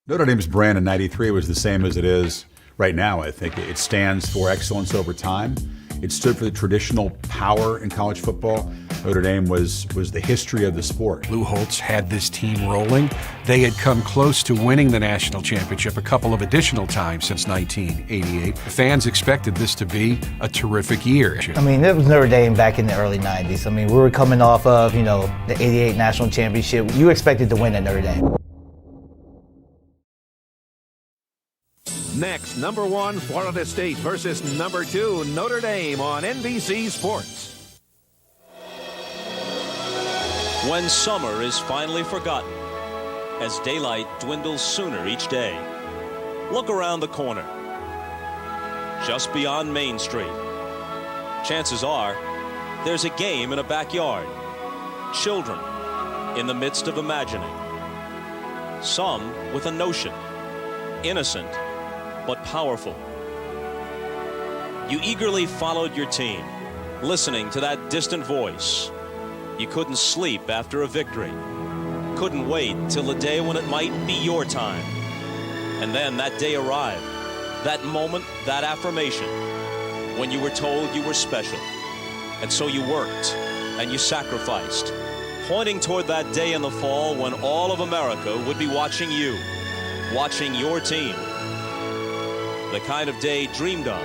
Notre Dame's brand in '93 was the same as it is right now. I think it stands for excellence over time. It stood for the traditional power in college football. Notre Dame was the history of the sport. Lou Holtz had this team rolling. They had come close to winning the national championship a couple of additional times since 1988. The fans expected this to be a terrific year. I mean, it was Notre Dame back in the early 90s. I mean, we were coming off of, the 88 national championship. You expected to win at Notre Dame. Next, number 1, Florida State versus number 2, Notre Dame on NBC Sports. When summer is finally forgotten, as daylight dwindles sooner each day, look around the corner, just beyond Main Street. Chances are, there's a game in a backyard. Children in the midst of imagining. Some with a notion, innocent but powerful. You eagerly followed your team, listening to that distant voice. You couldn't sleep after a victory. Couldn't wait till the day when it might be your time. And then that day arrived. That moment, that affirmation, when you were told you were special. And so you worked and you sacrificed, pointing toward that day in the fall when all of America would be watching you, watching your team. The kind of day dreamed of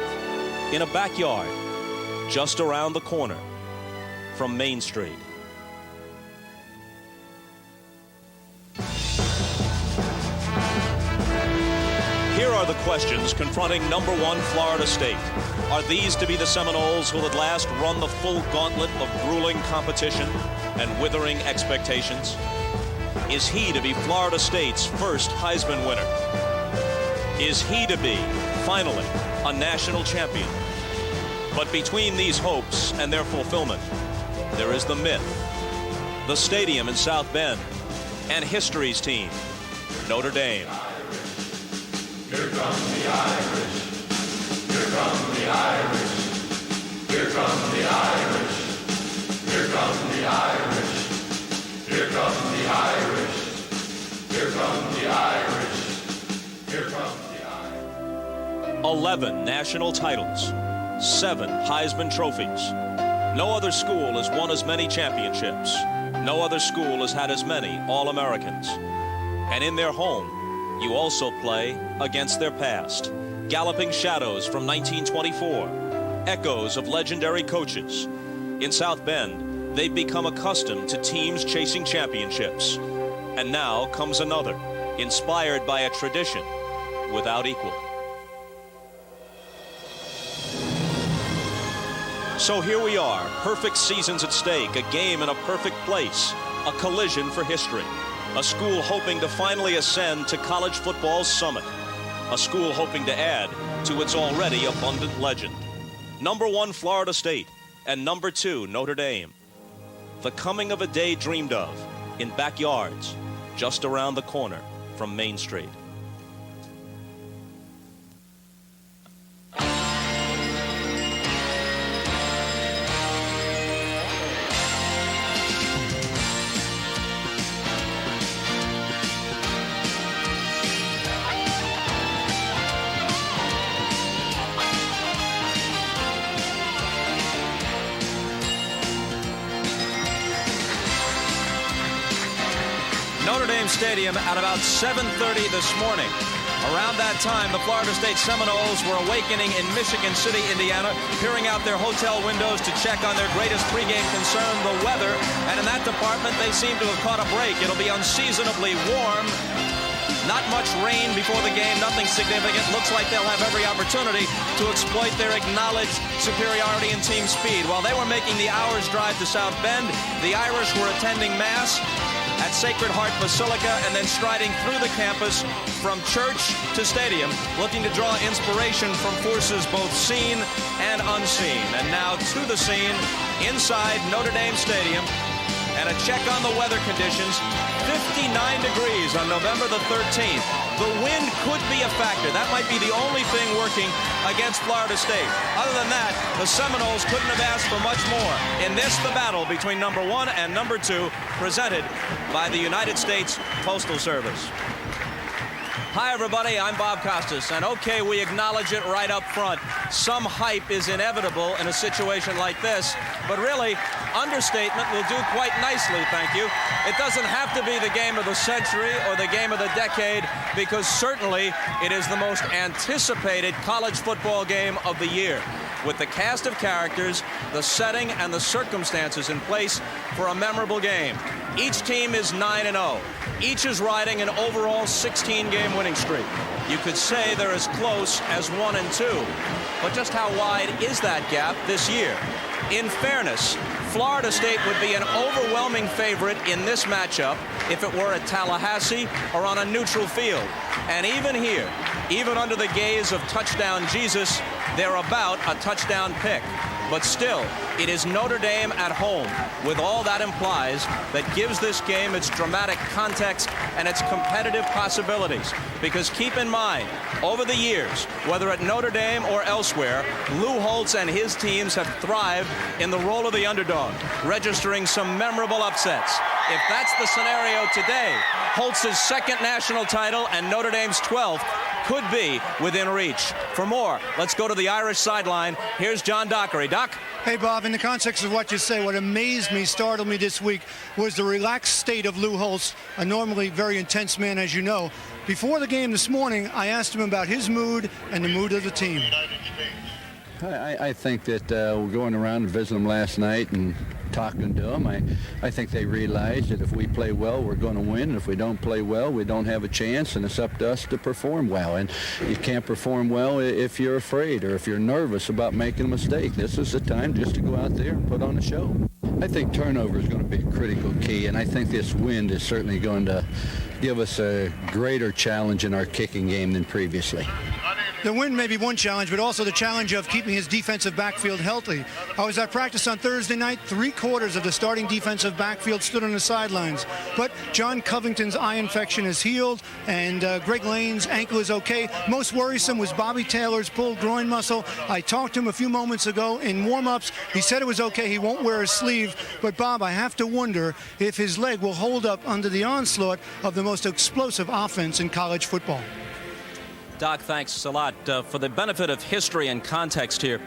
in a backyard just around the corner from Main Street. Here are the questions confronting number 1 Florida State. Are these to be the Seminoles who will at last run the full gauntlet of grueling competition and withering expectations? Is he to be Florida State's first Heisman winner? Is he to be, finally, a national champion? But between these hopes and their fulfillment, there is the myth, the stadium in South Bend, and history's team, Notre Dame. Here come the Irish. Here come the Irish. Here come the Irish. Here come the Irish. Here come the Irish. Here come the Irish. Here come the Irish. 11 national titles, 7 Heisman trophies. No other school has won as many championships. No other school has had as many All-Americans. And in their home, you also play against their past. Galloping shadows from 1924, echoes of legendary coaches. In South Bend, they've become accustomed to teams chasing championships. And now comes another, inspired by a tradition without equal. So here we are, perfect seasons at stake, a game in a perfect place, a collision for history. A school hoping to finally ascend to college football's summit. A school hoping to add to its already abundant legend. Number 1 Florida State and number 2 Notre Dame. The coming of a day dreamed of in backyards just around the corner from Main Street. Notre Dame Stadium at about 7:30 this morning. Around that time, the Florida State Seminoles were awakening in Michigan City, Indiana, peering out their hotel windows to check on their greatest pregame concern, the weather. And in that department, they seem to have caught a break. It'll be unseasonably warm. Not much rain before the game, nothing significant. Looks like they'll have every opportunity to exploit their acknowledged superiority in team speed. While they were making the hour's drive to South Bend, the Irish were attending Mass at Sacred Heart Basilica and then striding through the campus from church to stadium, looking to draw inspiration from forces both seen and unseen. And now to the scene inside Notre Dame Stadium, and a check on the weather conditions. 59 degrees on November the 13th. The wind could be a factor. That might be the only thing working against Florida State. Other than that, the Seminoles couldn't have asked for much more. In this, the battle between number 1 and number 2, presented by the United States Postal Service. Hi, everybody. I'm Bob Costas. And okay, we acknowledge it right up front. Some hype is inevitable in a situation like this. But really, understatement will do quite nicely, thank you. It doesn't have to be the game of the century or the game of the decade, because certainly it is the most anticipated college football game of the year, with the cast of characters, the setting, and the circumstances in place for a memorable game. Each team is 9-0. Each is riding an overall 16-game winning streak. You could say they're as close as 1-2. But just how wide is that gap this year? In fairness, Florida State would be an overwhelming favorite in this matchup if it were at Tallahassee or on a neutral field. And even here, even under the gaze of touchdown Jesus, they're about a touchdown pick. But still, it is Notre Dame at home, with all that implies, that gives this game its dramatic context and its competitive possibilities. Because keep in mind, over the years, whether at Notre Dame or elsewhere, Lou Holtz and his teams have thrived in the role of the underdog, registering some memorable upsets. If that's the scenario today, Holtz's second national title and Notre Dame's 12th could be within reach. For more, let's go to the Irish sideline. Here's John Dockery. Doc? Hey, Bob, in the context of what you say, what amazed me, startled me this week was the relaxed state of Lou Holtz, a normally very intense man, as you know. Before the game this morning, I asked him about his mood and the mood of the team. I think that we're going around and visiting them last night and talking to them. I think they realize that if we play well, we're going to win. And if we don't play well, we don't have a chance, and it's up to us to perform well. And you can't perform well if you're afraid or if you're nervous about making a mistake. This is the time just to go out there and put on a show. I think turnover is going to be a critical key, and I think this wind is certainly going to give us a greater challenge in our kicking game than previously. The win may be one challenge, but also the challenge of keeping his defensive backfield healthy. I was at practice on Thursday night. 3/4 of the starting defensive backfield stood on the sidelines. But John Covington's eye infection is healed, and Greg Lane's ankle is okay. Most worrisome was Bobby Taylor's pulled groin muscle. I talked to him a few moments ago in warm-ups. He said it was okay. He won't wear a sleeve. But, Bob, I have to wonder if his leg will hold up under the onslaught of the most explosive offense in college football. Doc, thanks a lot. For the benefit of history and context here,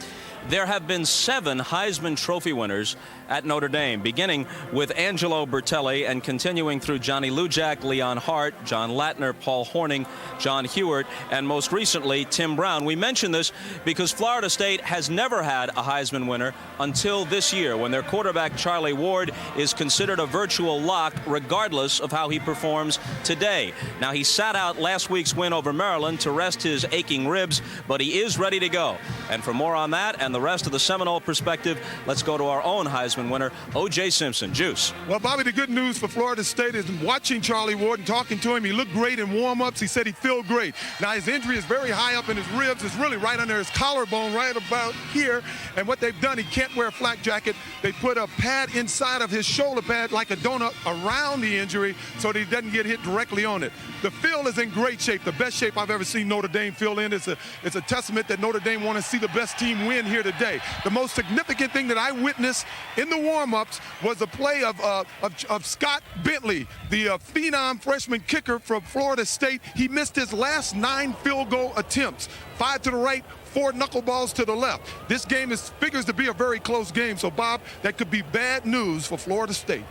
there have been 7 Heisman Trophy winners at Notre Dame, beginning with Angelo Bertelli and continuing through Johnny Lujack, Leon Hart, John Latner, Paul Horning, John Hewart, and most recently, Tim Brown. We mention this because Florida State has never had a Heisman winner until this year, when their quarterback, Charlie Ward, is considered a virtual lock regardless of how he performs today. Now, he sat out last week's win over Maryland to rest his aching ribs, but he is ready to go. And for more on that and the rest of the Seminole perspective, let's go to our own Heisman winner, O.J. Simpson. Juice. Well, Bobby, the good news for Florida State is watching Charlie Ward and talking to him. He looked great in warm-ups. He said he felt great. Now, his injury is very high up in his ribs. It's really right under his collarbone, right about here. And what they've done, he can't wear a flak jacket. They put a pad inside of his shoulder pad, like a donut, around the injury so that he doesn't get hit directly on it. The field is in great shape, the best shape I've ever seen Notre Dame field in. It's a testament that Notre Dame want to see the best team win here today. The most significant thing that I witnessed in the warm-ups was the play of Scott Bentley, the phenom freshman kicker from Florida State. He missed his last 9 field goal attempts, 5 to the right, 4 knuckleballs to the left. This game figures to be a very close game. So, Bob, that could be bad news for Florida State.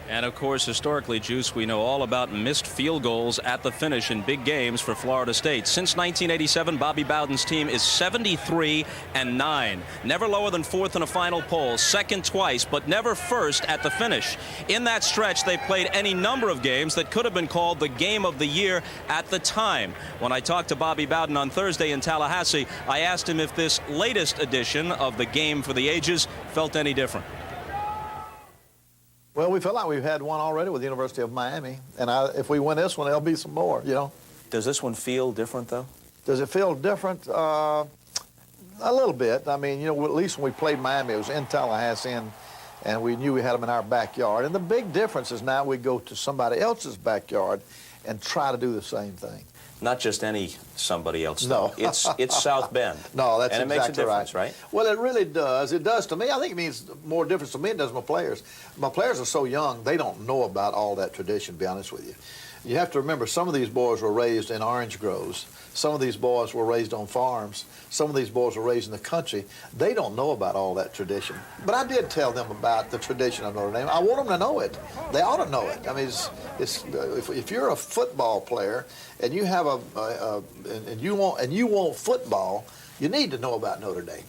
And, of course, historically, Juice, we know all about missed field goals at the finish in big games for Florida State. Since 1987, Bobby Bowden's team is 73-9. Never lower than 4th in a final poll, second twice, but never first at the finish. In that stretch, they played any number of games that could have been called the game of the year at the time. When I talked to Bobby Bowden on Thursday in Tallahassee, I asked him if this latest edition of the game for the ages felt any different. Well, we feel like we've had one already with the University of Miami, and if we win this one, there'll be some more, you know. Does this one feel different, though? Does it feel different? A little bit. I mean, you know, at least when we played Miami, it was in Tallahassee, and we knew we had them in our backyard. And the big difference is now we go to somebody else's backyard and try to do the same thing. Not just any somebody else. No. It's South Bend. No, that's and it exactly makes a difference, right? Well, it really does. It does to me. I think it means more difference to me than it does my players. My players are so young, they don't know about all that tradition, to be honest with you. You have to remember, some of these boys were raised in orange groves. Some of these boys were raised on farms. Some of these boys were raised in the country. They don't know about all that tradition. But I did tell them about the tradition of Notre Dame. I want them to know it. They ought to know it. I mean, if you're a football player and you have and you want football, you need to know about Notre Dame.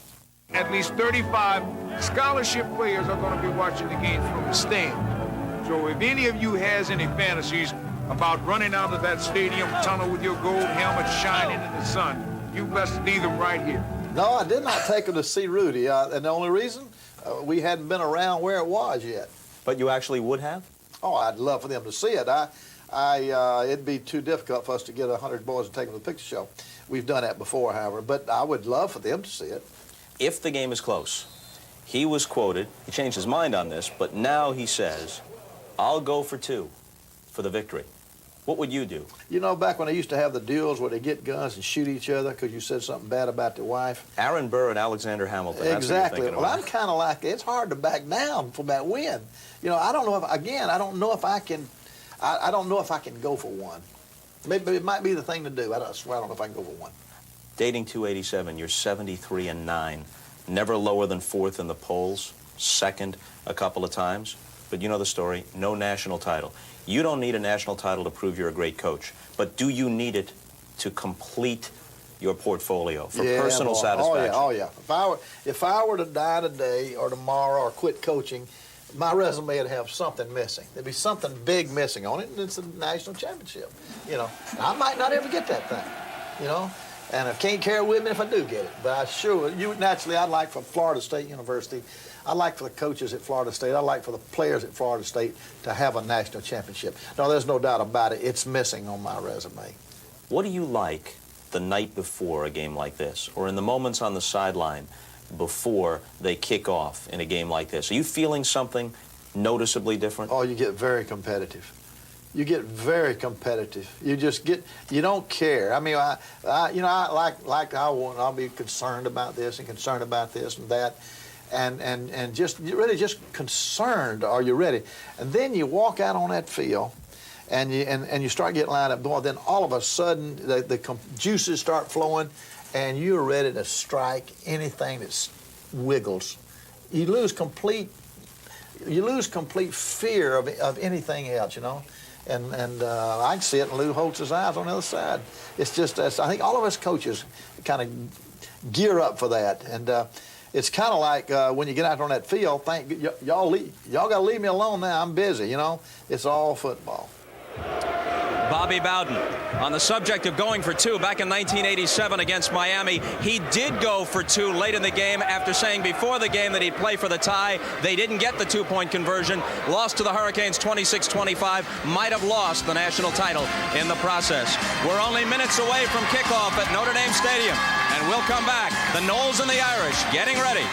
At least 35 scholarship players are going to be watching the game from the stand. So if any of you has any fantasies about running out of that stadium tunnel with your gold helmet shining in the sun, you best leave them right here. No, I did not take them to see Rudy, and the only reason, we hadn't been around where it was yet. But you actually would have? Oh, I'd love for them to see it. It'd be too difficult for us to get 100 boys and take them to the picture show. We've done that before, however, but I would love for them to see it. If the game is close, he was quoted, he changed his mind on this, but now he says, I'll go for 2 for the victory. What would you do? You know, back when they used to have the duels where they get guns and shoot each other because you said something bad about their wife. Aaron Burr and Alexander Hamilton. Exactly. Well, I'm kind of like, it's hard to back down from that win. You know, I don't know if, again, I don't know if I can go for one. Maybe it might be the thing to do. I swear I don't know if I can go for one. Dating 287, you're 73-9. Never lower than 4th in the polls, 2nd a couple of times. But you know the story, no national title. You don't need a national title to prove you're a great coach, but do you need it to complete your portfolio for personal satisfaction? Oh yeah. If I were to die today or tomorrow or quit coaching, my resume would have something missing. There'd be something big missing on it, and it's a national championship. You know, I might not ever get that thing. You know, and I can't carry it with me if I do get it. But I sure I'd like for Florida State University. I'd like for the coaches at Florida State, I'd like for the players at Florida State to have a national championship. No, there's no doubt about it. It's missing on my resume. What do you like the night before a game like this, or in the moments on the sideline before they kick off in a game like this? Are you feeling something noticeably different? Oh, you get very competitive. You get very competitive. You don't care. I mean, I'll be concerned about this and concerned about this and that. And just really just concerned, are you ready? And then you walk out on that field and you start getting lined up. Well, then all of a sudden the juices start flowing and you're ready to strike anything that wiggles. You lose complete fear of anything else, you know. And I can see it in Lou Holtz's eyes on the other side. It's just, I think all of us coaches kind of gear up for that. And it's kind of like when you get out on that field, y'all got to leave me alone now. I'm busy, you know. It's all football. Bobby Bowden, on the subject of going for 2, back in 1987 against Miami, he did go for 2 late in the game after saying before the game that he'd play for the tie. They didn't get the 2-point conversion, lost to the Hurricanes 26-25, might have lost the national title in the process. We're only minutes away from kickoff at Notre Dame Stadium, and we'll come back. The Noles and the Irish getting ready,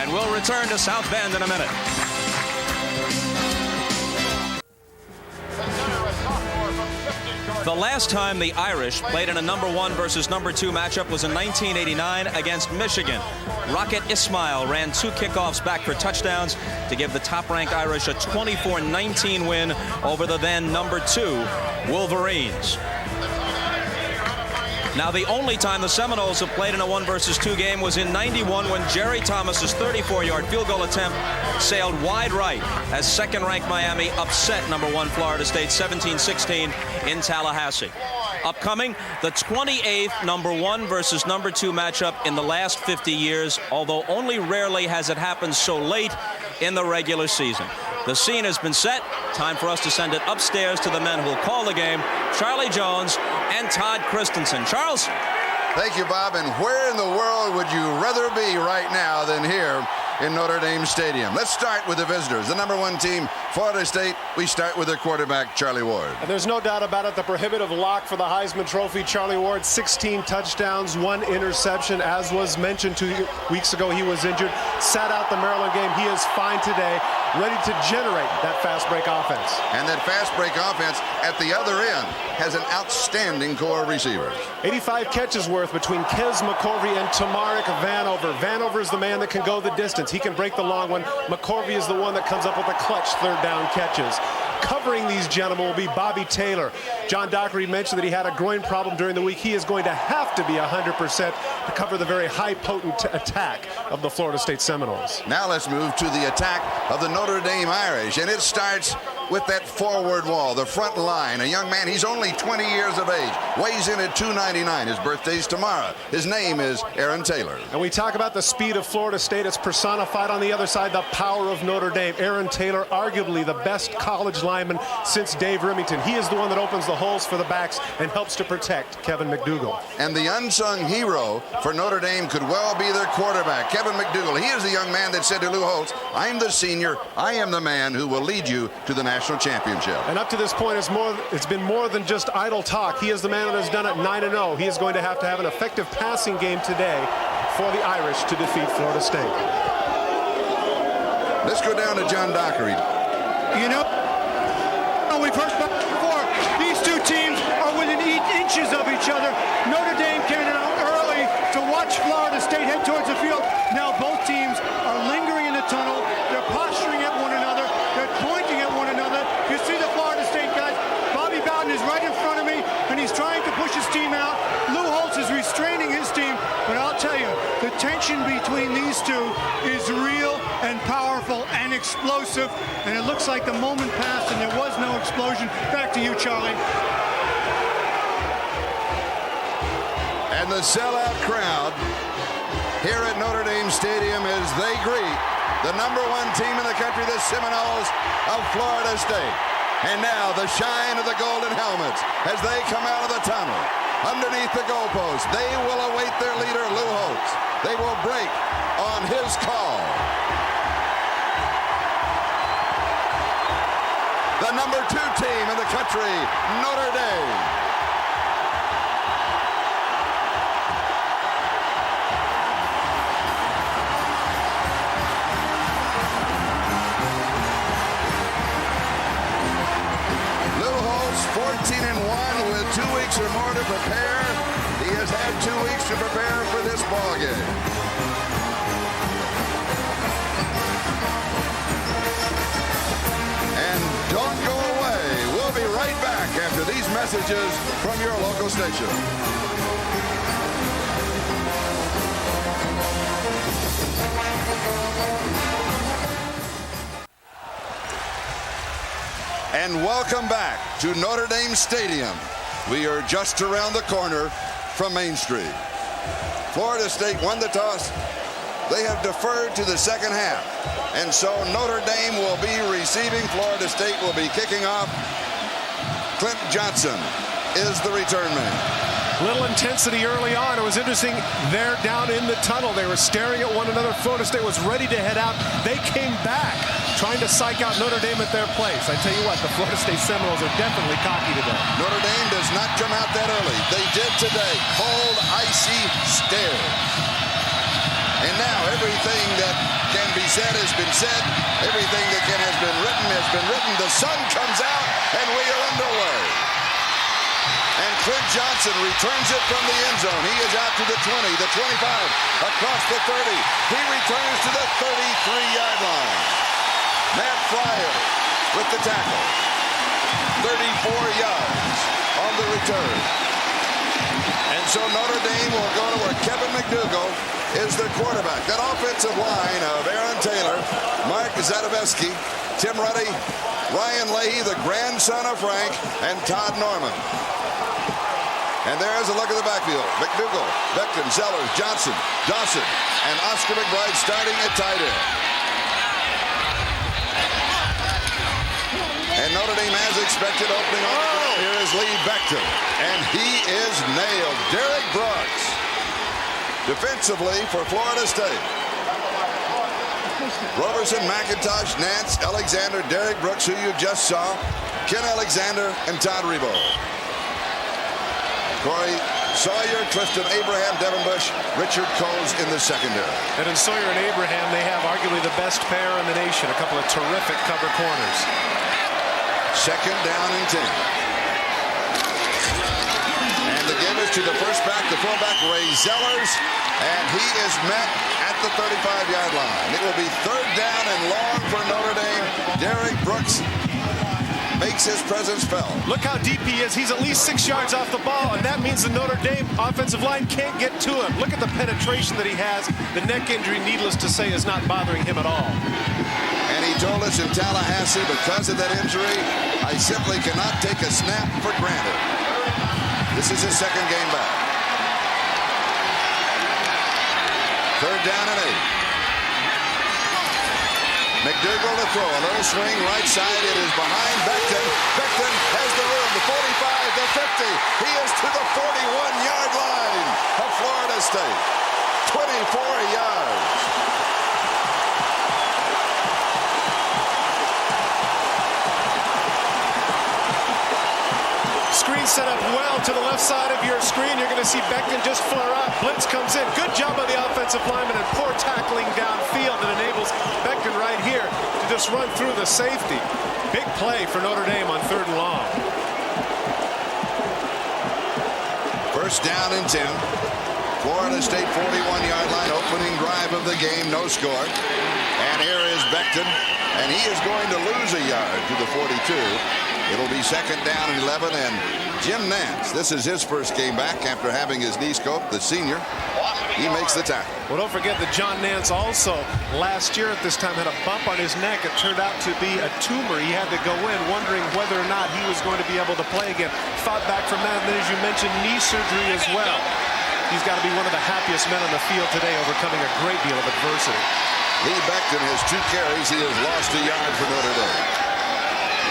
and we'll return to South Bend in a minute. The last time the Irish played in a number 1 versus number 2 matchup was in 1989 against Michigan. Rocket Ismail ran 2 kickoffs back for touchdowns to give the top-ranked Irish a 24-19 win over the then number 2 Wolverines. Now, the only time the Seminoles have played in a 1 versus 2 game was in '91 when Jerry Thomas's 34-yard field goal attempt sailed wide right as second-ranked Miami upset number 1 Florida State 17-16 in Tallahassee. Upcoming, the 28th number 1 versus number 2 matchup in the last 50 years, although only rarely has it happened so late in the regular season. The scene has been set. Time for us to send it upstairs to the men who will call the game, Charlie Jones and Todd Christensen. Charles? Thank you, Bob. And where in the world would you rather be right now than here in Notre Dame Stadium? Let's start with the visitors. The number 1 team, Florida State. We start with their quarterback, Charlie Ward. And there's no doubt about it, the prohibitive lock for the Heisman Trophy. Charlie Ward, 16 touchdowns, 1 interception. As was mentioned 2 weeks ago, he was injured, sat out the Maryland game. He is fine today, ready to generate that fast break offense. And that fast break offense at the other end has an outstanding core of receivers. 85 catches worth between Kez McCorvey and Tamarick Vanover. Vanover is the man that can go the distance. He can break the long one. McCorvey is the one that comes up with the clutch third down catches. covering these gentlemen will be Bobby Taylor. John Dockery mentioned that he had a groin problem during the week. He is going to have to be 100% to cover the very high potent attack of the Florida State Seminoles. Now let's move to the attack of the Notre Dame Irish, and it starts with that forward wall, the front line. A young man, he's only 20 years of age, weighs in at 299. His birthday's tomorrow. His name is Aaron Taylor. And we talk about the speed of Florida State. It's personified on the other side, the power of Notre Dame. Aaron Taylor, arguably the best college lineman since Dave Remington. He is the one that opens the holes for the backs and helps to protect Kevin McDougal. And the unsung hero for Notre Dame could well be their quarterback, Kevin McDougal. He is the young man that said to Lou Holtz, "I'm the senior. I am the man who will lead you to the national championship." And up to this point, it's been more than just idle talk. He is the man that has done it 9-0. He is going to have an effective passing game today for the Irish to defeat Florida State. Let's go down to John Dockery. You know, we've heard before, these two teams are within inches of each other. Notre Dame came out early to watch Florida State head towards the field. Now both teams are lingering in the tunnel. They're posturing at one another. They're pointing at one another. You see the Florida State guys. Bobby Bowden is right in front of me, and he's trying to push his team out. Lou Holtz is restraining his team. But I'll tell you, the tension between these two is real and powerful and explosive. And it looks like the moment passed and there was no explosion. Back to you, Charlie. And the sellout crowd here at Notre Dame Stadium as they greet the #1 team in the country, the Seminoles of Florida State. And now the shine of the golden helmets as they come out of the tunnel. Underneath the goalpost, they will await their leader, Lou Holtz. They will break on his call. The #2 team in the country, Notre Dame. Lou Holtz, 14-1 with 2 weeks or more to prepare. He has had 2 weeks to prepare for this ball game. And don't go away. We'll be right back after these messages from your local station. And welcome back to Notre Dame Stadium. We are just around the corner from Main Street. Florida State won the toss. They have deferred to the second half. And so Notre Dame will be receiving. Florida State will be kicking off. Clint Johnson is the return man. Little intensity early on. It was interesting. They're down in the tunnel. They were staring at one another. Florida State was ready to head out. They came back, trying to psych out Notre Dame at their place. I tell you what, the Florida State Seminoles are definitely cocky today. Notre Dame does not come out that early. They did today. Cold, icy stare. And now everything that can be said has been said. Everything that has been written has been written. The sun comes out, and we are underway. And Clint Johnson returns it from the end zone. He is out to the 20, the 25, across the 30. He returns to the 33-yard line. Matt Fryer with the tackle. 34 yards on the return. And so Notre Dame will go to where Kevin McDougal is their quarterback. That offensive line of Aaron Taylor, Mark Zadovetsky, Tim Ruddy, Ryan Leahy, the grandson of Frank, and Todd Norman. And there's a look at the backfield. McDougal, Beckton, Zellers, Johnson, Dawson, and Oscar McBride starting at tight end. And Notre Dame, as expected, opening on the ground. Here is Lee Beckton. And he is nailed. Derek Brooks. Defensively for Florida State. Roberson, McIntosh, Nance, Alexander, Derek Brooks, who you just saw, Ken Alexander, and Todd Rebo. Corey Sawyer, Clifton Abraham, Devin Bush, Richard Coles in the secondary. And in Sawyer and Abraham, they have arguably the best pair in the nation. A couple of terrific cover corners. Second down and 10. And the give is to the first back, the fullback, Ray Zellers. And he is met at the 35-yard line. It will be third down and long for Notre Dame. Derek Brooks makes his presence felt. Look how deep he is. He's at least 6 yards off the ball, and that means the Notre Dame offensive line can't get to him. Look at the penetration that he has. The neck injury, needless to say, is not bothering him at all. And he told us in Tallahassee, because of that injury, I simply cannot take a snap for granted. This is his second game back. Third down and 8. McDougal to throw. A little swing right side. It is behind Becton. Becton has the room. The 45, the 50. He is to the 41-yard line of Florida State. 24 yards. Screen set up well to the left side of your screen. You're going to see Becton just flare out. Blitz comes in. Good job by the offensive lineman and poor tackling downfield that enables Becton right here to just run through the safety. Big play for Notre Dame on 3rd and long. First down and 10. Florida State 41-yard line, opening drive of the game, no score. And here is Becton, and he is going to lose a yard to the 42. It'll be second down and 11, and Jim Nance, this is his first game back after having his knee scoped, the senior. He makes the tackle. Well, don't forget that John Nance also last year at this time had a bump on his neck. It turned out to be a tumor. He had to go in wondering whether or not he was going to be able to play again. Fought back from that, and then as you mentioned, knee surgery as well. He's got to be one of the happiest men on the field today, overcoming a great deal of adversity. Lee Becton has 2 carries. He has lost a yard for Notre Dame.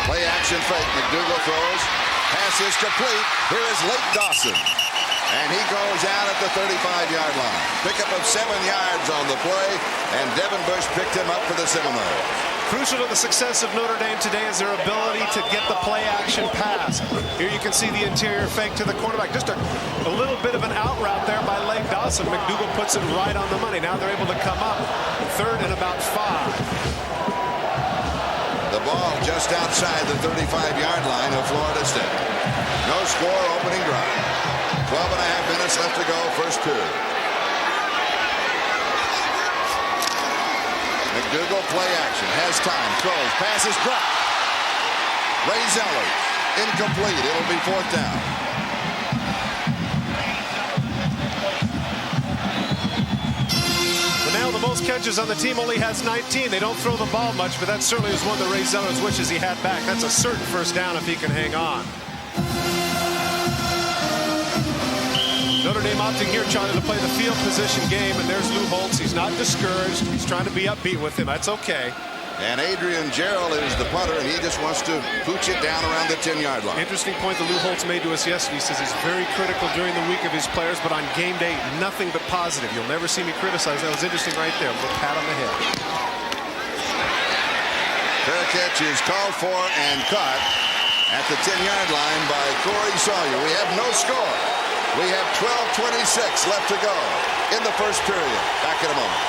Play action fake. McDougal throws. Pass is complete. Here is Lake Dawson. And he goes out at the 35-yard line. Pickup of 7 yards on the play. And Devin Bush picked him up for the Seminoles. Crucial to the success of Notre Dame today is their ability to get the play action pass. Here you can see the interior fake to the quarterback. Just a little bit of an out route there by Lake Dawson. McDougal puts it right on the money. Now they're able to come up 3rd and about 5. The ball just outside the 35-yard line of Florida State. No score, opening drive. 12.5 minutes left to go, first period. McDougal play action, has time, throws, passes dropped. Ray Zeller, incomplete. It'll be 4th down. The most catches on the team, only has 19. They don't throw the ball much, but that certainly is one that Ray Zellers wishes he had back. That's a certain first down if he can hang on. Notre Dame opting here, Charlie, to play the field position game, and there's Lou Holtz. He's not discouraged. He's trying to be upbeat with him. That's okay. And Adrian Gerald is the punter, and he just wants to pooch it down around the 10-yard line. Interesting point that Lou Holtz made to us yesterday. He says he's very critical during the week of his players, but on game day, nothing but positive. You'll never see me criticize. That was interesting right there. A little pat on the head. Fair catch is called for and caught at the 10-yard line by Corey Sawyer. We have no score. We have 12:26 left to go in the first period. Back in a moment.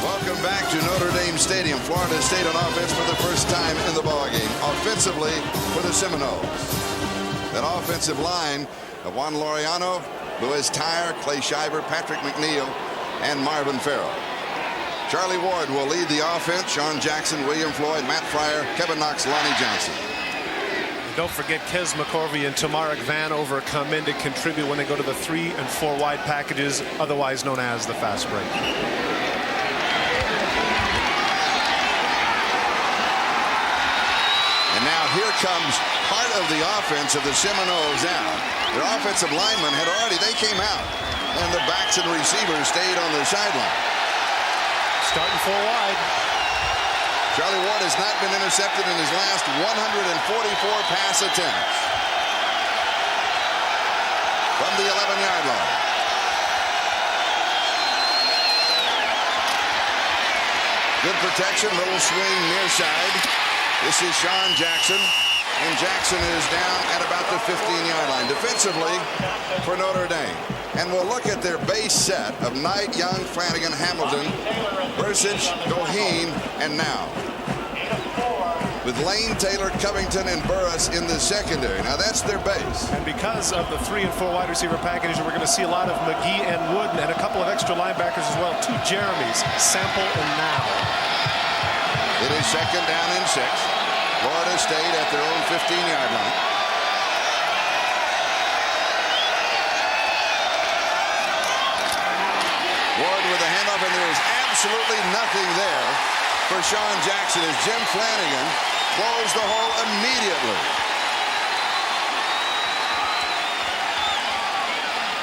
Welcome back to Notre Dame Stadium. Florida State on offense for the first time in the ballgame. Offensively for the Seminoles. That offensive line of Juan Laureano, Louis Tyre, Clay Shiver, Patrick McNeil, and Marvin Farrell. Charlie Ward will lead the offense. Sean Jackson, William Floyd, Matt Fryer, Kevin Knox, Lonnie Johnson. Don't forget Kez McCorvey and Tamarick Vanover come in to contribute when they go to the 3 and 4 wide packages, otherwise known as the fast break. And now here comes part of the offense of the Seminoles now. Their offensive linemen had already, they came out, and the backs and receivers stayed on the sideline. Starting 4 wide. Charlie Ward has not been intercepted in his last 144 pass attempts. From the 11-yard line. Good protection, little swing near side. This is Sean Jackson, and Jackson is down at about the 15-yard line. Defensively for Notre Dame. And we'll look at their base set of Knight, Young, Flanagan, Hamilton, Bursich, Goheen, and now. With Lane, Taylor, Covington, and Burris in the secondary. Now that's their base. And because of the 3 and 4 wide receiver packages, we're going to see a lot of McGee and Wooden and a couple of extra linebackers as well. 2 Jeremys, Sample and Now. It is second down and 6. Florida State at their own 15-yard line. Ward with a handoff, and there is absolutely nothing there for Shawn Jackson as Jim Flanagan closed the hole immediately.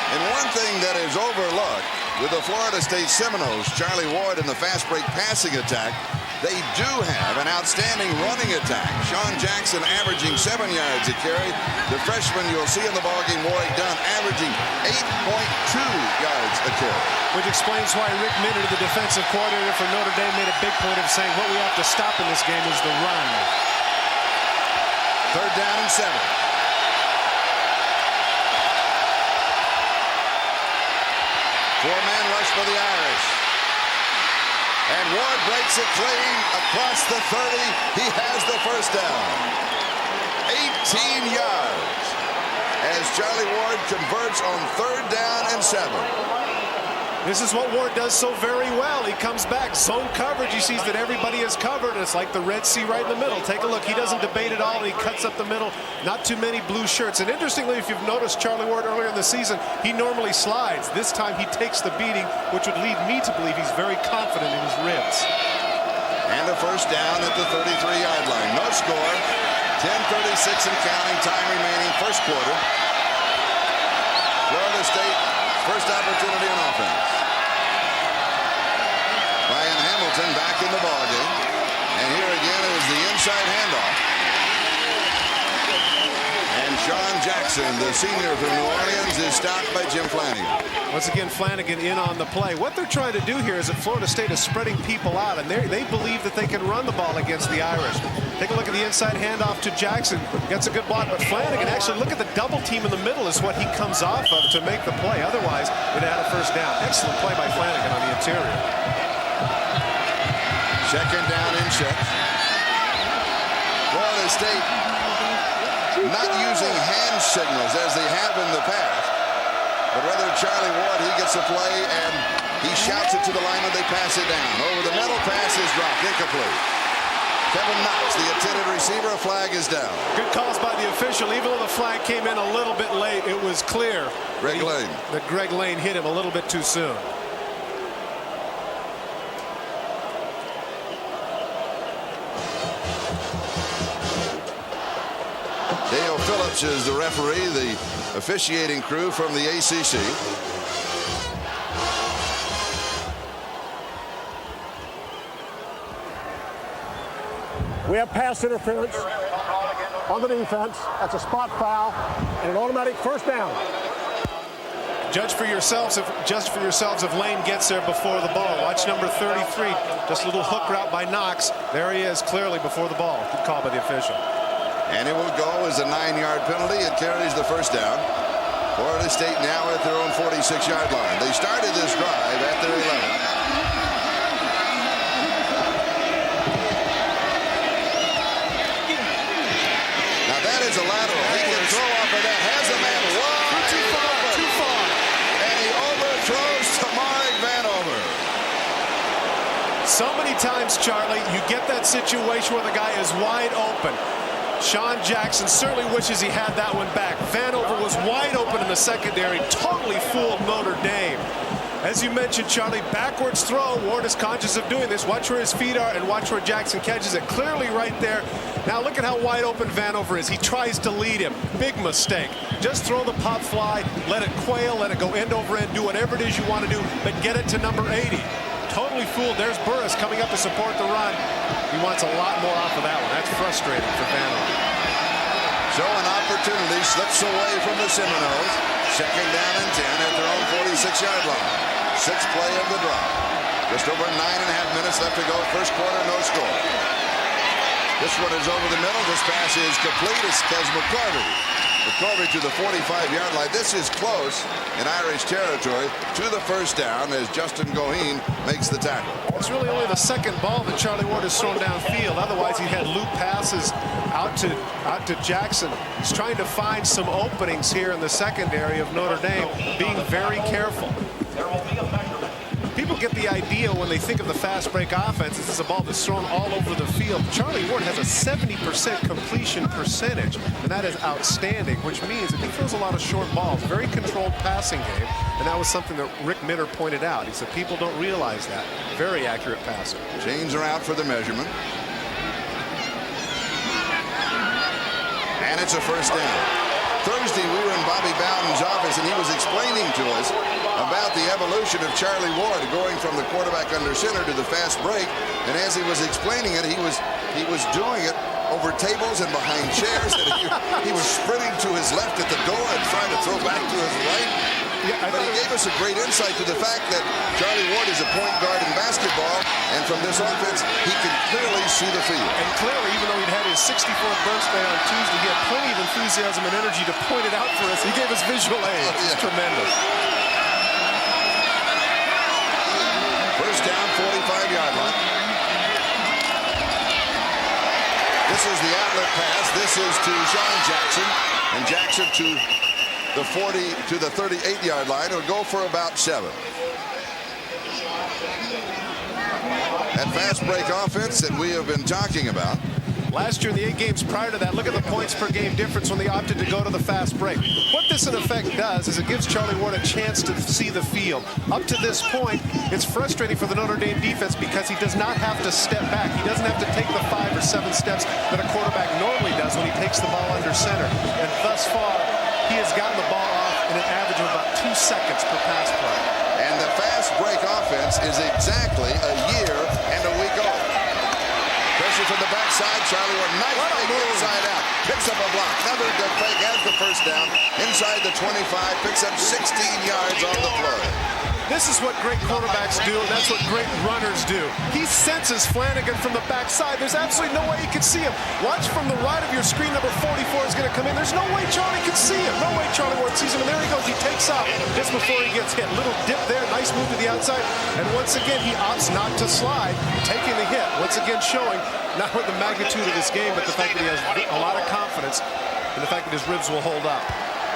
And one thing that is overlooked with the Florida State Seminoles, Charlie Ward in the fast break passing attack, they do have an outstanding running attack. Shawn Jackson averaging 7 yards a carry. The freshman you'll see in the ballgame, Warwick Dunn, averaging 8.2 yards a carry. Which explains why Rick Minter, the defensive coordinator for Notre Dame, made a big point of saying what we have to stop in this game is the run. 3rd down and 7. Four-man rush for the Irish. And Ward breaks it clean across the 30. He has the first down. 18 yards as Charlie Ward converts on 3rd down and 7. This is what Ward does so very well. He comes back, zone coverage. He sees that everybody is covered. It's like the Red Sea right in the middle. Take a look. He doesn't debate at all. He cuts up the middle. Not too many blue shirts. And interestingly, if you've noticed Charlie Ward earlier in the season, he normally slides. This time he takes the beating, which would lead me to believe he's very confident in his ribs. And a first down at the 33-yard line. No score. 10:36 and counting. Time remaining. First quarter. Florida State, first opportunity on offense. Ryan Hamilton back in the ballgame. And here again is the inside handoff. And Shawn Jackson, the senior from New Orleans, is stopped by Jim Flanagan. Once again, Flanagan in on the play. What they're trying to do here is that Florida State is spreading people out, and they believe that they can run the ball against the Irish. Take a look at the inside handoff to Jackson. Gets a good block, but Flanagan, actually look at the double team in the middle is what he comes off of to make the play. Otherwise, it had a first down. Excellent play by Flanagan on the interior. Second down and 6. Florida State not using hand signals as they have in the past, but rather Charlie Ward, he gets a play and he shouts it to the lineman. They pass it down. Over the middle, pass is dropped, incomplete. Kevin Knox, the intended receiver, a flag is down. Good calls by the official. Even though the flag came in a little bit late, it was clear that Greg Lane hit him a little bit too soon. Dale Phillips is the referee, the officiating crew from the ACC. We have pass interference on the defense. That's a spot foul and an automatic first down. Judge for yourselves if Lane gets there before the ball. Watch number 33. Just a little hook route by Knox. There he is, clearly before the ball. Good call by the official. And it will go as a 9-yard penalty. It carries the first down. Florida State now at their own 46-yard line. They started this drive at their 11. Now that is a lateral. He can throw off of that. Has a man wide too far. And he overthrows to Mark Vanover. So many times, Charlie, you get that situation where the guy is wide open. Shawn Jackson certainly wishes he had that one back. Vanover was wide open in the secondary, totally fooled Notre Dame. As you mentioned, Charlie, backwards throw. Ward is conscious of doing this. Watch where his feet are and watch where Jackson catches it. Clearly right there. Now look at how wide open Vanover is. He tries to lead him. Big mistake. Just throw the pop fly, let it quail, let it go end over end, do whatever it is you want to do, but get it to number 80. Totally fooled. There's Burris coming up to support the run. He wants a lot more off of that one. That's frustrating for Vanover. So an opportunity slips away from the Seminoles. Second down and 10 at their own 46-yard line. Sixth play of the drive. Just over 9.5 minutes left to go. First quarter, no score. This one is over the middle. This pass is complete. It's McCorvey. McCorvey to the 45-yard line. This is close in Irish territory to the first down as Justin Goheen makes the tackle. It's really only the second ball that Charlie Ward has thrown downfield. Otherwise, he had loop passes out to Jackson. He's trying to find some openings here in the secondary of Notre Dame, being very careful. People get the idea when they think of the fast break offense, this is a ball that's thrown all over the field. Charlie Ward has a 70% completion percentage, and that is outstanding, which means that he throws a lot of short balls, very controlled passing game, and that was something that Rick Mitter pointed out. He said people don't realize that. Very accurate passer. Chains are out for the measurement. And it's a first down. Thursday, we were in Bobby Bowden's office, and he was explaining to us about the evolution of Charlie Ward going from the quarterback under center to the fast break. And as he was explaining it, he was doing it over tables and behind chairs. And he was sprinting to his left at the door and trying to throw back to his right. Yeah, but he gave us a great insight to the fact that Charlie Ward is a point guard in basketball, and from this offense, he can clearly see the field. And clearly, even though he'd had his 64th birthday on Tuesday, he had plenty of enthusiasm and energy to point it out for us. He gave us visual aid. It's tremendous. First down, 45-yard line. This is the outlet pass. This is to Sean Jackson, and Jackson to the 40 to the 38-yard line. It'll go for about 7. That fast break offense that we have been talking about. Last year in the 8 games prior to that, look at the points per game difference when they opted to go to the fast break. What this in effect does is it gives Charlie Ward a chance to see the field. Up to this point, it's frustrating for the Notre Dame defense because he does not have to step back. He doesn't have to take the 5 or 7 steps that a quarterback normally does when he takes the ball under center. And thus far, he has gotten the ball off in an average of about 2 seconds per pass play. And the fast break offense is exactly a year and a week old. Pressure from the backside. Charlie Ward, nice fake inside out. Picks up a block. Another good fake. Has the first down. Inside the 25. Picks up 16 yards on the play. This is what great quarterbacks do, and that's what great runners do. He senses Flanagan from the backside. There's absolutely no way he can see him. Watch from the right of your screen. Number 44 is going to come in. There's no way Charlie can see him. No way Charlie Ward sees him. And there he goes. He takes off just before he gets hit. Little dip there. Nice move to the outside. And once again, he opts not to slide, taking the hit. Once again, showing not with the magnitude of this game, but the fact that he has a lot of confidence and the fact that his ribs will hold up.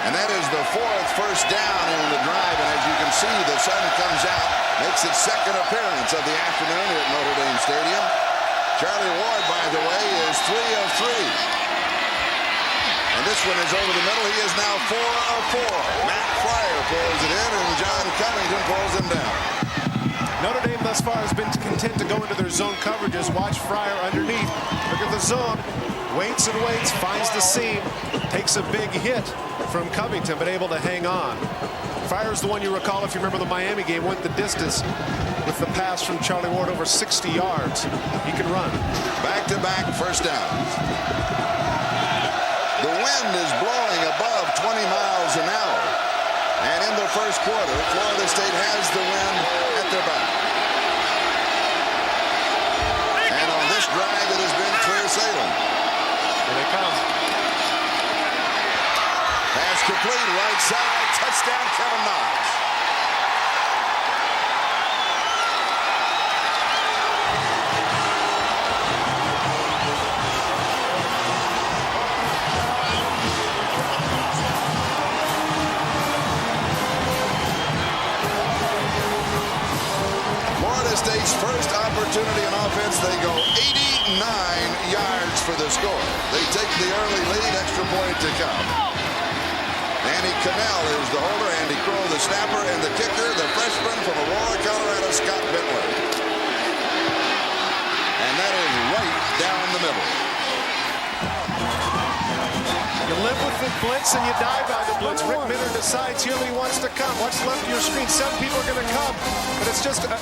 And that is the 4th first down in the drive. And as you can see, the sun comes out, makes its second appearance of the afternoon here at Notre Dame Stadium. Charlie Ward, by the way, is 3 of 3. And this one is over the middle. He is now 4 of 4. Matt Fryer pulls it in, and John Covington pulls him down. Notre Dame thus far has been content to go into their zone coverages. Watch Fryer underneath. Look at the zone. Waits and waits, finds the seam, takes a big hit from Covington, but able to hang on. Fryer's the one you recall, if you remember the Miami game, went the distance with the pass from Charlie Ward over 60 yards. He can run. Back-to-back first downs. The wind is blowing above 20 miles an hour. And in the first quarter, Florida State has the wind at their back. And on this drive, it has been clear sailing. Here they come. Pass complete, right side, touchdown, Kevin Knox. Florida State's first opportunity on offense, they go 89 yards for the score. They take the early lead, extra point to come. Andy Cannell is the holder, Andy Crow the snapper, and the kicker, the freshman from Aurora, Colorado, Scott Bitler. And that is right down the middle. You live with the blitz and you die by the blitz. Rick Mitter decides here he wants to come. Watch the left of your screen. 7 people are going to come. But it's just an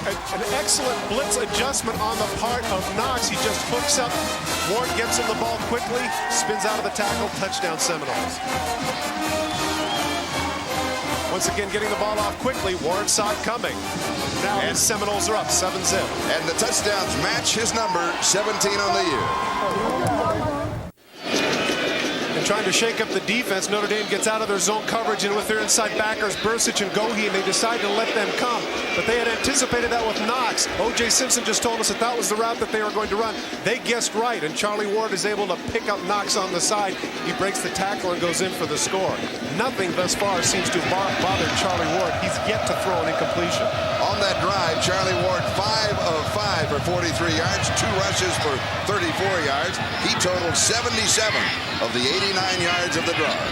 excellent blitz adjustment on the part of Knox. He just hooks up. Ward gets him the ball quickly, spins out of the tackle, touchdown Seminoles. Once again, getting the ball off quickly. Ward saw it coming. Now his Seminoles are up 7-0. And the touchdowns match his number, 17 on the year. and trying to shake up the defense. Notre Dame gets out of their zone coverage, and with their inside backers, Bursic and Gohi, and they decide to let them come. But they had anticipated that with Knox. O.J. Simpson just told us that was the route that they were going to run. They guessed right, and Charlie Ward is able to pick up Knox on the side. He breaks the tackle and goes in for the score. Nothing thus far seems to bother Charlie Ward. He's yet to throw an incompletion. On that drive, Charlie Ward 5 of 5 for 43 yards, 2 rushes for 34 yards. He totaled 77 of the 89 yards of the drive.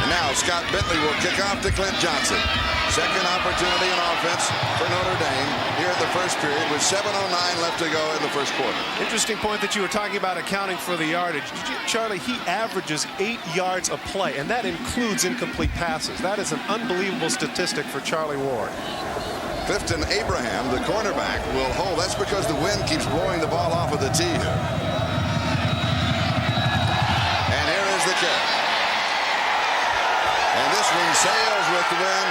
And now Scott Bentley will kick off to Clint Johnson. Second opportunity in offense for Notre Dame here at the first period with 7:09 left to go in the first quarter. Interesting point that you were talking about accounting for the yardage. Charlie, he averages 8 yards a play, and that includes incomplete passes. That is an unbelievable statistic for Charlie Ward. Clifton Abraham, the cornerback, will hold. That's because the wind keeps blowing the ball off of the tee here. And here is the kick. And this one sails with the wind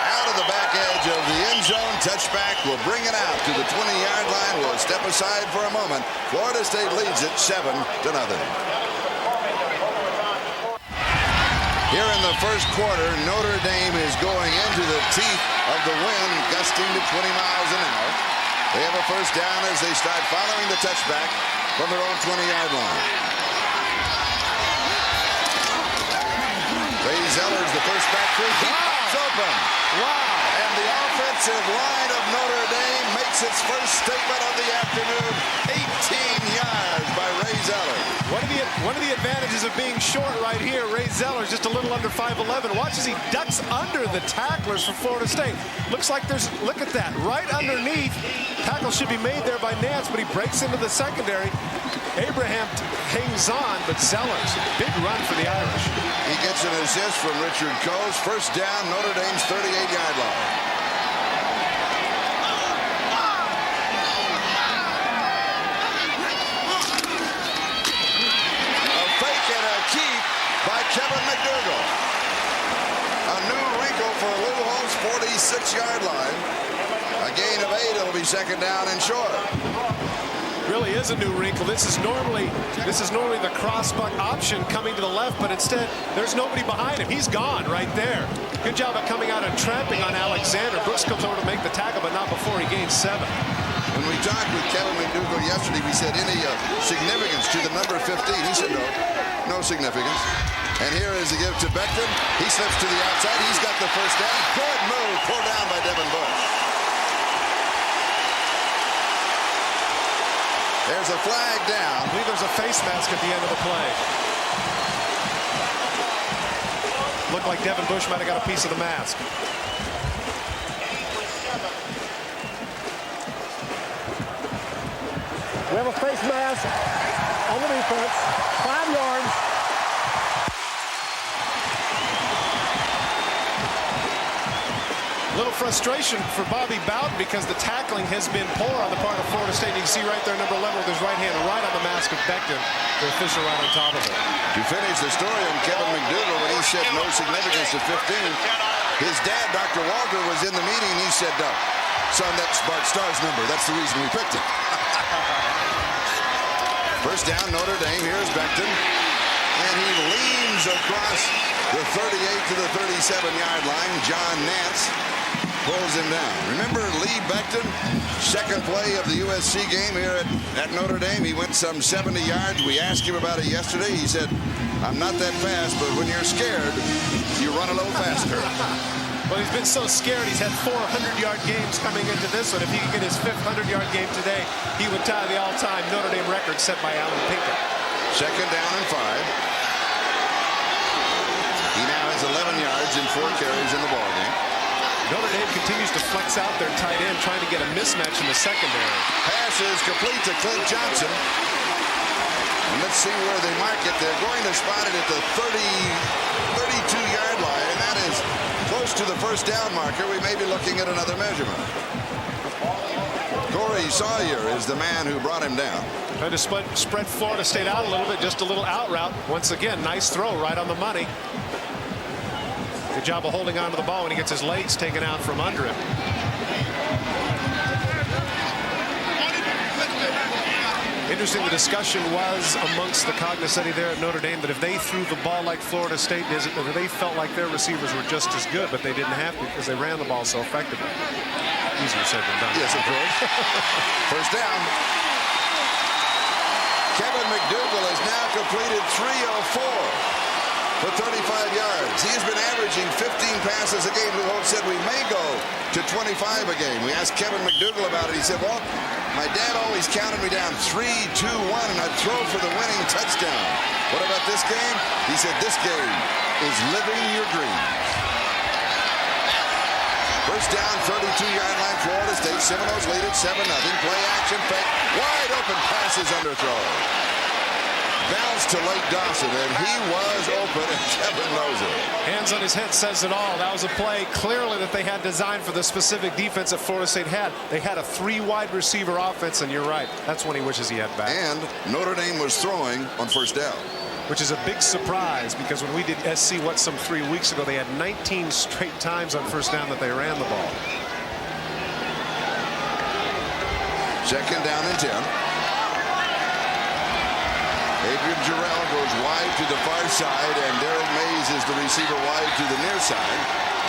out of the back edge of the end zone. Touchback will bring it out to the 20-yard line. We'll step aside for a moment. Florida State leads it 7-0. Here in the first quarter, Notre Dame is going into the teeth of the wind, gusting to 20 miles an hour. They have a first down as they start following the touchback from their own 20-yard line. Ray Zeller's the first back through. It's open. Wow. And the offensive line of Notre Dame makes its first statement of the afternoon. 18 yards by Ray Zeller. One of the advantages of being short right here, Ray Zeller is just a little under 5'11". Watch as he ducks under the tacklers for Florida State. Looks like look at that, right underneath. Tackle should be made there by Nance, but he breaks into the secondary. Abraham hangs on, but Zeller's big run for the Irish. He gets an assist from Richard Coase. First down, Notre Dame's 38-yard line. By Kevin McDougal. A new wrinkle for Lou Holt's 46-yard line. A gain of 8. It'll be second down and short. Really is a new wrinkle. This is normally the crossbuck option coming to the left, but instead there's nobody behind him. He's gone right there. Good job of coming out and tramping on Alexander. Brooks comes over to make the tackle, but not before he gains 7. When we talked with Kevin McDougal yesterday, we said any significance to the number 15. He said no significance. And here is the give to Becton. He slips to the outside. He's got the first down. Good move. Pulled down by Devin Bush. There's a flag down. I believe there's a face mask at the end of the play. Looked like Devin Bush might have got a piece of the mask. We have a face mask on the defense. 5 yards. Little frustration for Bobby Bowden because the tackling has been poor on the part of Florida State. You can see right there, number 11 with his right hand right on the mask of Becton. The official right on top of it. To finish the story on Kevin McDougal, when he said no significance to 15, his dad, Dr. Walter, was in the meeting. He said, son, that's Bart Starr's number. That's the reason we picked it. First down, Notre Dame. Here's Becton. And he leans across the 38 to the 37-yard line. John Nance pulls him down. Remember Lee Becton, second play of the USC game here at Notre Dame. He went some 70 yards. We asked him about it yesterday. He said, I'm not that fast, but when you're scared, you run a little faster. Well, he's been so scared. He's had 4 100-yard games coming into this one. If he could get his 5th 100-yard game today, he would tie the all-time Notre Dame record set by Alan Pinkett. Second down and 5. He now has 11 yards and 4 carries in the ballgame. Notre Dame continues to flex out their tight end, trying to get a mismatch in the secondary. Pass is complete to Clint Johnson. And let's see where they mark it. They're going to spot it at the 32-yard line, and that is close to the first down marker. We may be looking at another measurement. Corey Sawyer is the man who brought him down. Trying to spread Florida State out a little bit, just a little out route. Once again, nice throw right on the money. Good job of holding on to the ball when he gets his legs taken out from under him. Interesting, the discussion was amongst the cognoscenti there at Notre Dame that if they threw the ball like Florida State did, they felt like their receivers were just as good, but they didn't have to because they ran the ball so effectively. Easier said than done. Yes, of course. First down. Kevin McDougal has now completed 3 of 4 for 35 yards. He's been averaging 15 passes a game. Lou Holtz said we may go to 25 a game. We asked Kevin McDougal about it. He said, well, my dad always counted me down 3, 2, 1, and I'd throw for the winning touchdown. What about this game? He said, this game is living your dreams. First down, 32-yard line, Florida State. Seminoles lead it 7-0. Play action, fake. Wide open passes underthrow. Bounce to Lake Dawson, and he was open, and Kevin knows it. Hands on his head says it all. That was a play clearly that they had designed for the specific defense that Florida State had. They had a 3-wide receiver offense, and you're right. That's when he wishes he had back. And Notre Dame was throwing on first down. Which is a big surprise because when we did SC some 3 weeks ago, they had 19 straight times on first down that they ran the ball. Second down and 10. Adrian Jarrell goes wide to the far side, and Derek Mays is the receiver wide to the near side.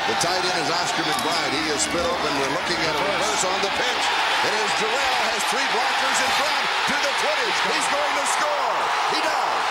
The tight end is Oscar McBride. He is split open. We're looking at a reverse on the pitch. It is Jarrell has 3 blockers in front to the 20. He's going to score. He does.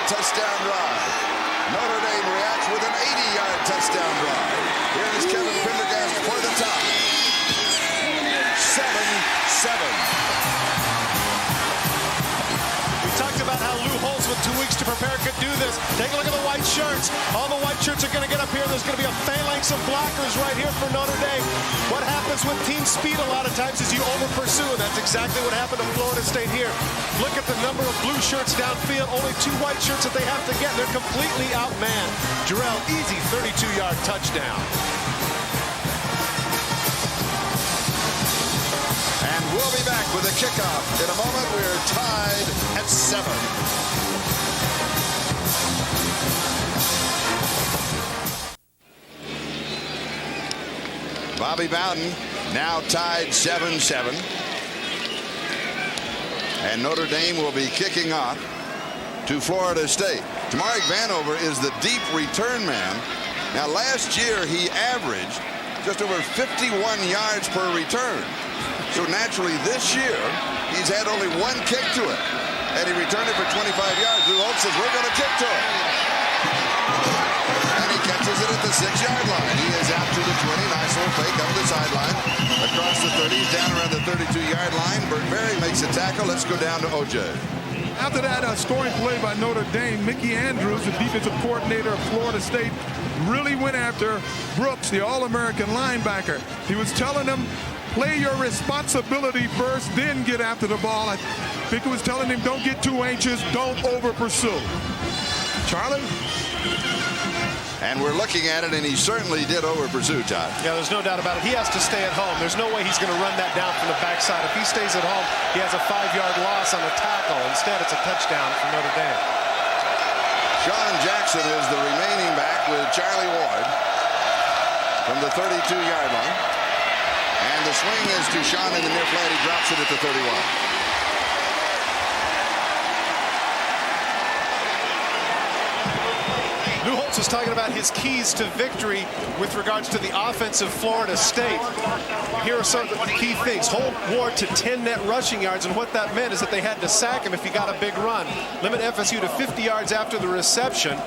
Touchdown drive. Notre Dame reacts with an 80-yard touchdown drive. Here is Kevin Pendergast for the top. 7-7. We talked about how Lou Holtz with 2 weeks to prepare could do this. Take a look at the white shirts. All the white shirts are going to get up here. There's going to be a phalanx of blockers right here for Notre Dame. What happens with team speed a lot of times is you over-pursue. That's exactly what happened to Florida State here. Look at the number of blue shirts downfield. Only 2 white shirts that they have to get. They're completely outmanned. Jarrell, easy 32-yard touchdown. And we'll be back with a kickoff. In a moment, we're tied at 7. Bobby Bowden now tied 7-7. And Notre Dame will be kicking off to Florida State. Tamarick Vanover is the deep return man. Now, last year, he averaged just over 51 yards per return. So, naturally, this year, he's had only 1 kick to it. And he returned it for 25 yards. Lou Holtz says, we're going to kick to it. And he catches it at the 6-yard line. He is out to the 20. Nice little fake up the sideline. Across the 30. He's down around the 32-yard line. Burt Berry makes a tackle. Let's go down to O.J. After that scoring play by Notre Dame, Mickey Andrews, the defensive coordinator of Florida State, really went after Brooks, the All-American linebacker. He was telling him, play your responsibility first, then get after the ball. I think he was telling him, don't get too anxious, don't over-pursue. Charlie? And we're looking at it, and he certainly did over-pursue, Todd. Yeah, there's no doubt about it. He has to stay at home. There's no way he's going to run that down from the backside. If he stays at home, he has a 5-yard loss on the tackle. Instead, it's a touchdown for Notre Dame. Sean Jackson is the remaining back with Charlie Ward from the 32-yard line. And the swing is to Sean in the near flat. He drops it at the 31. Lou Holtz was talking about his keys to victory with regards to the offense of Florida State. Here are some of the key things. Hold Ward to 10 net rushing yards, and what that meant is that they had to sack him if he got a big run. Limit FSU to 50 yards after the reception.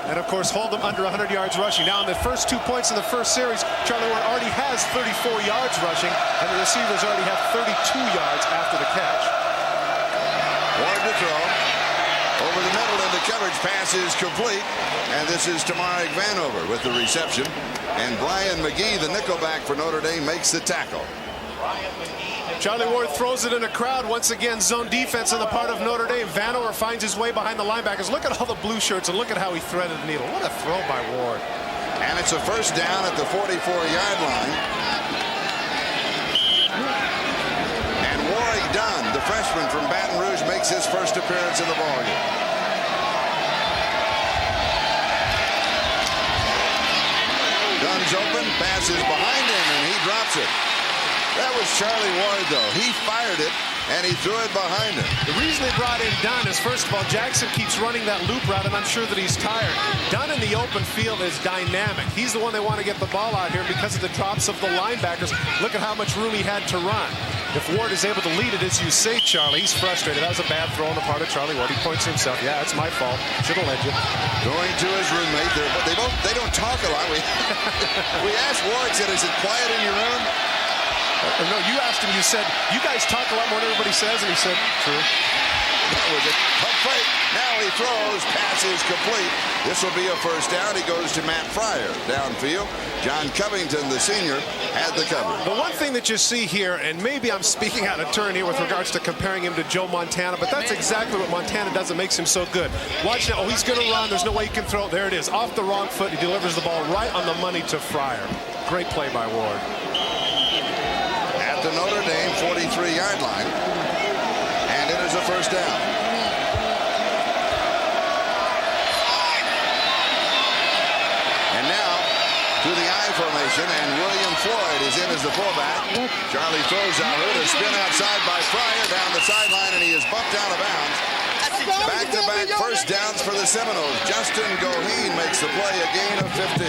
And, of course, hold them under 100 yards rushing. Now, in the first 2 points in the first series, Charlie Ward already has 34 yards rushing, and the receivers already have 32 yards after the catch. Ward to throw. Over over the middle into coverage. Pass is complete. And this is Tamarick Vanover with the reception. And Brian McGee, the nickelback for Notre Dame, makes the tackle. Charlie Ward throws it in a crowd. Once again, zone defense on the part of Notre Dame. Vanover finds his way behind the linebackers. Look at all the blue shirts and look at how he threaded the needle. What a throw by Ward. And it's a first down at the 44-yard line. And Warwick Dunn, the freshman from Baton Rouge, makes his first appearance in the ballgame. Dunn's open, passes behind him, and he drops it. That was Charlie Ward, though. He fired it, and he threw it behind him. The reason they brought in Dunn is, first of all, Jackson keeps running that loop route, and I'm sure that he's tired. Dunn in the open field is dynamic. He's the one they want to get the ball out here because of the drops of the linebackers. Look at how much room he had to run. If Ward is able to lead it, as you say, Charlie, he's frustrated. That was a bad throw on the part of Charlie Ward. He points to himself. Yeah, it's my fault. Should have led you. Going to his roommate. They don't talk a lot. We asked Ward, said, is it quiet in your room? No, you asked him, you said, you guys talk a lot more than everybody says, and he said, true. That was a tough fight. Now he throws, pass is complete. This will be a first down. He goes to Matt Fryer downfield. John Covington, the senior, had the cover. The one thing that you see here, and maybe I'm speaking out of turn here with regards to comparing him to Joe Montana, but that's exactly what Montana does that makes him so good. Watch now. Oh, he's going to run. There's no way he can throw. There it is. Off the wrong foot. He delivers the ball right on the money to Fryer. Great play by Ward. At the Notre Dame 43-yard line. And it is a first down. And now to the I formation, and William Floyd is in as the fullback. Charlie throws out a spin outside by Fryer down the sideline, and he is bumped out of bounds. Back-to-back first downs for the Seminoles. Justin Goheen makes the play, a gain of 15.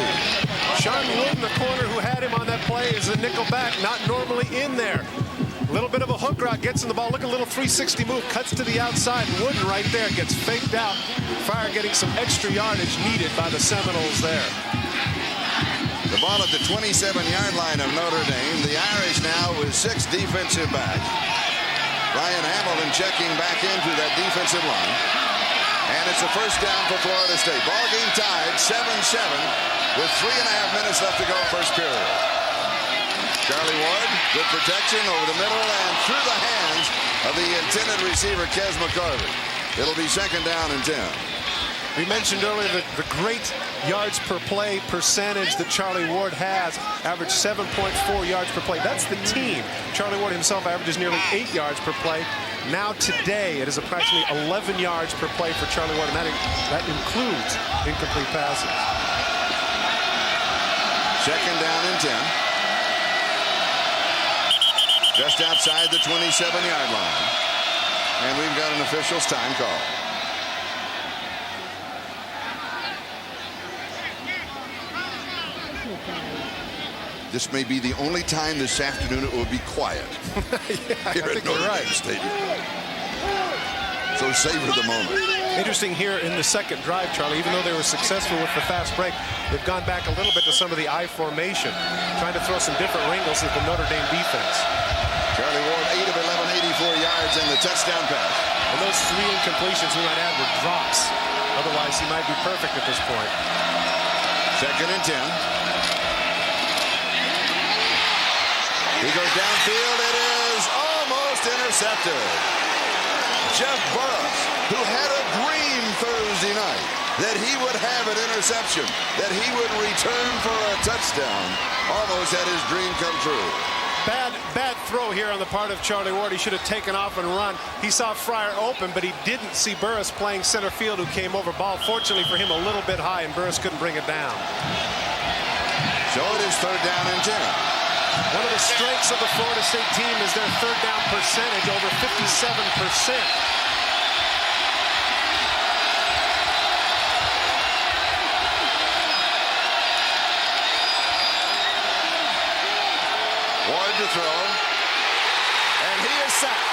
Shawn Wooden, the corner who had him on that play, is a nickel back, not normally in there. A little bit of a hook route, gets in the ball. Look, a little 360 move, cuts to the outside. Wooden right there gets faked out. Fryer getting some extra yardage needed by the Seminoles there. The ball at the 27-yard line of Notre Dame. The Irish now with 6 defensive backs. Ryan Hamilton checking back into that defensive line. And it's a first down for Florida State. Ball game tied 7-7 with 3.5 minutes left to go first period. Charlie Ward, good protection over the middle and through the hands of the intended receiver, Kes McCarvey. It'll be second down and 10. We mentioned earlier the great yards per play percentage that Charlie Ward has, averaged 7.4 yards per play. That's the team. Charlie Ward himself averages nearly 8 yards per play. Now today it is approximately 11 yards per play for Charlie Ward, and that includes incomplete passes. Second down and 10. Just outside the 27-yard line. And we've got an official's time call. This may be the only time this afternoon it will be quiet here at Notre Dame Stadium. So savor the moment. Interesting here in the second drive, Charlie, even though they were successful with the fast break, they've gone back a little bit to some of the I formation, trying to throw some different wrinkles at the Notre Dame defense. Charlie Ward, 8 of 11, 84 yards and the touchdown pass. And those 3 incompletions, we might add, were drops. Otherwise, he might be perfect at this point. Second and 10. He goes downfield. It is almost intercepted. Jeff Burris, who had a dream Thursday night that he would have an interception, that he would return for a touchdown, almost had his dream come true. Bad throw here on the part of Charlie Ward. He should have taken off and run. He saw Fryer open, but he didn't see Burris playing center field, who came over. Ball, fortunately for him, a little bit high, and Burris couldn't bring it down. So it is third down and 10. One of the strengths of the Florida State team is their third down percentage, over 57%. Ward to throw, and he is sacked.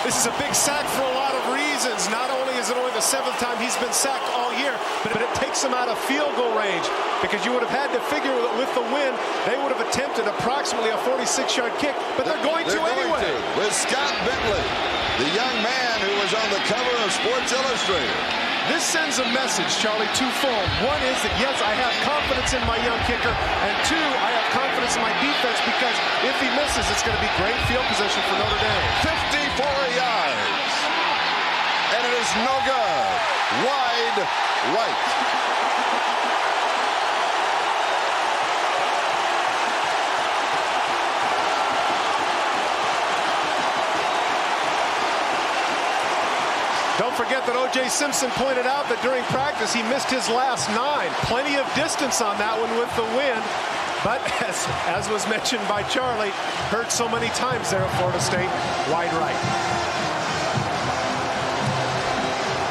This is a big sack for a lot of reasons. Not only is it only the 7th time he's been sacked all year, but it takes him out of field goal range, because you would have had to figure that with the win, they would have attempted approximately a 46-yard kick, but they're going to anyway. With Scott Bentley, the young man who was on the cover of Sports Illustrated. This sends a message, Charlie, twofold. One is that, yes, I have confidence in my young kicker, and two, I have confidence in my defense, because if he misses, it's going to be great field position for Notre Dame. 54 yards, and it is no good. Wide right. Don't forget that O.J. Simpson pointed out that during practice he missed his last 9. Plenty of distance on that one with the wind. But as was mentioned by Charlie, hurt so many times there at Florida State, wide right.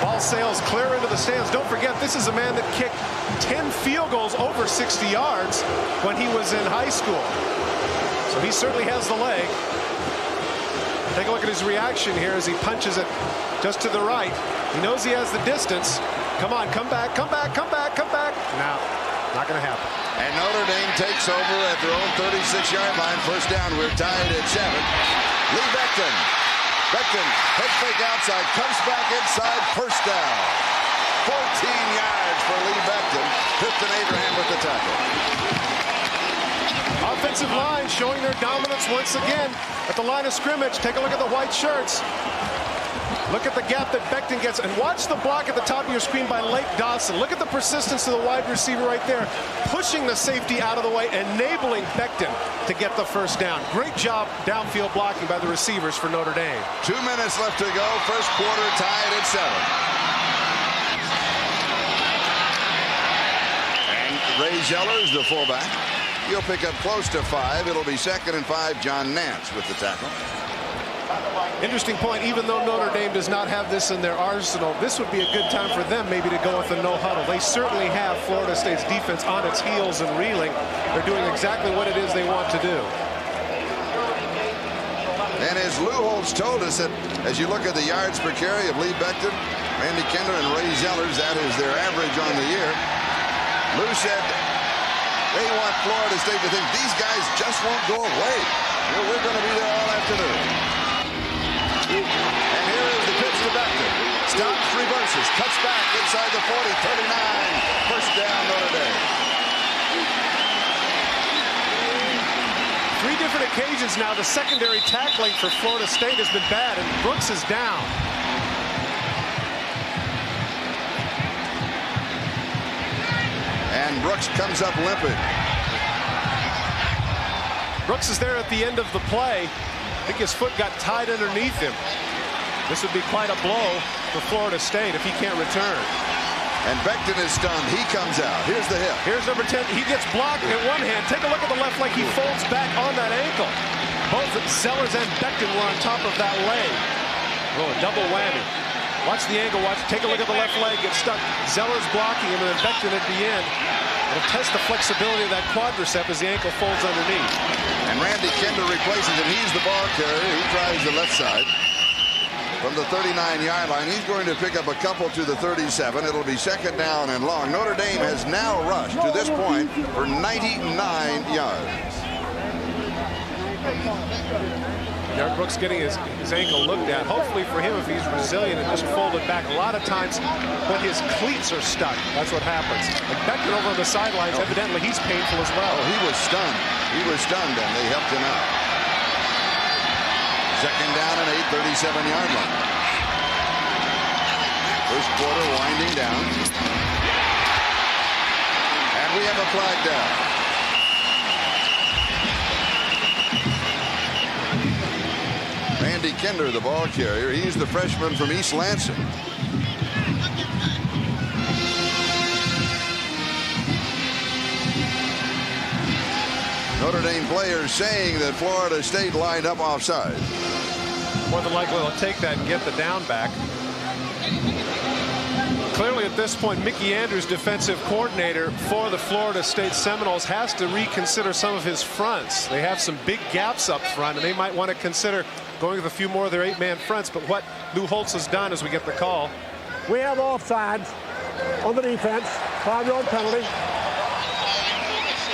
Ball sails clear into the stands. Don't forget, this is a man that kicked 10 field goals over 60 yards when he was in high school. So he certainly has the leg. Take a look at his reaction here as he punches it just to the right. He knows he has the distance. Come on, come back, come back, come back, come back. No, not going to happen. And Notre Dame takes over at their own 36-yard line. First down, we're tied at 7. Lee Becton. Becton, head fake outside, comes back inside, first down. 14 yards for Lee Becton. Clifton Abraham with the tackle. Offensive line showing their dominance once again at the line of scrimmage. Take a look at the white shirts. Look at the gap that Becton gets, and watch the block at the top of your screen by Lake Dawson. Look at the persistence of the wide receiver right there, pushing the safety out of the way, enabling Becton to get the first down. Great job downfield blocking by the receivers for Notre Dame. 2 minutes left to go. First quarter tied at 7. And Ray Zellers, the fullback. He'll pick up close to 5. It'll be 2nd and 5. John Nance with the tackle. Interesting point. Even though Notre Dame does not have this in their arsenal, this would be a good time for them maybe to go with a no huddle. They certainly have Florida State's defense on its heels and reeling. They're doing exactly what it is they want to do. And as Lou Holtz told us, that as you look at the yards per carry of Lee Becton, Randy Kinder, and Ray Zellers, that is their average on the year. Lou said they want Florida State to think these guys just won't go away. Well, we're going to be there all afternoon. And here is the pitch to Becton. Stops, reverses, cuts back inside the 40, 39. First down, Notre Dame. 3 different occasions now, the secondary tackling for Florida State has been bad, and Brooks is down. And Brooks comes up limping. Brooks is there at the end of the play. I think his foot got tied underneath him. This would be quite a blow for Florida State if he can't return. And Becton is stunned. He comes out. Here's the hip. Here's number 10. He gets blocked in one hand. Take a look at the left leg. He folds back on that ankle. Both Zellers and Becton were on top of that leg. Oh, a double whammy. Watch the angle. Take a look at the left leg. Get stuck. Zellers blocking him, and then Becton at the end. It'll test the flexibility of that quadricep as the ankle folds underneath. And Randy Kinder replaces him. He's the ball carrier. He tries the left side. From the 39-yard line, he's going to pick up a couple to the 37. It'll be 2nd down and long. Notre Dame has now rushed to this point for 99 yards. Derek Brooks getting his ankle looked at. Hopefully for him, if he's resilient and just folded back. A lot of times when his cleats are stuck, that's what happens. And Becton over on the sidelines, evidently he's painful as well. Oh, he was stunned. He was stunned, and they helped him out. 2nd down and 8, 37-yard line. First quarter winding down. And we have a flag down. Randy Kinder, the ball carrier. He's the freshman from East Lansing. Notre Dame players saying that Florida State lined up offside. More than likely they'll take that and get the down back. Clearly at this point, Mickey Andrews, defensive coordinator for the Florida State Seminoles, has to reconsider some of his fronts. They have some big gaps up front, and they might want to consider going with a few more of their 8-man fronts. But what Lou Holtz has done as we get the call, We have offsides on the defense. 5-yard penalty.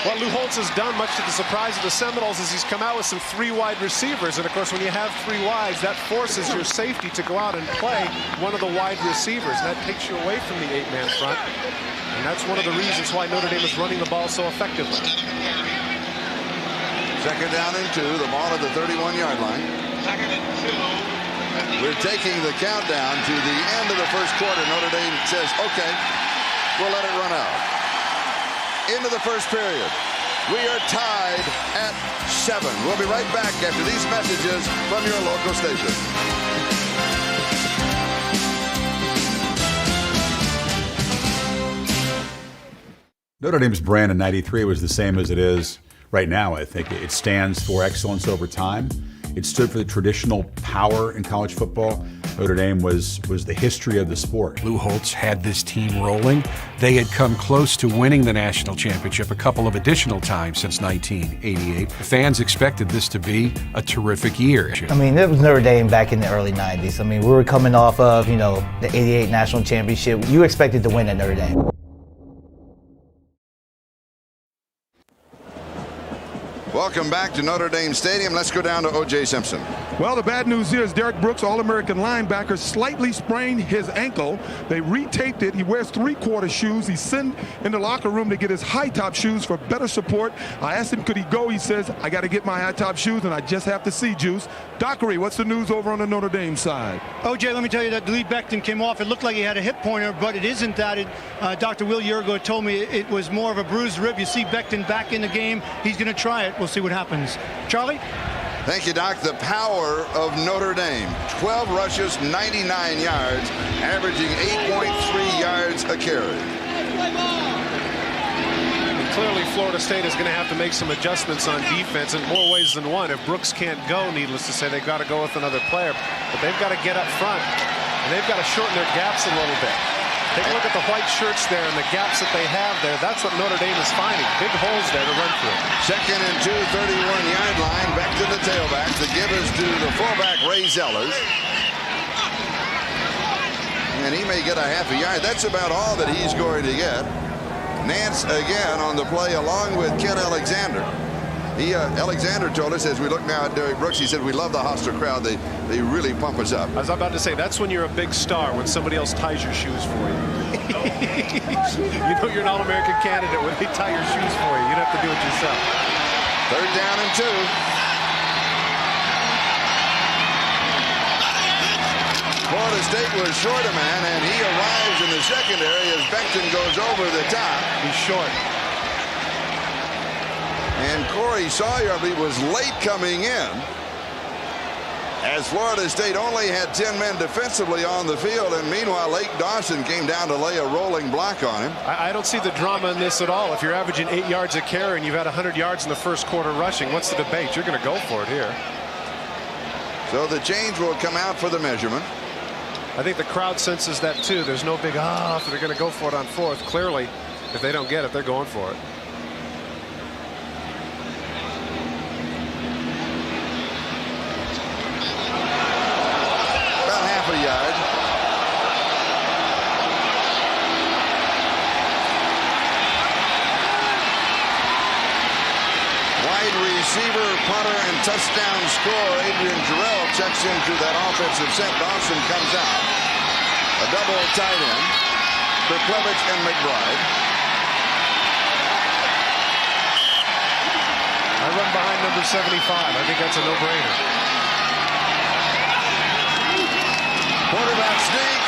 What Lou Holtz has done, much to the surprise of the Seminoles, is he's come out with some 3 wide receivers. And, of course, when you have 3 wides, that forces your safety to go out and play one of the wide receivers. And that takes you away from the 8-man front. And that's one of the reasons why Notre Dame is running the ball so effectively. Second down and 2, the ball at the 31-yard line. We're taking the countdown to the end of the first quarter. Notre Dame says, okay, we'll let it run out. Into the first period. We are tied at 7. We'll be right back after these messages from your local station. Notre Dame's brand in '93 was the same as it is right now. I think it stands for excellence over time. It stood for the traditional power in college football. Notre Dame was the history of the sport. Lou Holtz had this team rolling. They had come close to winning the national championship a couple of additional times since 1988. Fans expected this to be a terrific year. I mean, it was Notre Dame back in the early 90s. I mean, we were coming off of, the '88 national championship. You expected to win at Notre Dame. Welcome back to Notre Dame Stadium. Let's go down to O.J. Simpson. Well, the bad news here is Derek Brooks, All-American linebacker, slightly sprained his ankle. They retaped it. He wears 3/4 shoes. He's sent in the locker room to get his high-top shoes for better support. I asked him, could he go? He says, I got to get my high-top shoes, and I just have to see Juice. Dockery, what's the news over on the Notre Dame side? OJ, let me tell you that Lee Becton came off. It looked like he had a hip pointer, but it isn't that. Dr. Will Yergo told me it was more of a bruised rib. You see Becton back in the game. He's going to try it. We'll see what happens. Charlie? Thank you, Doc. The power of Notre Dame. 12 rushes, 99 yards, averaging 8.3 yards a carry. Clearly, Florida State is going to have to make some adjustments on defense in more ways than one. If Brooks can't go, needless to say, they've got to go with another player. But they've got to get up front, and they've got to shorten their gaps a little bit. Take a look at the white shirts there and the gaps that they have there. That's what Notre Dame is finding. Big holes there to run through. Second and 2, 31-yard line. Back to the tailback. The give is to the fullback, Ray Zellers. And he may get a half a yard. That's about all that he's going to get. Nance again on the play along with Ken Alexander. Alexander told us as we look now at Derek Brooks, he said, we love the hostile crowd. They really pump us up. I was about to say, that's when you're a big star, when somebody else ties your shoes for you. You know you're an All-American candidate when they tie your shoes for you. You don't have to do it yourself. Third down and 2. Florida State was short a man, and he arrives in the secondary as Becton goes over the top. He's short. And Corey Sawyer, I believe, was late coming in, as Florida State only had 10 men defensively on the field, and meanwhile Lake Dawson came down to lay a rolling block on him. I don't see the drama in this at all. If you're averaging 8 yards a carry and you've had 100 yards in the first quarter rushing, what's the debate? You're going to go for it here. So the change will come out for the measurement. I think the crowd senses that too. There's no big they're going to go for it on fourth. Clearly, if they don't get it, they're going for it. About half a yard. Wide receiver, punter, and touchdown scorer Adrian Jarrell checks into that offensive set. Dawson comes out. A double tight end for Plevich and McBride. I run behind number 75. I think that's a no-brainer. Quarterback sneak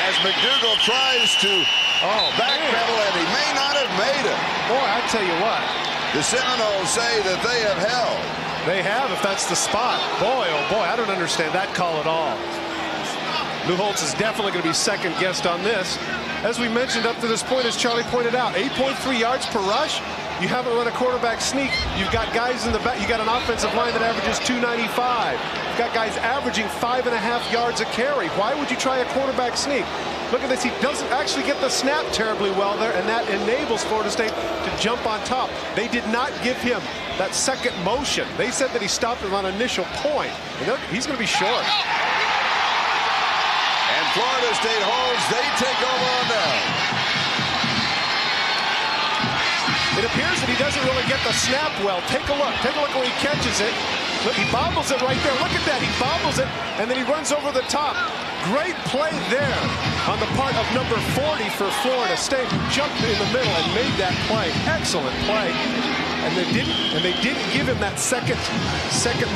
as McDougal tries to backpedal, and he may not have made it. Boy, I tell you what. The Seminoles say that they have held. They have, if that's the spot. Boy, oh boy, I don't understand that call at all. Lou Holtz is definitely going to be second guessed on this. As we mentioned up to this point, as Charlie pointed out, 8.3 yards per rush. You haven't run a quarterback sneak. You've got guys in the back. You got an offensive line that averages 295. You've got guys averaging 5.5 yards a carry. Why would you try a quarterback sneak? Look at this. He doesn't actually get the snap terribly well there, and that enables Florida State to jump on top. They did not give him that second motion. They said that he stopped him on initial point. And he's going to be short. And Florida State holds. They take over on down. It appears that he doesn't really get the snap well. Take a look. Take a look when he catches it. Look, he bobbles it right there. Look at that. He bobbles it, and then he runs over the top. Great play there on the part of number 40 for Florida State, who jumped in the middle and made that play. Excellent play. And they didn't give him that second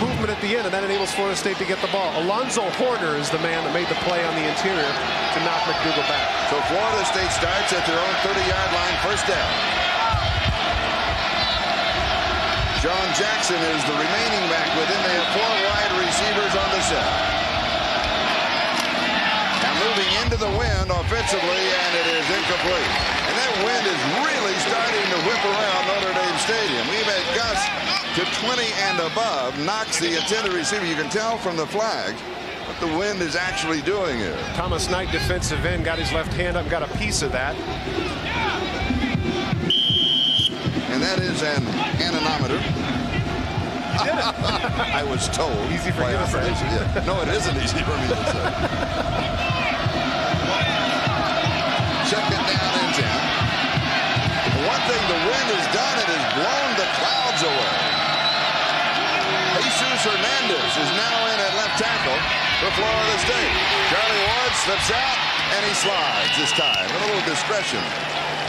movement at the end, and that enables Florida State to get the ball. Alonzo Horner is the man that made the play on the interior to knock McDougal back. So Florida State starts at their own 30-yard line, first down. John Jackson is the remaining back with him. They have 4 wide receivers on the set. Now moving into the wind offensively, and it is incomplete. And that wind is really starting to whip around Notre Dame Stadium. We've had gusts to 20 and above, knocks the intended receiver. You can tell from the flags what the wind is actually doing here. Thomas Knight, defensive end, got his left hand up, got a piece of that. And that is an anemometer. I was told. Easy for you to say. Yeah. No, it isn't easy for me to say. Second down and 10. One thing the wind has done, it has blown the clouds away. Jesus Hernandez is now in at left tackle for Florida State. Charlie Ward slips out, and he slides this time. A little discretion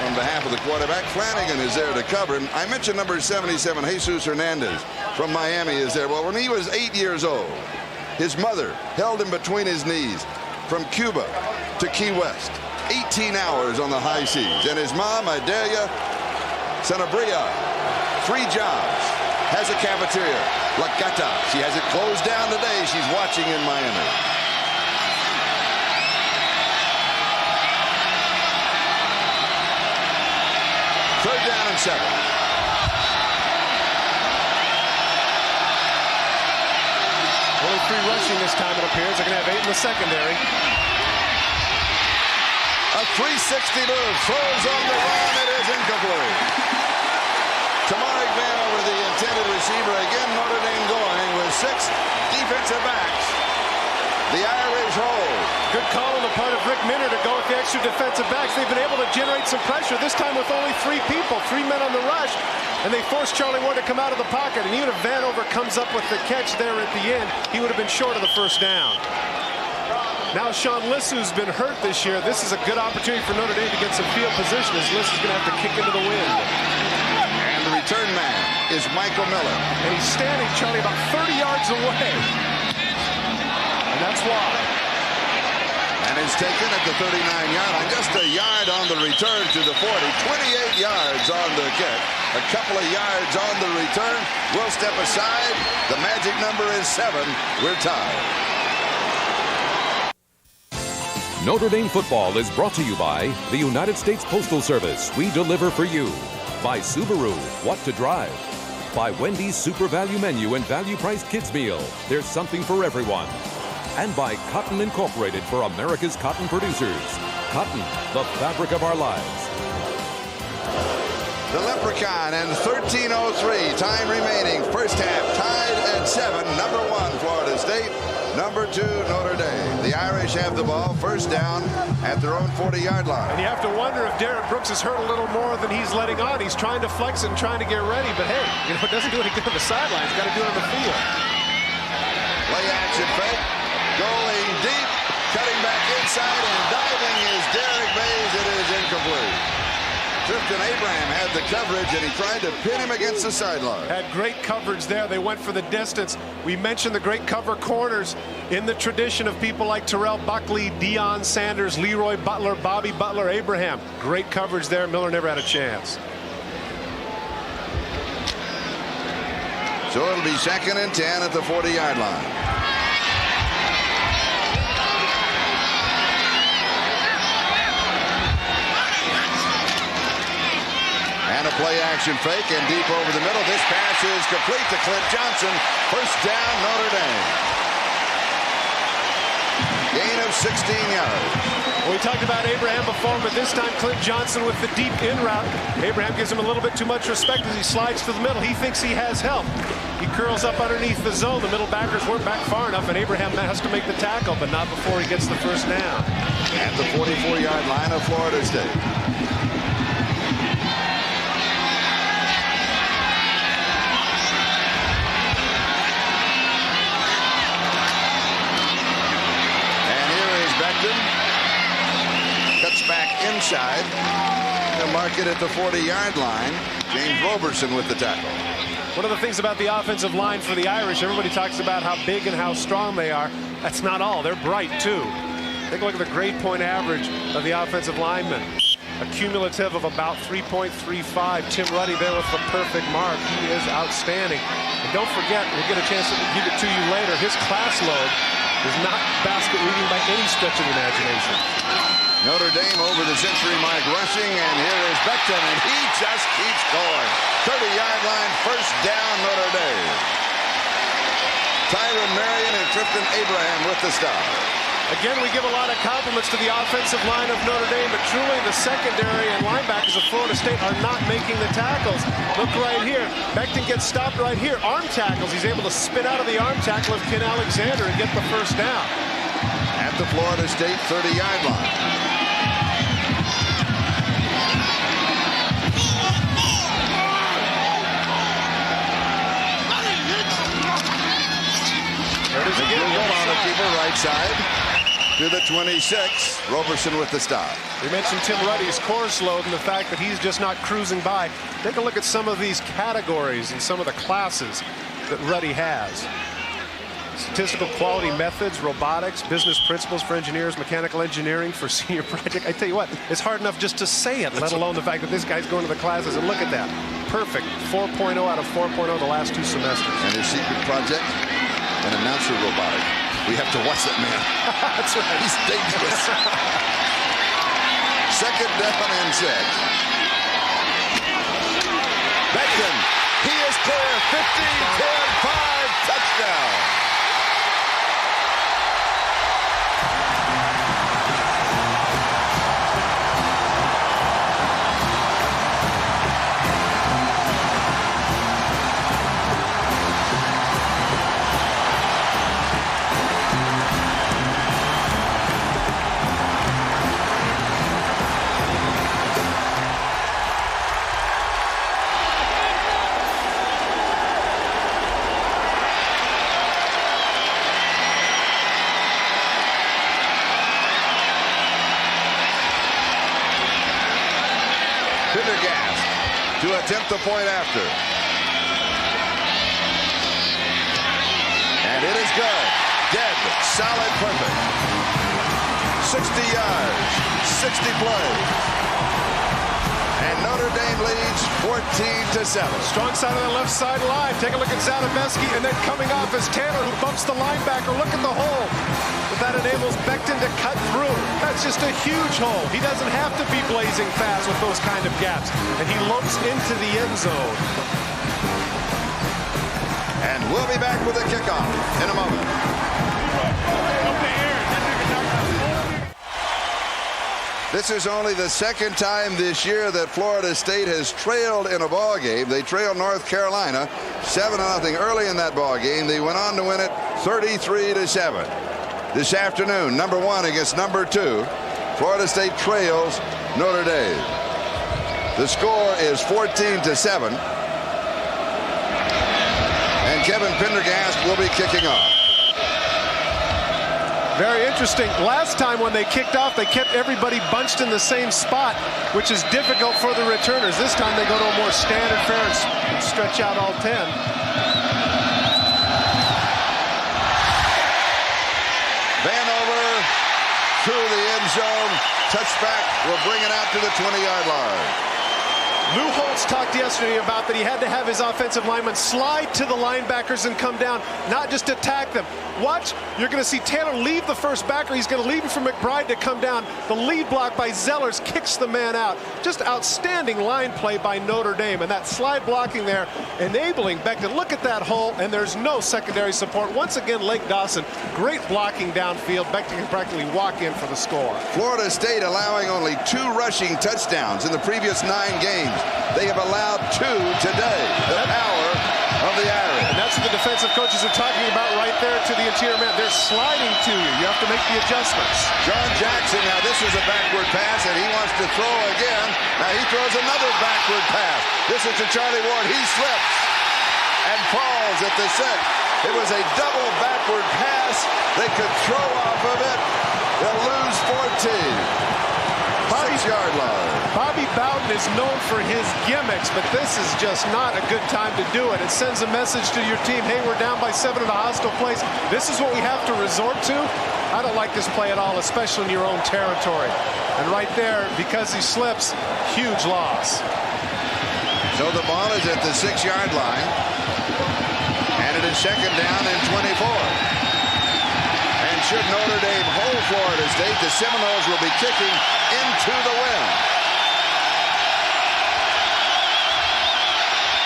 on behalf of the quarterback. Flanagan is there to cover him. I mentioned number 77, Jesus Hernandez from Miami is there. Well, when he was 8 years old, his mother held him between his knees from Cuba to Key West. 18 hours on the high seas. And his mom, Idalia Sanabria, 3 jobs, has a cafeteria, La Gata. She has it closed down today. She's watching in Miami. Third down and 7. Only 3 rushing this time, it appears. They're going to have 8 in the secondary. A 360 move, throws on the run, it is incomplete. Tamarick Van over the intended receiver. Again, Notre Dame going with 6 defensive backs. The Irish hold. Good call on the part of Rick Minner to go with the extra defensive backs. They've been able to generate some pressure, this time with only 3 people, 3 men on the rush, and they forced Charlie Ward to come out of the pocket. And even if Vanover comes up with the catch there at the end, he would have been short of the first down. Now Sean Lissu's been hurt this year. This is a good opportunity for Notre Dame to get some field position, as Lissu's going to have to kick into the wind. And the return man is Michael Miller. And he's standing, Charlie, about 30 yards away. And that's why. And is taken at the 39-yard line. Just a yard on the return to the 40. 28 yards on the kick. A couple of yards on the return. We'll step aside. The magic number is 7. We're tied. Notre Dame football is brought to you by the United States Postal Service. We deliver for you. By Subaru, what to drive. By Wendy's Super Value Menu and Value Priced Kids Meal. There's something for everyone. And by Cotton Incorporated for America's cotton producers. Cotton, the fabric of our lives. The Leprechaun and 13:03, time remaining. First half tied at 7. Number 1, Florida State. Number 2, Notre Dame. The Irish have the ball, first down at their own 40-yard line. And you have to wonder if Derek Brooks is hurt a little more than he's letting on. He's trying to flex it and trying to get ready, but hey, it doesn't do any good on the sidelines. Got to do it on the field. Play action fake, going deep, cutting back inside, and diving is Derek Mays. It is incomplete. Tristan Abraham had the coverage, and he tried to pin him against the sideline. Had great coverage there. They went for the distance. We mentioned the great cover corners in the tradition of people like Terrell Buckley, Deion Sanders, Leroy Butler, Bobby Butler, Abraham. Great coverage there. Miller never had a chance. So it'll be 2nd and 10 at the 40-yard line. And a play action fake and deep over the middle. This pass is complete to Clint Johnson. First down, Notre Dame. Gain of 16 yards. Well, we talked about Abraham before, but this time Clint Johnson with the deep in route. Abraham gives him a little bit too much respect as he slides to the middle. He thinks he has help. He curls up underneath the zone. The middle backers weren't back far enough, and Abraham has to make the tackle, but not before he gets the first down. At the 44-yard line of Florida State. And here is Becton. Cuts back inside. They'll mark it at the 40-yard line. James Roberson with the tackle. One of the things about the offensive line for the Irish, everybody talks about how big and how strong they are. That's not all. They're bright, too. Take a look at the grade point average of the offensive linemen. A cumulative of about 3.35. Tim Ruddy there with the perfect mark. He is outstanding. And don't forget, we'll get a chance to give it to you later, his class load is not basket weaving by any stretch of the imagination. Notre Dame over the century mark rushing, and here is Becton, and he just keeps going. 30-yard line, first down, Notre Dame. Tyron Marion and Clifton Abraham with the stop. Again, we give a lot of compliments to the offensive line of Notre Dame, but truly the secondary and linebackers of Florida State are not making the tackles. Look right here. Becton gets stopped right here. Arm tackles. He's able to spin out of the arm tackle of Ken Alexander and get the first down. At the Florida State 30-yard line. Right side to the 26. Roberson with the stop. We mentioned Tim Ruddy's course load and the fact that he's just not cruising by. Take a look at some of these categories and some of the classes that Ruddy has. Statistical quality methods, robotics, business principles for engineers, mechanical engineering for senior project. I tell you what, it's hard enough just to say it, let alone the fact that this guy's going to the classes. And look at that. Perfect. 4.0 out of 4.0 the last 2 semesters. And his secret project, an announcer robotic. We have to watch that man. That's right. He's dangerous. Second down and 6. Becton. He is clear. 15, 10, 5. Touchdown. To attempt the point after. And it is good. Dead. Solid. Perfect. 60 yards. 60 plays. And Notre Dame leads 14-7. Strong side of the left sideline. Take a look at Zadabeski, and then coming off is Taylor, who bumps the linebacker. Look at the hole. But that enables Becton to cut through. That's just a huge hole. He doesn't have to be blazing fast with those kind of gaps. And he lopes into the end zone. And we'll be back with a kickoff in a moment. This is only the second time this year that Florida State has trailed in a ball game. They trailed North Carolina 7-0 early in that ball game. They went on to win it 33-7. This afternoon, number 1 against number 2, Florida State trails Notre Dame. The score is 14-7. And Kevin Pendergast will be kicking off. Very interesting. Last time when they kicked off, they kept everybody bunched in the same spot, which is difficult for the returners. This time they go to a more standard fare and stretch out all 10. Vanover through the end zone. Touchback will bring it out to the 20-yard line. Lou Holtz talked yesterday about that he had to have his offensive linemen slide to the linebackers and come down, not just attack them. Watch, you're going to see Taylor leave the first backer. He's going to leave him for McBride to come down. The lead block by Zellers kicks the man out. Just outstanding line play by Notre Dame. And that slide blocking there, enabling Becton. Look at that hole, and there's no secondary support. Once again, Lake Dawson, great blocking downfield. Becton can practically walk in for the score. Florida State allowing only 2 rushing touchdowns in the previous 9 games. They have allowed 2 today. The power of the Irish. And that's what the defensive coaches are talking about right there to the interior man. They're sliding to you. You have to make the adjustments. John Jackson, now this is a backward pass, and he wants to throw again. Now he throws another backward pass. This is to Charlie Ward. He slips and falls at the 6. It was a double backward pass. They could throw off of it. They'll lose 14. 6-yard line. Bobby Bowden is known for his gimmicks, but this is just not a good time to do it. It sends a message to your team, hey, we're down by 7 in a hostile place. This is what we have to resort to. I don't like this play at all, especially in your own territory. And right there, because he slips, huge loss. So the ball is at the 6-yard line, and it is second down and 24. And should Notre Dame hold Florida State, the Seminoles will be kicking into the wind.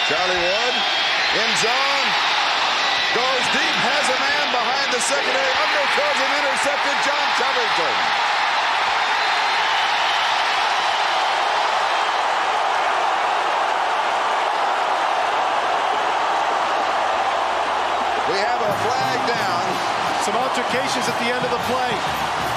Charlie Ward, in zone, goes deep, has a man behind the secondary, underthrows and intercepted John Covington. We have a flag down. Some altercations at the end of the play.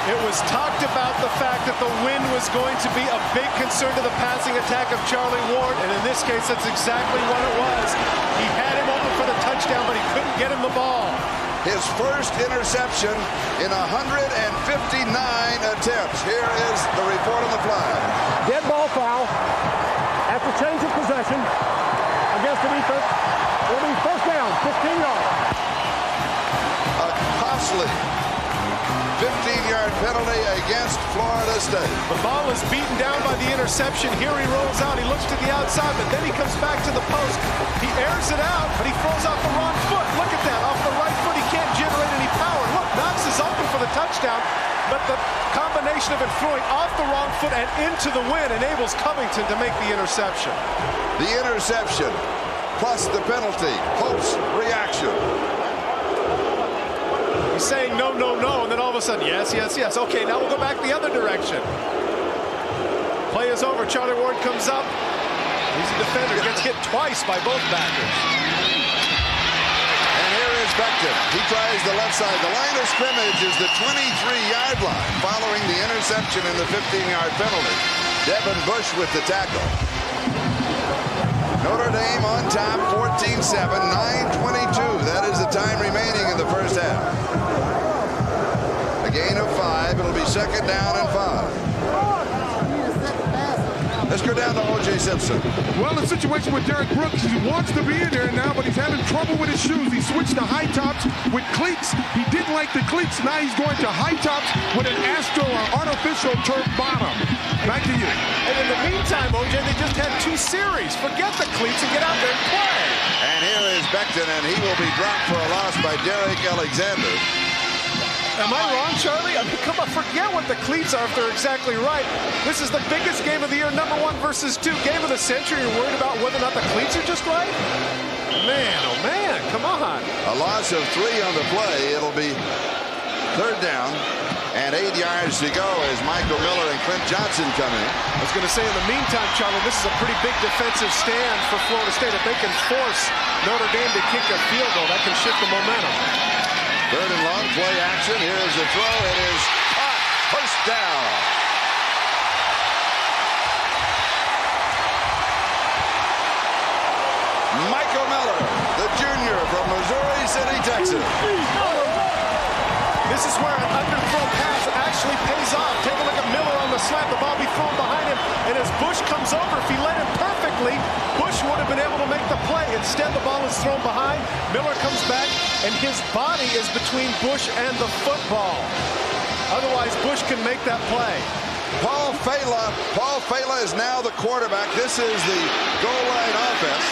It was talked about the fact that the wind was going to be a big concern to the passing attack of Charlie Ward, and in this case, that's exactly what it was. He had him open for the touchdown, but he couldn't get him the ball. His first interception in 159 attempts. Here is the report on the flag. Dead ball foul after change of possession against the defense. It'll be first down, 15 yards. A costly 15-yard penalty against Florida State. The ball is beaten down by the interception. Here he rolls out. He looks to the outside, but then he comes back to the post. He airs it out, but he throws off the wrong foot. Look at that. Off the right foot, he can't generate any power. Look, Knox is open for the touchdown, but the combination of it throwing off the wrong foot and into the wind enables Covington to make the interception. The interception plus the penalty. Pope's reaction. He's saying no, no, no, and then all of a sudden, yes, yes, yes. Okay, now we'll go back the other direction. Play is over. Charlie Ward comes up. He's a defender. Gets hit twice by both backers. And here is Becton. He tries the left side. The line of scrimmage is the 23-yard line following the interception and the 15-yard penalty. Devin Bush with the tackle. Notre Dame on top, 14-7, 9:22. That is the time remaining in the first half. A gain of 5. It'll be second down and 5. Let's go down to O.J. Simpson. Well, the situation with Derek Brooks, he wants to be in there now, but he's having trouble with his shoes. He switched to high tops with cleats. He didn't like the cleats. Now he's going to high tops with an artificial turf bottom. Back to you. And in the meantime, O.J., they just had 2 series. Forget the cleats and get out there and play. And here is Becton, and he will be dropped for a loss by Derek Alexander. Am I wrong, Charlie? I mean, come on, forget what the cleats are if they're exactly right. This is the biggest game of the year, number 1 versus 2. Game of the century. You're worried about whether or not the cleats are just right? Man, oh man, come on. A loss of 3 on the play. It'll be third down and 8 yards to go as Michael Miller and Clint Johnson come in. I was going to say, in the meantime, Charlie, this is a pretty big defensive stand for Florida State. If they can force Notre Dame to kick a field goal, that can shift the momentum. Third and long, play action. Here's the throw. It is caught. First down. Michael Miller, the junior from Missouri City, Texas. This is where an underthrown pass actually pays off. Take a look at Miller on the slant. The ball be thrown behind him. And as Bush comes over, if he led him perfectly, Bush would have been able to make the play. Instead, the ball is thrown behind. Miller comes back, and his body is between Bush and the football. Otherwise, Bush can make that play. Paul Fela is now the quarterback. This is the goal line offense.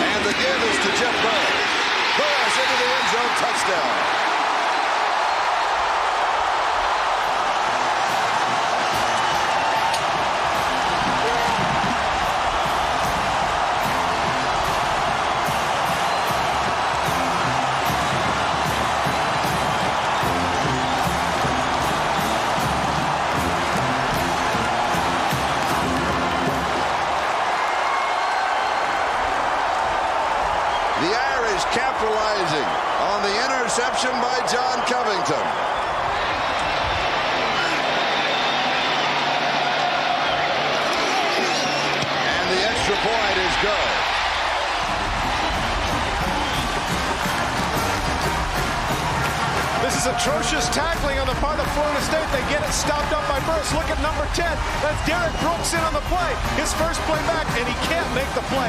And the give is to Jeff Burrow. Burrow into the end zone, touchdown. go. This is atrocious tackling on the part of Florida State. They get it stopped up by Burris. Look at number 10. That's Derek Brooks in on the play. His first play back, and he can't make the play.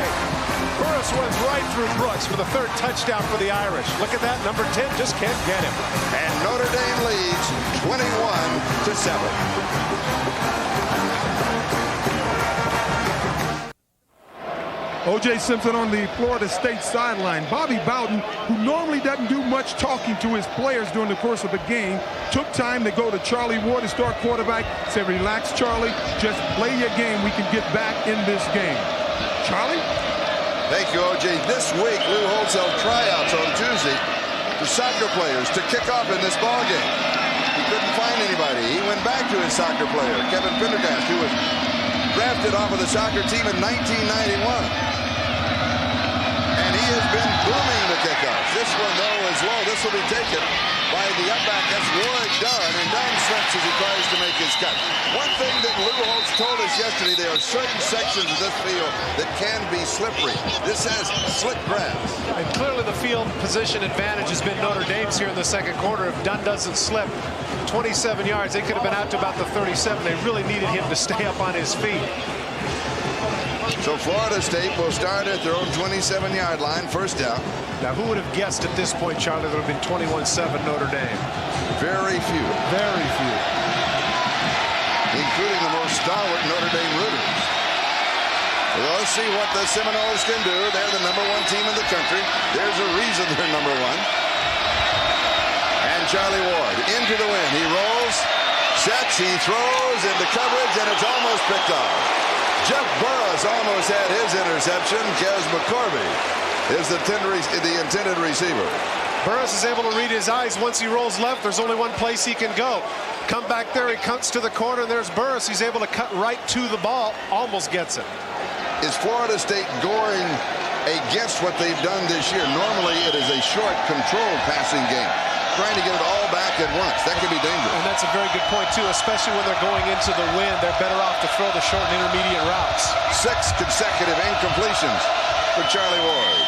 Burris runs right through Brooks for the third touchdown for the Irish. Look at that. Number 10 just can't get him. And Notre Dame leads 21-7. O.J. Simpson on the Florida State sideline. Bobby Bowden, who normally doesn't do much talking to his players during the course of a game, took time to go to Charlie Ward, the star quarterback, said, relax, Charlie, just play your game. We can get back in this game. Charlie? Thank you, O.J. This week, Lou Holtz held tryouts on Tuesday for soccer players to kick off in this ball game. He couldn't find anybody. He went back to his soccer player, Kevin Pendergast, who was drafted off of the soccer team in 1991. And he has been booming the kickoffs. This one, though, is low. This will be taken by the upback. That's Warwick Dunn, and Dunn slips as he tries to make his cut. One thing that Lou Holtz told us yesterday, there are certain sections of this field that can be slippery. This has slick grass. And clearly the field position advantage has been Notre Dame's here in the second quarter. If Dunn doesn't slip 27 yards, they could have been out to about the 37. They really needed him to stay up on his feet. So Florida State will start at their own 27-yard line, first down. Now, who would have guessed at this point, Charlie, there would have been 21-7 Notre Dame? Very few. Very few. Including the most stalwart Notre Dame rooters. We'll see what the Seminoles can do. They're the #1 team in the country. There's a reason they're #1. And Charlie Ward into the wind. He rolls, sets, he throws into coverage, and it's almost picked off. Jeff Burris almost had his interception. Kez McCorvey is the intended receiver. Burris is able to read his eyes. Once he rolls left, there's only one place he can go. Come back there, he cuts to the corner, and there's Burris. He's able to cut right to the ball, almost gets it. Is Florida State going against what they've done this year? Normally, it is a short, controlled passing game. Trying to get it all back at once. That could be dangerous. And that's a very good point, too, especially when they're going into the wind. They're better off to throw the short and intermediate routes. 6 consecutive incompletions for Charlie Ward.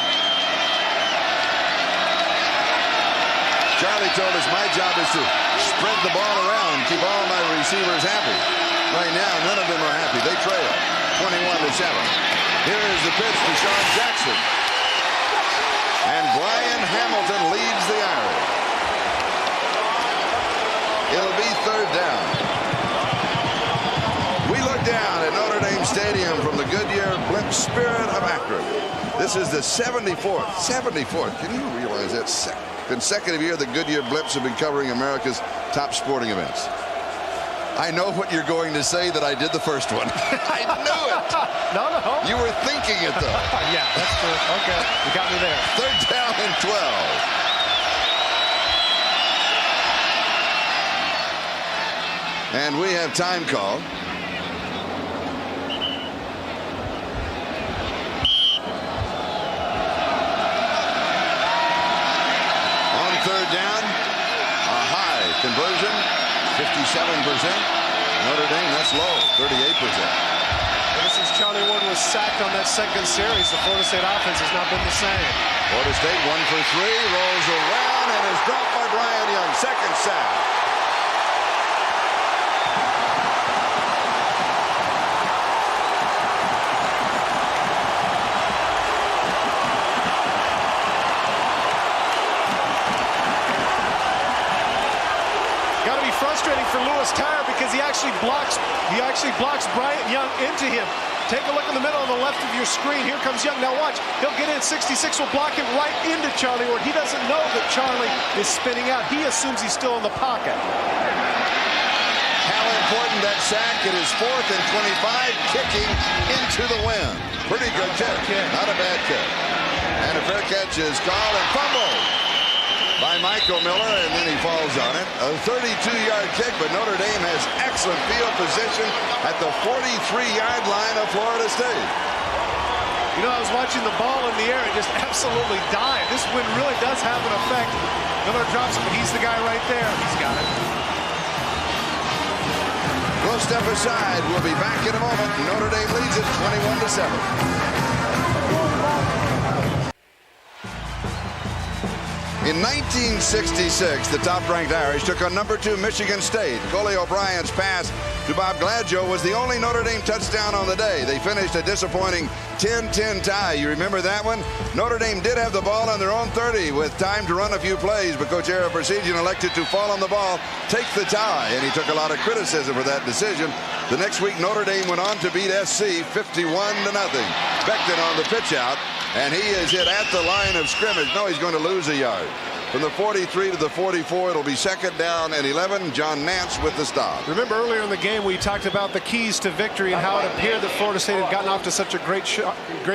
Charlie told us my job is to spread the ball around, keep all my receivers happy. Right now, none of them are happy. They trail 21-7. Here is the pitch to Sean Jackson. And Brian Hamilton leads the Irish. It'll be third down. We look down at Notre Dame Stadium from the Goodyear Blimp Spirit of Akron. This is the 74th. Can you realize that consecutive year the Goodyear Blimps have been covering America's top sporting events? I know what you're going to say, that I did the first one. I knew it. No. You were thinking it, though. Yeah, that's true. Okay, you got me there. Third down and 12. And we have time called. On third down, a high conversion, 57%. Notre Dame, that's low, 38%. Ever since Charlie Ward was sacked on that second series, the Florida State offense has not been the same. Florida State 1 for 3, rolls around and is dropped by Brian Young. Second sack. Frustrating for Lewis Tyre because he actually blocks Bryant Young into him. Take a look in the middle on the left of your screen. Here comes Young. Now watch. He'll get in. 66 will block him right into Charlie Ward. He doesn't know that Charlie is spinning out. He assumes he's still in the pocket. How important that sack. It is 4th and 25, kicking into the wind. Pretty good kick. Not a bad kick. And a fair catch is called and fumbled by Michael Miller, and then he falls on it. A 32-yard kick, but Notre Dame has excellent field position at the 43-yard line of Florida State. You know, I was watching the ball in the air and just absolutely dive. This wind really does have an effect. Miller drops it, but he's the guy right there. He's got it. We'll step aside. We'll be back in a moment. Notre Dame leads it 21-7. In 1966, the top-ranked Irish took on number 2 Michigan State. Coley O'Brien's pass to Bob Gladjo was the only Notre Dame touchdown on the day. They finished a disappointing 10-10 tie. You remember that one? Notre Dame did have the ball on their own 30 with time to run a few plays, but Coach Ara Persiegian elected to fall on the ball, take the tie, and he took a lot of criticism for that decision. The next week, Notre Dame went on to beat SC 51-0. Becton on the pitch out, and he is hit at the line of scrimmage. No, he's going to lose a yard. From the 43 to the 44, it'll be 2nd down and 11. John Nance with the stop. Remember earlier in the game we talked about the keys to victory and how it appeared that Florida State had gotten off to such a great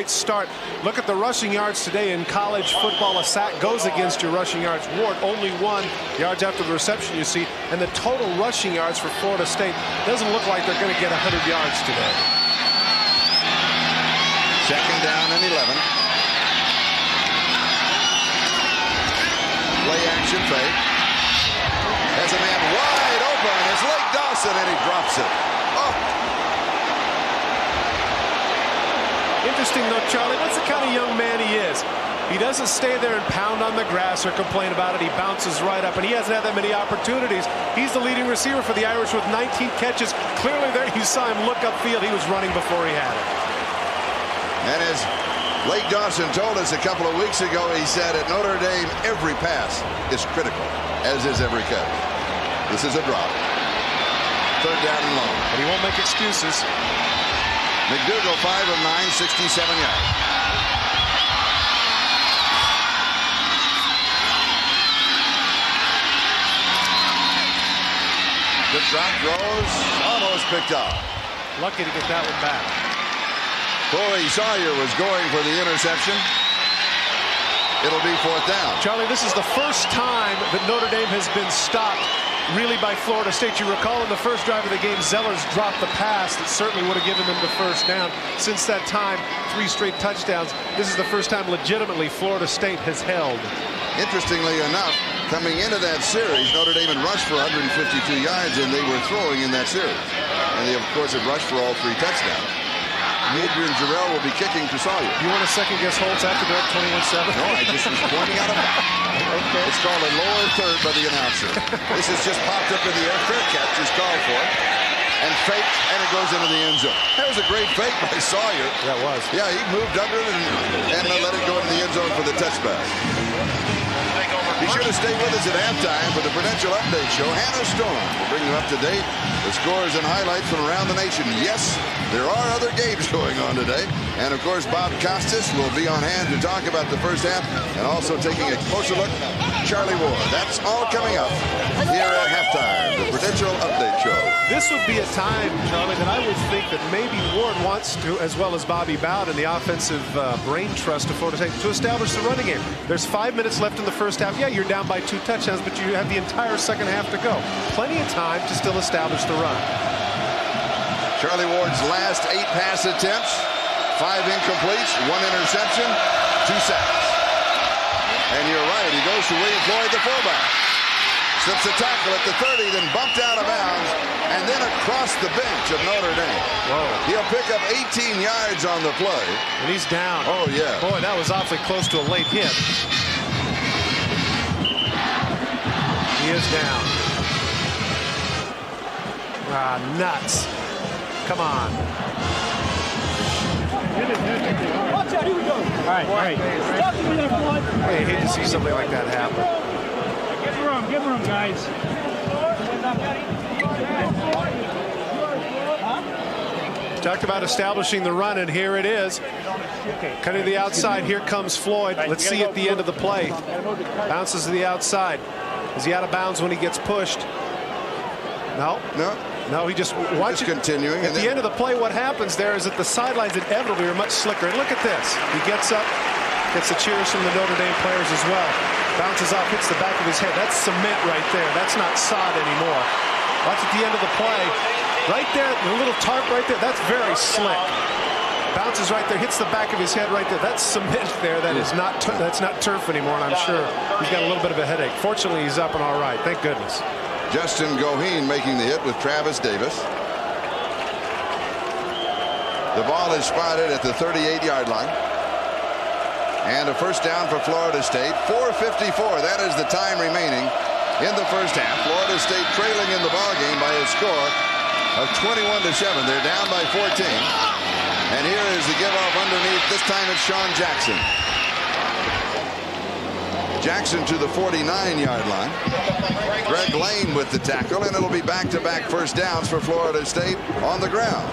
start. Look at the rushing yards today in college football. A sack goes against your rushing yards. Ward only 1 yards after the reception, you see, and the total rushing yards for Florida State doesn't look like they're going to get 100 yards today. 2nd down and 11. Play action fake. Has a man wide open. It's Lake Dawson, and he drops it. Oh. Interesting though, Charlie, that's the kind of young man he is. He doesn't stay there and pound on the grass or complain about it. He bounces right up, and he hasn't had that many opportunities. He's the leading receiver for the Irish with 19 catches. Clearly there you saw him look upfield. He was running before he had it. And as Lake Dawson told us a couple of weeks ago, he said at Notre Dame, every pass is critical, as is every catch. This is a drop. 3rd down and long. But he won't make excuses. McDougal, 5 of 9, 67 yards. The drop throws almost picked up. Lucky to get that one back. Corey Sawyer was going for the interception. It'll be 4th down. Charlie, this is the first time that Notre Dame has been stopped really by Florida State. You recall in the first drive of the game, Zellers dropped the pass that certainly would have given them the 1st down. Since that time, 3 straight touchdowns. This is the first time legitimately Florida State has held. Interestingly enough, coming into that series, Notre Dame had rushed for 152 yards, and they were throwing in that series. And they, of course, had rushed for all 3 touchdowns. Adrian Jarrell will be kicking to Sawyer. You want to second-guess Holtz after they're up 21-7? No, I just was pointing out a fact. Okay. It's called a lower third by the announcer. This has just popped up in the air. Fair catch is called for. And fake, and it goes into the end zone. That was a great fake by Sawyer. That was. Yeah, he moved under it and let it go into the end zone for the touchback. Be sure to stay with us at halftime for the Prudential Update Show. Hannah Storm will bring you up to date with scores and highlights from around the nation. Yes, there are other games going on today. And, of course, Bob Costas will be on hand to talk about the first half and also taking a closer look at Charlie Ward. That's all coming up here at halftime, the Prudential Update Show. This would be a time, Charlie, that I would think that maybe Ward wants to, as well as Bobby Bowden, the offensive brain trust of Florida State, to establish the running game. There's 5 minutes left in the first half. Yeah, you're down by 2 touchdowns, but you have the entire second half to go. Plenty of time to still establish the run. Charlie Ward's last 8 pass attempts, 5 incompletes, 1 interception, 2 sacks. And you're right, he goes to William Floyd, the fullback. Slips a tackle at the 30, then bumped out of bounds, and then across the bench of Notre Dame. Whoa. He'll pick up 18 yards on the play. And he's down. Oh, yeah. Boy, that was awfully close to a late hit. He is down. Ah, nuts. Come on. Watch out, here we go. All right. I hate to see something like that happen. Give room, guys. Talked about establishing the run, and here it is. Cutting to the outside. Here comes Floyd. Let's see at the end of the play. Bounces to the outside. Is he out of bounds when he gets pushed? No. No, he just watch it. Continuing. At the end of the play, what happens there is that the sidelines inevitably are much slicker. And look at this. He gets up, gets the cheers from the Notre Dame players as well. Bounces off, hits the back of his head. That's cement right there. That's not sod anymore. Watch at the end of the play. Right there, the little tarp right there, that's very slick. Bounces right there, hits the back of his head right there. That's cement there. That's not turf anymore, and I'm sure he's got a little bit of a headache. Fortunately, he's up and all right. Thank goodness. Justin Goheen making the hit with Travis Davis. The ball is spotted at the 38-yard line. And a first down for Florida State. 4:54. That is the time remaining in the first half. Florida State trailing in the ballgame by a score of 21-7. They're down by 14. And here is the give off underneath. This time it's Shawn Jackson. Jackson to the 49-yard line. Greg Lane with the tackle, and it'll be back-to-back first downs for Florida State on the ground.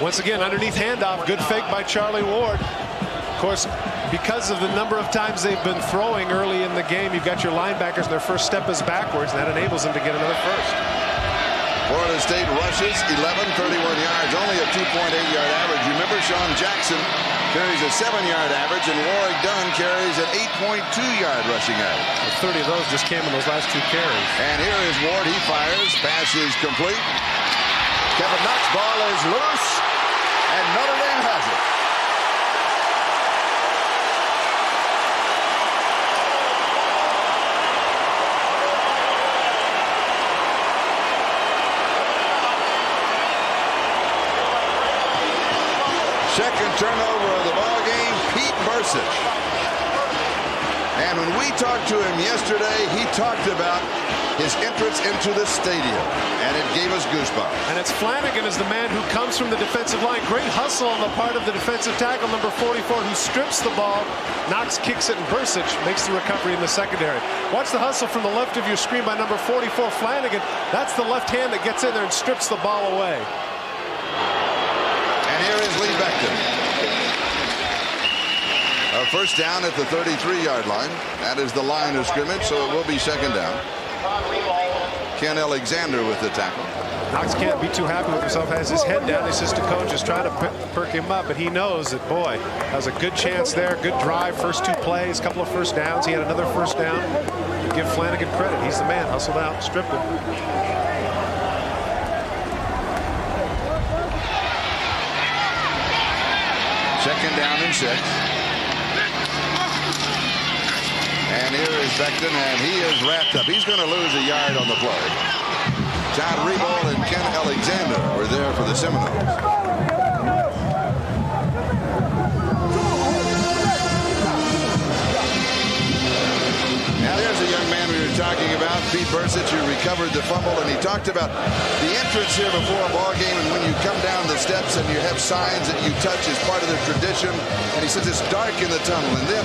Once again, underneath handoff, good fake by Charlie Ward. Of course, because of the number of times they've been throwing early in the game, you've got your linebackers, and their first step is backwards, and that enables them to get another first. Florida State rushes 11, 31 yards, only a 2.8-yard average. Remember, Shawn Jackson carries a 7-yard average, and Warwick Dunn carries an 8.2-yard rushing average. 30 of those just came in those last 2 carries. And here is Ward. He fires. Pass is complete. Kevin Knox' ball is loose, and Notre Dame has it. Second turnover of the ball game, Pete Bursich. And when we talked to him yesterday, he talked about his entrance into the stadium, and it gave us goosebumps. And it's Flanagan is the man who comes from the defensive line. Great hustle on the part of the defensive tackle, number 44, who strips the ball. Knox kicks it, and Bursich makes the recovery in the secondary. Watch the hustle from the left of your screen by number 44, Flanagan. That's the left hand that gets in there and strips the ball away. And here is Lee Becton. A first down at the 33-yard line. That is the line of scrimmage, so it will be second down. Ken Alexander with the tackle. Knox can't be too happy with himself. Has his head down. His assistant coach is trying to perk him up, but he knows that, boy, has a good chance there. Good drive. First 2 plays, couple of first downs. He had another first down. Give Flanagan credit. He's the man. Hustled out, stripped him. Second down and 6. And here is Becton, and he is wrapped up. He's going to lose a yard on the play. John Rebold and Ken Alexander were there for the Seminoles. Now there's a young man we were talking about, Pete Bursich, who recovered the fumble, and he talked about the entrance here before a ball game, and when you come down the steps and you have signs that you touch as part of the tradition, and he says it's dark in the tunnel, and then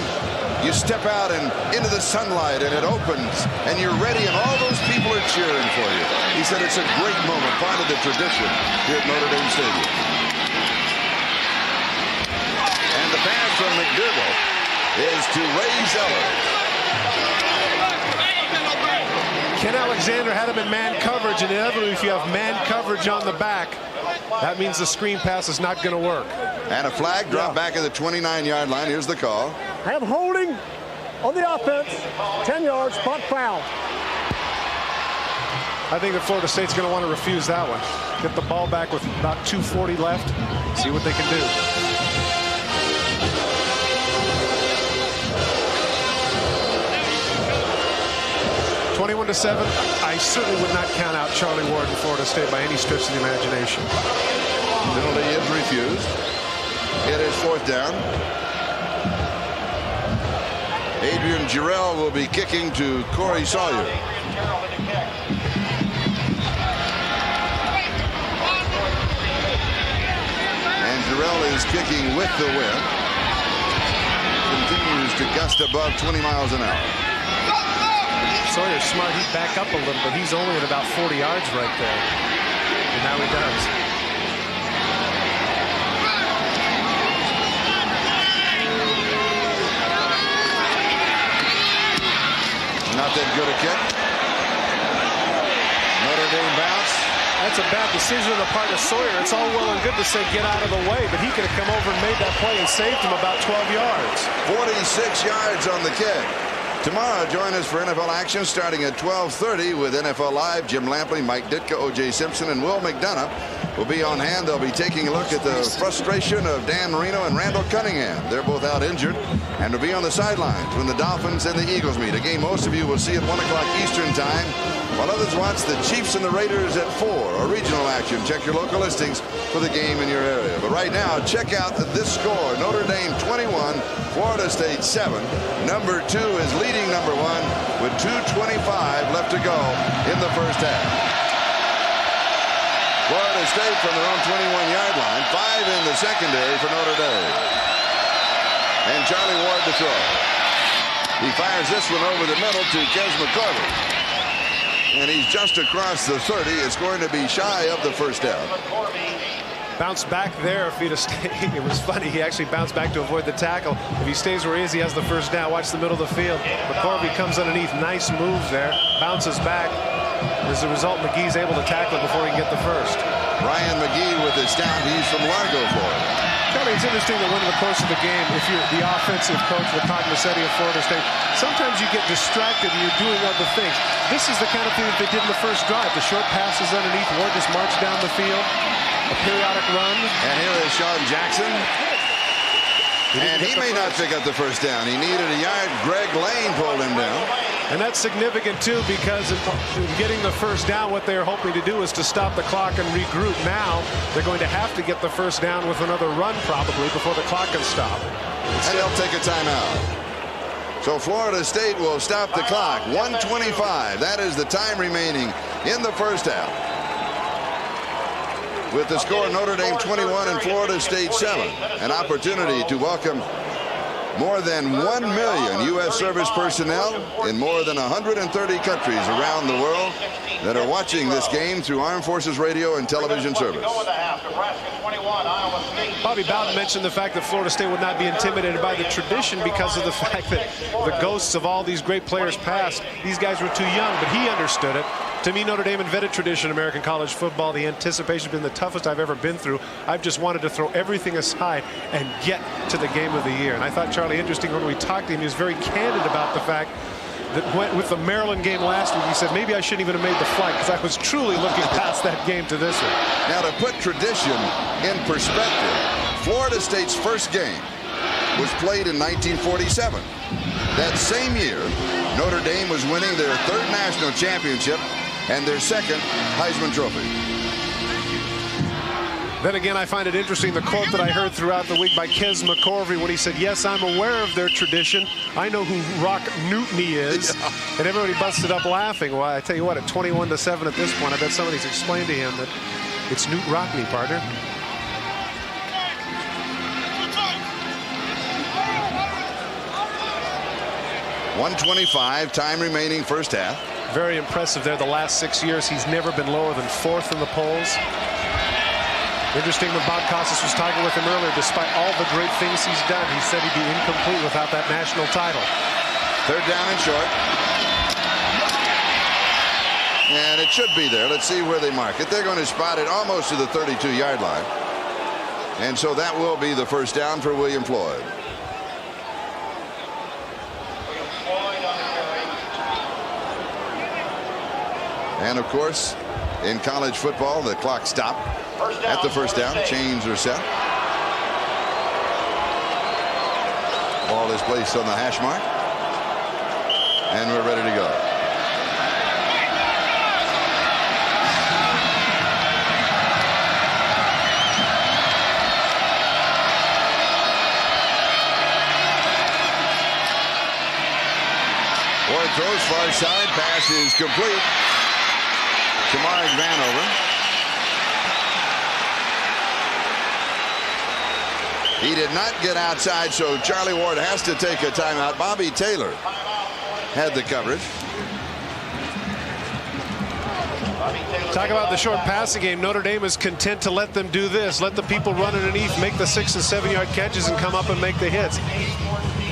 you step out and into the sunlight, and it opens, and you're ready, and all those people are cheering for you. He said it's a great moment, part of the tradition here at Notre Dame Stadium. And the pass from McDougall is to Ray Zeller. Ken Alexander had him in man coverage, and inevitably if you have man coverage on the back, that means the screen pass is not going to work. And a flag dropped back at the 29-yard line. Here's the call. Have holding on the offense, 10 yards, spot foul. I think that Florida State's going to want to refuse that one. Get the ball back with about 2:40 left. See what they can do. (21-7). I certainly would not count out Charlie Ward in Florida State by any stretch of the imagination. Penalty is refused. It is fourth down. Adrian Jarrell will be kicking to Corey Sawyer. And Jarrell is kicking with the wind. Continues to gust above 20 miles an hour. Sawyer's smart. He'd back up a little, but he's only at about 40 yards right there. And now he does. Not that good a kick. Notre Dame bounce. That's a bad decision on the part of Sawyer. It's all well and good to say get out of the way, but he could have come over and made that play and saved him about 12 yards. 46 yards on the kick. Tomorrow, join us for NFL action starting at 12:30 with NFL Live. Jim Lampley, Mike Ditka, O.J. Simpson, and Will McDonough will be on hand. They'll be taking a look at the frustration of Dan Marino and Randall Cunningham. They're both out injured and will be on the sidelines when the Dolphins and the Eagles meet. A game most of you will see at 1 o'clock Eastern Time while others watch the Chiefs and the Raiders at 4 or regional action. Check your local listings for the game in your area. But right now, check out this score. Notre Dame 21, Florida State 7. Number 2 is leading number 1 with 2:25 left to go in the first half. Florida State from their own 21-yard line. 5 in the secondary for Notre Dame. And Charlie Ward to throw. He fires this one over the middle to Kes McCorvey. And he's just across the 30. It's going to be shy of the first down. Bounce back there if he'd have stayed. It was funny. He actually bounced back to avoid the tackle. If he stays where he is, he has the first down. Watch the middle of the field. McCorvey comes underneath. Nice moves there. Bounces back. As a result, McGee's able to tackle it before he can get the first. Ryan McGee with his down. He's from Largo, Florida. Charlie, it's interesting that when in the course of the game, if you're the offensive coach, the Cognoscetti of Florida State, sometimes you get distracted and you're doing other things. This is the kind of thing that they did in the first drive. The short passes underneath. Ward just marched down the field. A periodic run. And here is Sean Jackson. And he may not pick up the first down. He needed a yard. Greg Lane pulled him down. And that's significant, too, because in getting the first down, what they're hoping to do is to stop the clock and regroup. Now they're going to have to get the first down with another run probably before the clock can stop. And they'll take a timeout. So Florida State will stop the clock. 1:25. That is the time remaining in the first half. With the score, Notre Dame 21 and Florida State 7. An opportunity to welcome more than 1 million U.S. service personnel in more than 130 countries around the world that are watching this game through Armed Forces radio and television service. Bobby Bowden mentioned the fact that Florida State would not be intimidated by the tradition because of the fact that the ghosts of all these great players past, these guys were too young, but he understood it. To me, Notre Dame invented tradition in American college football. The anticipation has been the toughest I've ever been through. I've just wanted to throw everything aside and get to the game of the year. And I thought Charlie interesting when we talked to him. He was very candid about the fact that with the Maryland game last week, he said, maybe I shouldn't even have made the flight because I was truly looking past that game to this one. Now, to put tradition in perspective, Florida State's first game was played in 1947. That same year, Notre Dame was winning their 3rd national championship and their 2nd Heisman Trophy. Then again, I find it interesting the quote that I heard throughout the week by Kes McCorvey when he said, yes, I'm aware of their tradition. I know who Rock Newtony is. Yeah. And everybody busted up laughing. Well, I tell you what, at 21-7 at this point, I bet somebody's explained to him that it's Newt Rockne, partner. .125, time remaining first half. Very impressive there. The last 6 years, he's never been lower than 4th in the polls. Interesting that Bob Costas was talking with him earlier. Despite all the great things he's done, he said he'd be incomplete without that national title. 3rd down and short. And it should be there. Let's see where they mark it. They're going to spot it almost to the 32-yard line. And so that will be the first down for William Floyd. And of course, in college football, the clock stopped at the first down. Chains are set. Ball is placed on the hash mark. And we're ready to go. Ward throws far side. Pass is complete. Mark Vanover. He did not get outside, so Charlie Ward has to take a timeout. Bobby Taylor had the coverage. Talk about the short passing game. Notre Dame is content to let them do this. Let the people run underneath, make the 6- and 7-yard catches, and come up and make the hits.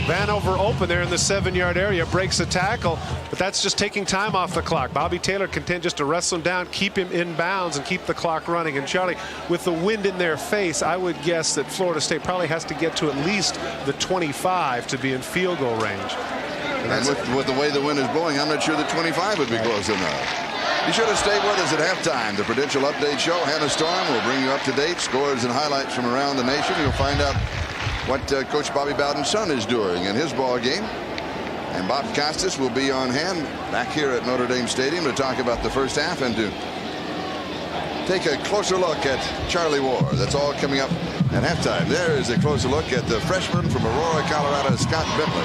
Vanover open there in the 7-yard area, breaks a tackle, but that's just taking time off the clock. Bobby Taylor content just to wrestle him down, keep him in bounds, and keep the clock running. And Charlie, with the wind in their face, I would guess that Florida State probably has to get to at least the 25 to be in field goal range. And with the way the wind is blowing, I'm not sure that 25 would be close enough. Be sure to stay with us at halftime. The Prudential Update Show, Hannah Storm, will bring you up to date scores and highlights from around the nation. You'll find out what Coach Bobby Bowden's son is doing in his ball game. And Bob Costas will be on hand back here at Notre Dame Stadium to talk about the first half and to take a closer look at Charlie Ward. That's all coming up at halftime. There is a closer look at the freshman from Aurora, Colorado, Scott Bentley.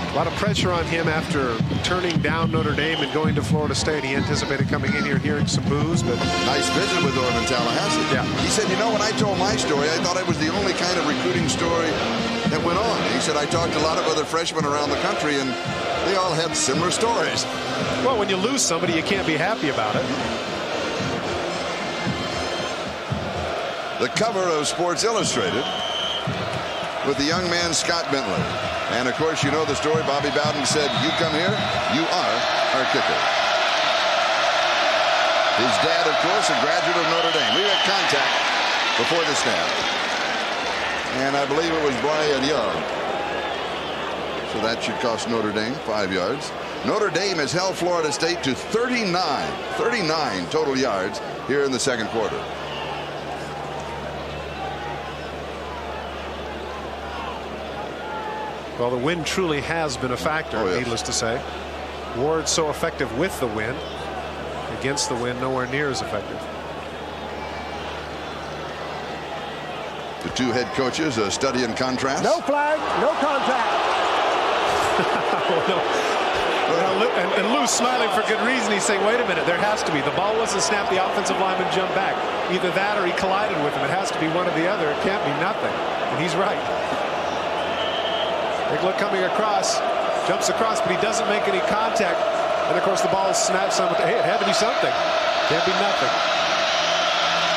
A lot of pressure on him after turning down Notre Dame and going to Florida State. He anticipated coming in here hearing some boos, but nice visit with Northern Tallahassee. Yeah. He said, you know, when I told my story, I thought I was the only kind of recruiting story that went on. He said, I talked to a lot of other freshmen around the country, and they all had similar stories. Well, when you lose somebody, you can't be happy about it. The cover of Sports Illustrated with the young man Scott Bentley. And of course, you know the story. Bobby Bowden said, you come here, you are our kicker. His dad, of course, a graduate of Notre Dame. We had contact before the snap. And I believe it was Brian Young. So that should cost Notre Dame 5 yards. Notre Dame has held Florida State to 39 total yards here in the second quarter. Well, the wind truly has been a factor, needless to say. Ward so effective with the wind. Against the wind, nowhere near as effective. The two head coaches a study in contrast. No flag, no contact. And Lou's smiling for good reason. He's saying, wait a minute, there has to be. The ball wasn't snapped, the offensive lineman jumped back. Either that or he collided with him. It has to be one or the other. It can't be nothing. And he's right. Big look coming across, jumps across, but he doesn't make any contact. And of course, the ball snaps on. Hey, it had to be something. Can't be nothing.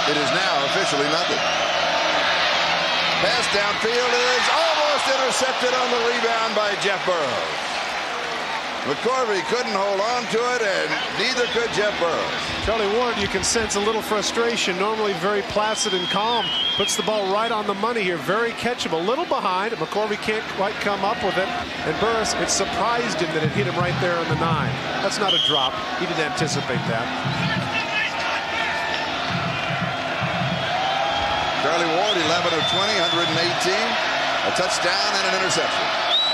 It is now officially nothing. Pass downfield is almost intercepted on the rebound by Jeff Burrows. McCorvey couldn't hold on to it, and neither could Jeff Burrows. Charlie Ward, you can sense a little frustration. Normally very placid and calm. Puts the ball right on the money here. Very catchable. A little behind. McCorvey can't quite come up with it. And Burrows, it surprised him that it hit him right there on the 9. That's not a drop. He didn't anticipate that. Charlie Ward, 11 of 20, 118. A touchdown and an interception.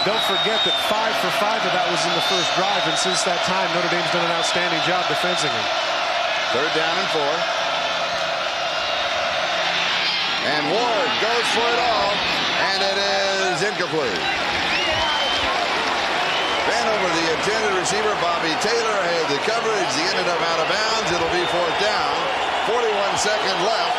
Don't forget that 5 for 5 of that was in the first drive, and since that time, Notre Dame's done an outstanding job defensing him. Third down and 4. And Ward goes for it all, and it is incomplete. Ran over the intended receiver, Bobby Taylor, had the coverage. He ended up out of bounds. It'll be fourth down. 41 seconds left.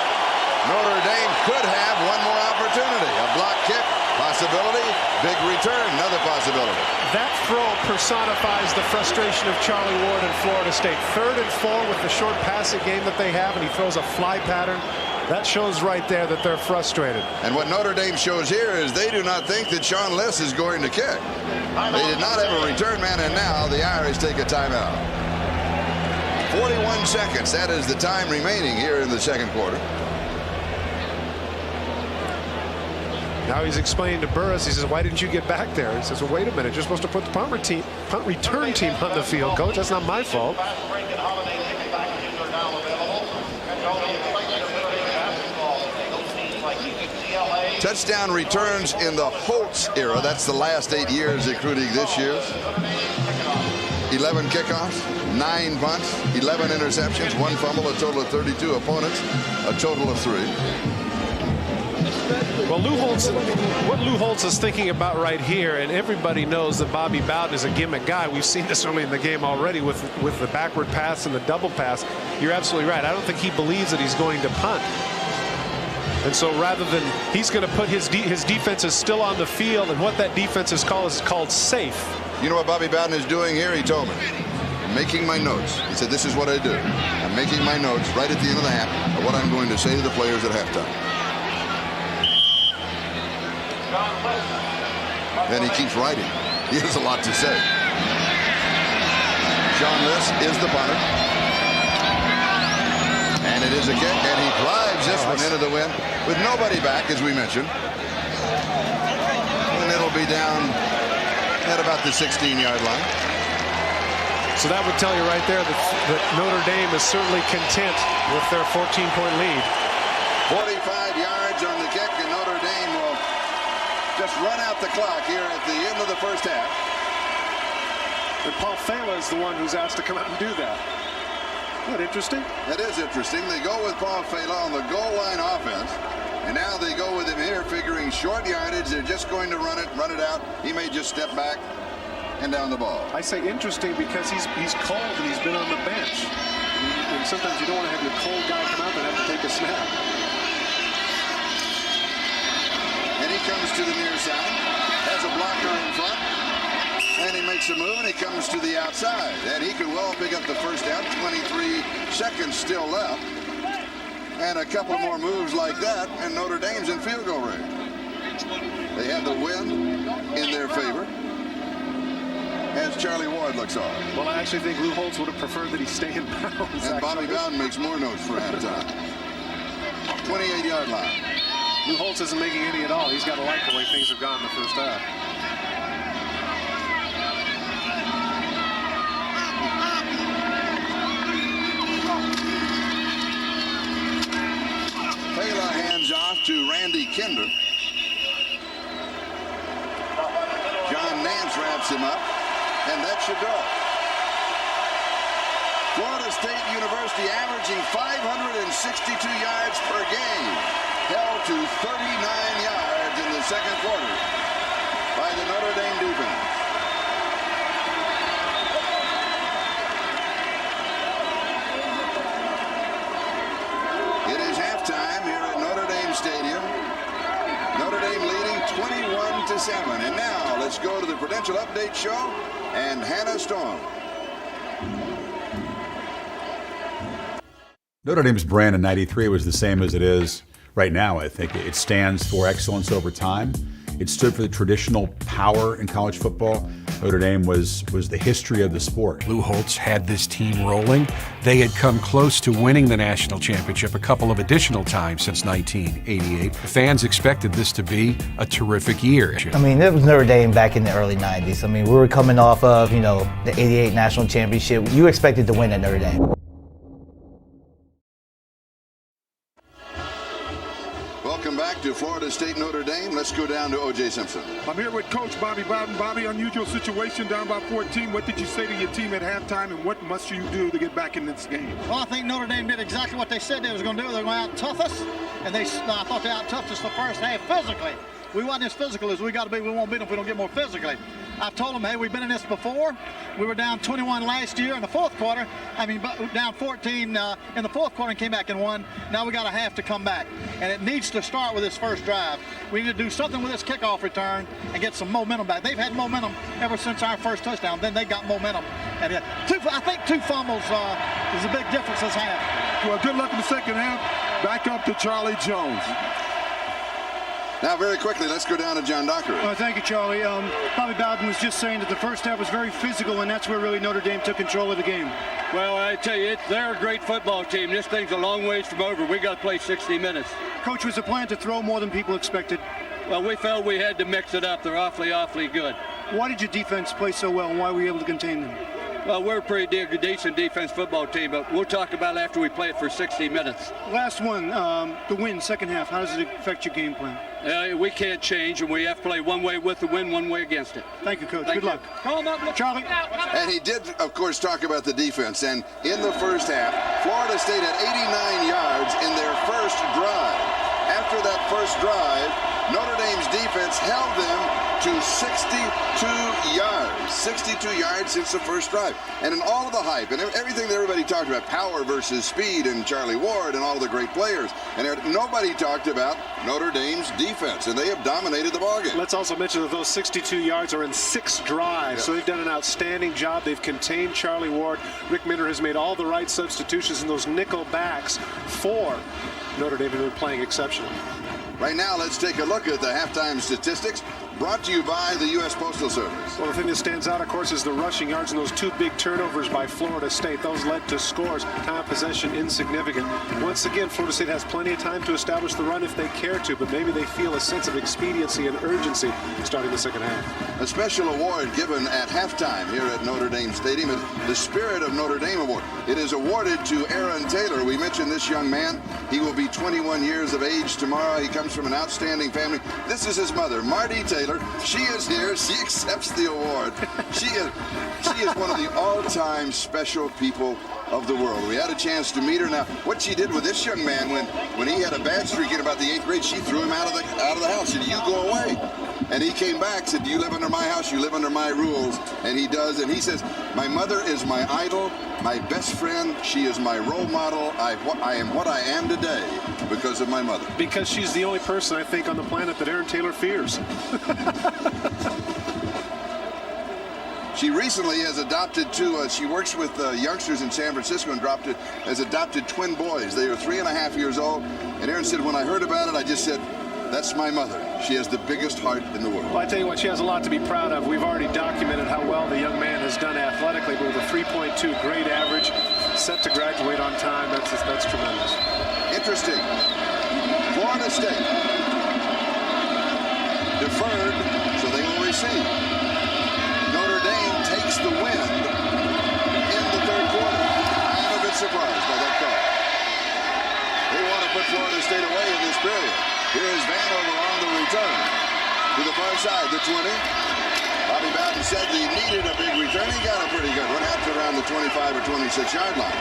Notre Dame could have one more opportunity. A block kick, possibility. Big return, another possibility. That throw personifies the frustration of Charlie Ward and Florida State. 3rd and 4 with the short passing game that they have, and he throws a fly pattern. That shows right there that they're frustrated. And what Notre Dame shows here is they do not think that Sean Liss is going to kick. They did not have a return man, and now the Irish take a timeout. 41 seconds, that is the time remaining here in the second quarter. Now he's explaining to Burris, he says, why didn't you get back there? He says, well, wait a minute, you're supposed to put the punt return team on the field, coach. That's not my fault. Touchdown returns in the Holtz era. That's the last 8 years, including this year's. 11 kickoffs, 9 punts, 11 interceptions, 1 fumble, a total of 32 opponents, a total of 3. Well, what Lou Holtz is thinking about right here, and everybody knows that Bobby Bowden is a gimmick guy. We've seen this early in the game already with the backward pass and the double pass. You're absolutely right. I don't think he believes that he's going to punt. And so rather than he's going to put his defense is still on the field, and what that defense is called safe. You know what Bobby Bowden is doing here? He told me. I'm making my notes. He said, this is what I do. I'm making my notes right at the end of the half of what I'm going to say to the players at halftime. Then he keeps writing. He has a lot to say. Sean Liss is the punter. And it is a kick, and he drives this one into the wind with nobody back, as we mentioned. And it'll be down at about the 16-yard line. So that would tell you right there that Notre Dame is certainly content with their 14-point lead. 45 yards on the kick, and Notre Dame will just run out the clock here at the end of the first half. And Paul Fela is the one who's asked to come out and do that. Isn't that interesting? That is interesting. They go with Paul Fela on the goal line offense. And now they go with him here, figuring short yardage. They're just going to run it out. He may just step back and down the ball. I say interesting because he's cold and he's been on the bench. And sometimes you don't want to have your cold guy come out and have to take a snap. And he comes to the near side, has a blocker in front, and he makes a move, and he comes to the outside. And he could well pick up the first down. 23 seconds still left. And a couple more moves like that, and Notre Dame's in field goal range. They have the wind in their favor as Charlie Ward looks on. Well, I actually think Lou Holtz would have preferred that he stay in bounds. And Bobby Bowden makes more notes for halftime. 28-yard line. Lou Holtz isn't making any at all. He's got to like the way things have gone in the first half. Fela hands off to Randy Kinder. John Nance wraps him up, and that should do it. Florida State University averaging 562 yards per game, held to 39 yards in the second quarter by the Notre Dame defense. It is halftime here at Notre Dame Stadium. Notre Dame leading 21-7. And now let's go to the Prudential Update Show and Hannah Storm. Notre Dame's brand in '93 was the same as it is right now. I think it stands for excellence over time. It stood for the traditional power in college football. Notre Dame was the history of the sport. Lou Holtz had this team rolling. They had come close to winning the national championship a couple of additional times since 1988. The fans expected this to be a terrific year. I mean, it was Notre Dame back in the early 90s. I mean, we were coming off of, the 88 national championship. You expected to win at Notre Dame. Welcome back to Florida State Notre Dame. Let's go down to O.J. Simpson. I'm here with Coach Bobby Bowden. Bobby, unusual situation, down by 14. What did you say to your team at halftime, and what must you do to get back in this game? Well, I think Notre Dame did exactly what they said they was going to do. They're going to out-tough us, and I thought they out-toughed us the first half physically. We wasn't as physical as we got to be. We won't beat them if we don't get more physically. I've told them, hey, we've been in this before. We were down 21 last year in the fourth quarter. Down 14 in the fourth quarter and came back and won. Now we got a half to come back. And it needs to start with this first drive. We need to do something with this kickoff return and get some momentum back. They've had momentum ever since our first touchdown. Then they got momentum. And I think two fumbles is a big difference this half. Well, good luck in the second half. Back up to Charlie Jones. Now, very quickly, let's go down to John Dockery. Thank you, Charlie. Bobby Bowden was just saying that the first half was very physical, and that's where really Notre Dame took control of the game. Well, I tell you, they're a great football team. This thing's a long ways from over. We got to play 60 minutes. Coach, was the plan to throw more than people expected? Well, we felt we had to mix it up. They're awfully good. Why did your defense play so well, and why were you able to contain them? Well, we're a pretty decent defense football team, but we'll talk about it after we play it for 60 minutes. Last one, the win, second half. How does it affect your game plan? We can't change, and we have to play one way with the win, one way against it. Thank you, Coach. Good luck. Come on, Charlie. And he did, of course, talk about the defense. And in the first half, Florida State had 89 yards in their first drive. After that first drive, Notre Dame's defense held them to 62 yards. 62 yards since the first drive. And in all of the hype and everything that everybody talked about, power versus speed and Charlie Ward and all of the great players, and nobody talked about Notre Dame's defense, and they have dominated the ballgame. Let's also mention that those 62 yards are in 6 drives, so they've done an outstanding job. They've contained Charlie Ward. Rick Minter has made all the right substitutions in those nickel backs for Notre Dame, who are playing exceptionally. Right now, let's take a look at the halftime statistics brought to you by the U.S. Postal Service. Well, the thing that stands out, of course, is the rushing yards and those 2 big turnovers by Florida State. Those led to scores. Time of possession insignificant. Once again, Florida State has plenty of time to establish the run if they care to, but maybe they feel a sense of expediency and urgency starting the second half. A special award given at halftime here at Notre Dame Stadium is the Spirit of Notre Dame Award. It is awarded to Aaron Taylor. We mentioned this young man. He will be 21 years of age tomorrow. He comes from an outstanding family. This is his mother, Marty Taylor. Taylor. She is here. She accepts the award. She is one of the all-time special people of the world. We had a chance to meet her. Now, what she did with this young man when he had a bad streak in about the 8th grade, she threw him out of the house. She said, "You go away." And he came back, said, "You live under my house, you live under my rules." And he does. And he says, "My mother is my idol, my best friend. She is my role model. I am what I am today because of my mother." Because she's the only person, I think, on the planet that Aaron Taylor fears. She recently has adopted two. She works with youngsters in San Francisco and has adopted twin boys. They are 3.5 years old. And Aaron said, "When I heard about it, I just said, that's my mother. She has the biggest heart in the world." Well, I tell you what, she has a lot to be proud of. We've already documented how well the young man has done athletically, but with a 3.2 grade average, set to graduate on time. That's tremendous. Interesting. Florida State deferred, so they will receive. Notre Dame takes the win in the 3rd quarter. I'm a bit surprised by that call. They want to put Florida State away in this period. Here is Vanover on the return to the far side, the 20. Bobby Bowden said he needed a big return. He got a pretty good one, after around the 25 or 26-yard line.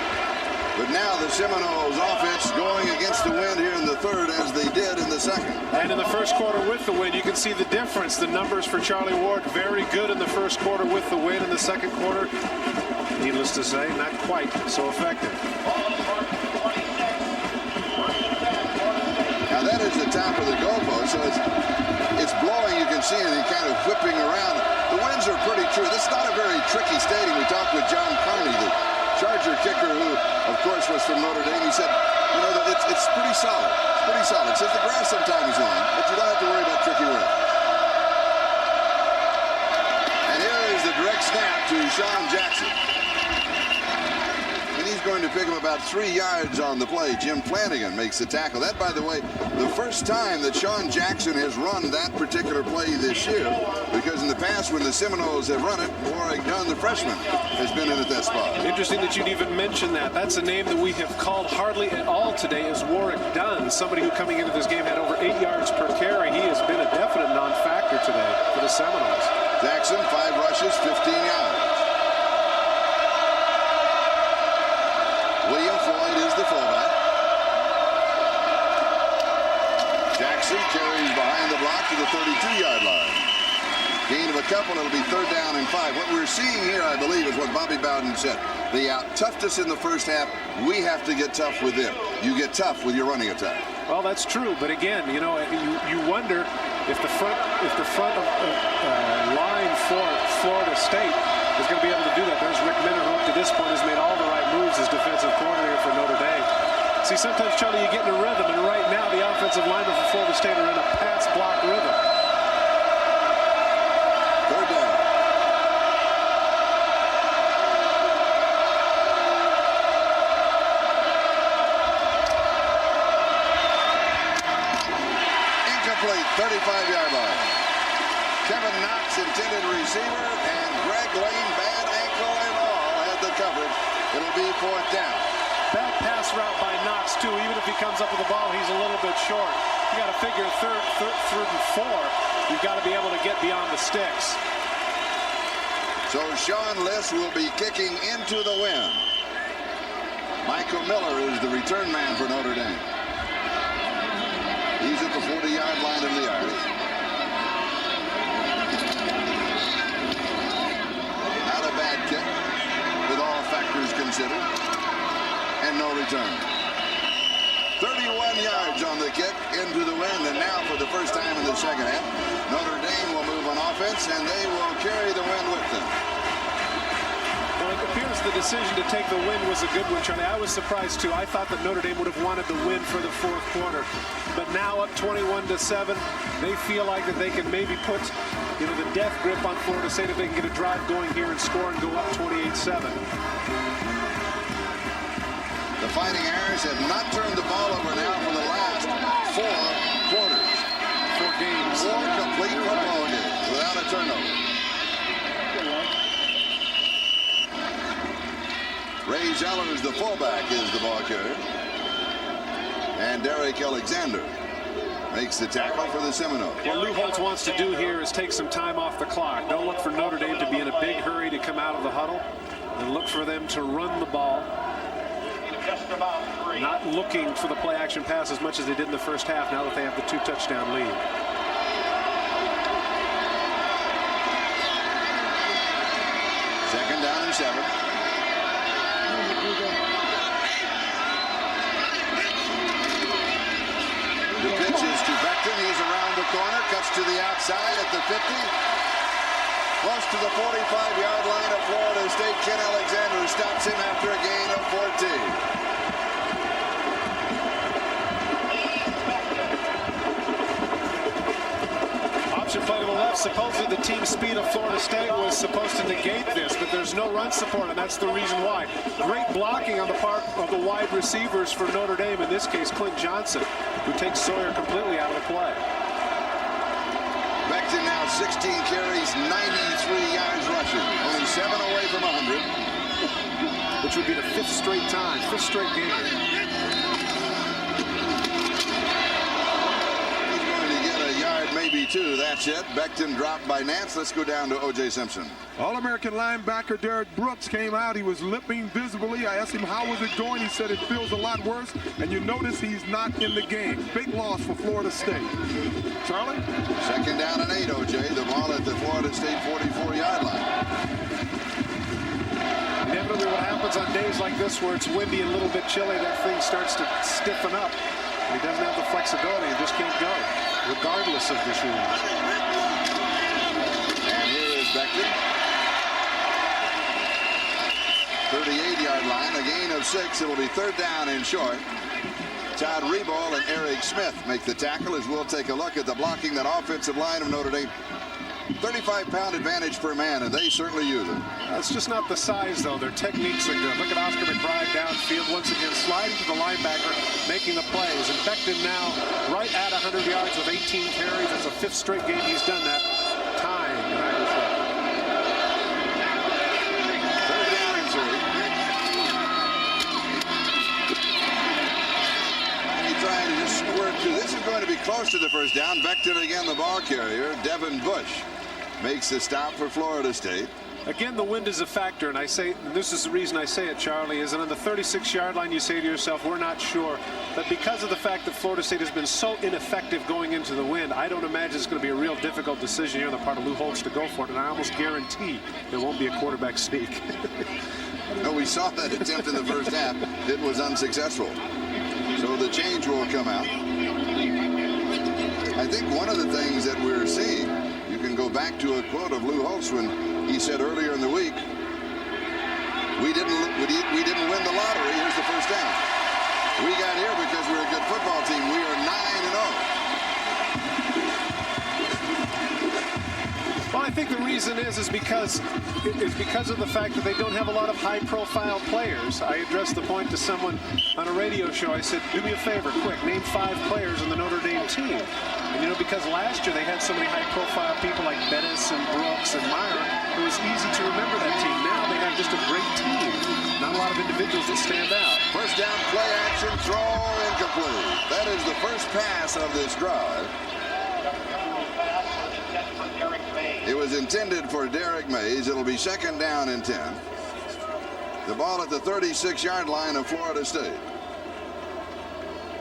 But now the Seminoles offense going against the wind here in the 3rd, as they did in the 2nd. And in the 1st quarter with the win, you can see the difference. The numbers for Charlie Ward, very good in the 1st quarter with the win. In the 2nd quarter, needless to say, not quite so effective. Now that is the top of the goalpost, so it's blowing. You can see it kind of whipping around. The winds are pretty true. This is not a very tricky stadium. We talked with John Carney, the Charger kicker, who, of course, was from Notre Dame. He said, you know, it's pretty solid. It's pretty solid. Says the grass sometimes is long, but you don't have to worry about tricky weather. And here is the direct snap to Shawn Jackson. And he's going to pick him about 3 yards on the play. Jim Flanagan makes the tackle. That, by the way, the first time that Shawn Jackson has run that particular play this year, because in the past when the Seminoles have run it, Warwick Dunn, the freshman, has been in at that spot. Interesting that you'd even mention that. That's a name that we have called hardly at all today, is Warwick Dunn, somebody who coming into this game had over 8 yards per carry. He has been a definite non-factor today for the Seminoles. Jackson, 5 rushes, 15 yards. William Floyd is the fullback. Jackson carries behind the block to the 32-yard line. Gain of a couple, it'll be 3rd down and 5. What we're seeing here, I believe, is what Bobby Bowden said. They out-toughed us in the first half. We have to get tough with them. You get tough with your running attack. Well, that's true, but again, you know, you wonder if the front line for Florida State is going to be able to do that. There's Rick Minner, who up to this point has made all the right moves as defensive coordinator for Notre Dame. See, sometimes, Charlie, you get in a rhythm, and right now the offensive linemen for Florida State are in a pass block rhythm. 3rd down. Incomplete, 35-yard line. Kevin Knox, intended receiver, and Greg Lane, bad ankle and all, had the coverage. It'll be 4th down. Bad pass route by Knox, too. Even if he comes up with the ball, he's a little bit short. You got to figure third and 4. You've got to be able to get beyond the sticks. So Sean Liss will be kicking into the wind. Michael Miller is the return man for Notre Dame. He's at the 40-yard line of the Irish. Not a bad kick, with all factors considered. And no return. 31 yards on the kick into the wind, and now for the first time in the 2nd half, Notre Dame will move on offense, and they will carry the wind with them. Well, it appears the decision to take the win was a good one, Charlie. I was surprised, too. I thought that Notre Dame would have wanted the win for the 4th quarter. But now up 21-7, they feel like that they can maybe put, you know, the death grip on Florida State if they can get a drive going here and score and go up 28-7. The Fighting Irish have not turned the ball over now for the last 4 quarters. 4 games. 4 complete football games without a turnover. Ray Zellers, the fullback, is the ball carrier. And Derek Alexander makes the tackle for the Seminoles. What Lou Holtz wants to do here is take some time off the clock. Don't look for Notre Dame to be in a big hurry to come out of the huddle, and look for them to run the ball. Not looking for the play action pass as much as they did in the first half now that they have the 2-touchdown lead. Second down and 7. The pitch is to Becton. He's around the corner, cuts to the outside at the 50. Close to the 45-yard line of Florida State. Ken Alexander stops him after a gain of 14. Option play to the left. Supposedly the team speed of Florida State was supposed to negate this, but there's no run support, and that's the reason why. Great blocking on the part of the wide receivers for Notre Dame, in this case Clint Johnson, who takes Sawyer completely out of the play. Becton now 16 carries, 93 yards rushing, only 7 away from 100. Which would be the 5th straight time, 5th straight game. Maybe 2. That's it. Becton dropped by Nance. Let's go down to O.J. Simpson. All-American linebacker Derek Brooks came out. He was limping visibly. I asked him, how was it going? He said it feels a lot worse. And you notice he's not in the game. Big loss for Florida State. Charlie? Second down and 8, O.J. The ball at the Florida State 44-yard line. Inevitably what happens on days like this where it's windy and a little bit chilly, that thing starts to stiffen up. He doesn't have the flexibility and just can't go, regardless of the shoes. And here is Becton. 38-yard line, a gain of 6. It'll be third down and short. Todd Reball and Eric Smith make the tackle as we'll take a look at the blocking that offensive line of Notre Dame. 35-pound advantage per man, and they certainly use it. It's just not the size, though. Their techniques are good. Look at Oscar McBride downfield once again, sliding to the linebacker, making the plays. And Becton now right at 100 yards with 18 carries. That's a 5th straight game he's done that. Tying an Irish record. Third down and 3. He's trying to just squirt through. This is going to be close to the first down. Becton again, the ball carrier. Devin Bush makes the stop for Florida State. Again, the wind is a factor, and I say, this is the reason I say it, Charlie, is that on the 36-yard line you say to yourself, we're not sure. But because of the fact that Florida State has been so ineffective going into the wind, I don't imagine it's going to be a real difficult decision here on the part of Lou Holtz to go for it, and I almost guarantee there won't be a quarterback sneak. No, we saw that attempt in the first half. It was unsuccessful. So the change will come out. I think one of the things that we're seeing, you can go back to a quote of Lou Holtz when he said earlier in the week, we didn't win the lottery. Here's the first down. We got here because we're a good football team. We are 9-0. Well, I think the reason is because of the fact that they don't have a lot of high-profile players. I addressed the point to someone on a radio show. I said, do me a favor, quick, name 5 players on the Notre Dame team. And, you know, because last year they had so many high-profile people like Bettis and Brooks and Meyer, it was easy to remember that team. Now they have just a great team. Not a lot of individuals that stand out. First down, play action, throw, incomplete. That is the first pass of this drive. It was intended for Derek Mays. It'll be second down and 10. The ball at the 36-yard line of Florida State.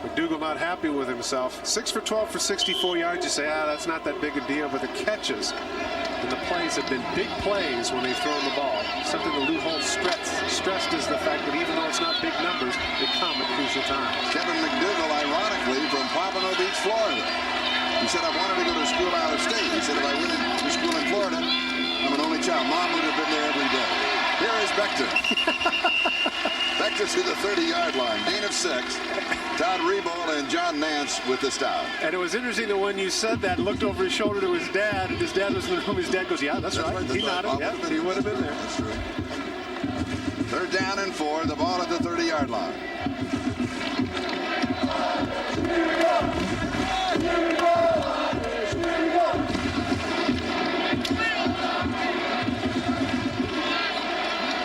McDougal not happy with himself. 6 for 12 for 64 yards. You say, that's not that big a deal, but the catches and the plays have been big plays when they've thrown the ball. Something that Lou Holtz stressed is the fact that even though it's not big numbers, they come at crucial times. Kevin McDougal, ironically, from Pompano Beach, Florida. He said, I wanted to go to school out of state. He said, if I went to school in Florida, I'm an only child. Mom would have been there every day. Here is Becton. Becton to the 30-yard line. Gain of 6. Todd Reball and John Nance with the stop. And it was interesting that when you said that, looked over his shoulder to his dad, and his dad was in the room. His dad goes, yeah, that's right. He nodded. Yeah, he would have been there. That's true. Third down and 4. The ball at the 30-yard line.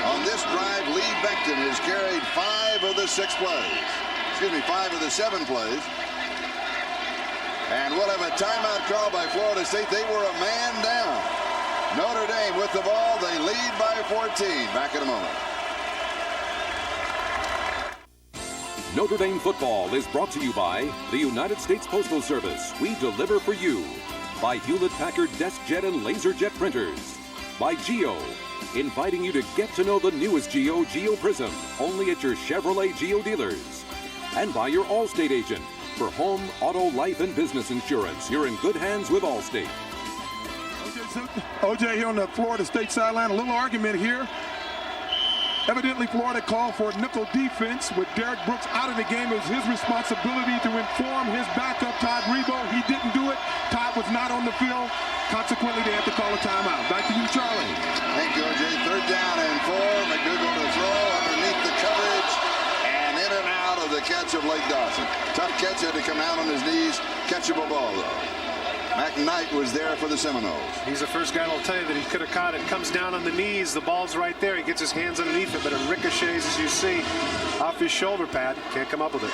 On this drive, Lee Becton has carried 5 of the 6 plays. Excuse me, 5 of the 7 plays. And we'll have a timeout call by Florida State. They were a man down. Notre Dame with the ball. They lead by 14. Back in a moment. Notre Dame football is brought to you by the United States Postal Service. We deliver for you. By Hewlett-Packard DeskJet and LaserJet printers. By Geo, inviting you to get to know the newest Geo Prism, only at your Chevrolet Geo dealers. And by your Allstate agent. For home, auto, life, and business insurance, you're in good hands with Allstate. OJ here on the Florida State sideline. A little argument here. Evidently, Florida called for nickel defense with Derek Brooks out of the game. It was his responsibility to inform his backup, Todd Rebo. He didn't do it. Todd was not on the field. Consequently, they have to call a timeout. Back to you, Charlie. Thank you, OJ. 3rd down and 4. McDougal to throw underneath the coverage. And in and out of the catch of Lake Dawson. Tough catch, had to come out on his knees. Catchable ball, though. McKnight was there for the Seminoles. He's the first guy that'll tell you that he could have caught it. Comes down on the knees. The ball's right there. He gets his hands underneath it, but it ricochets, as you see, off his shoulder pad. Can't come up with it.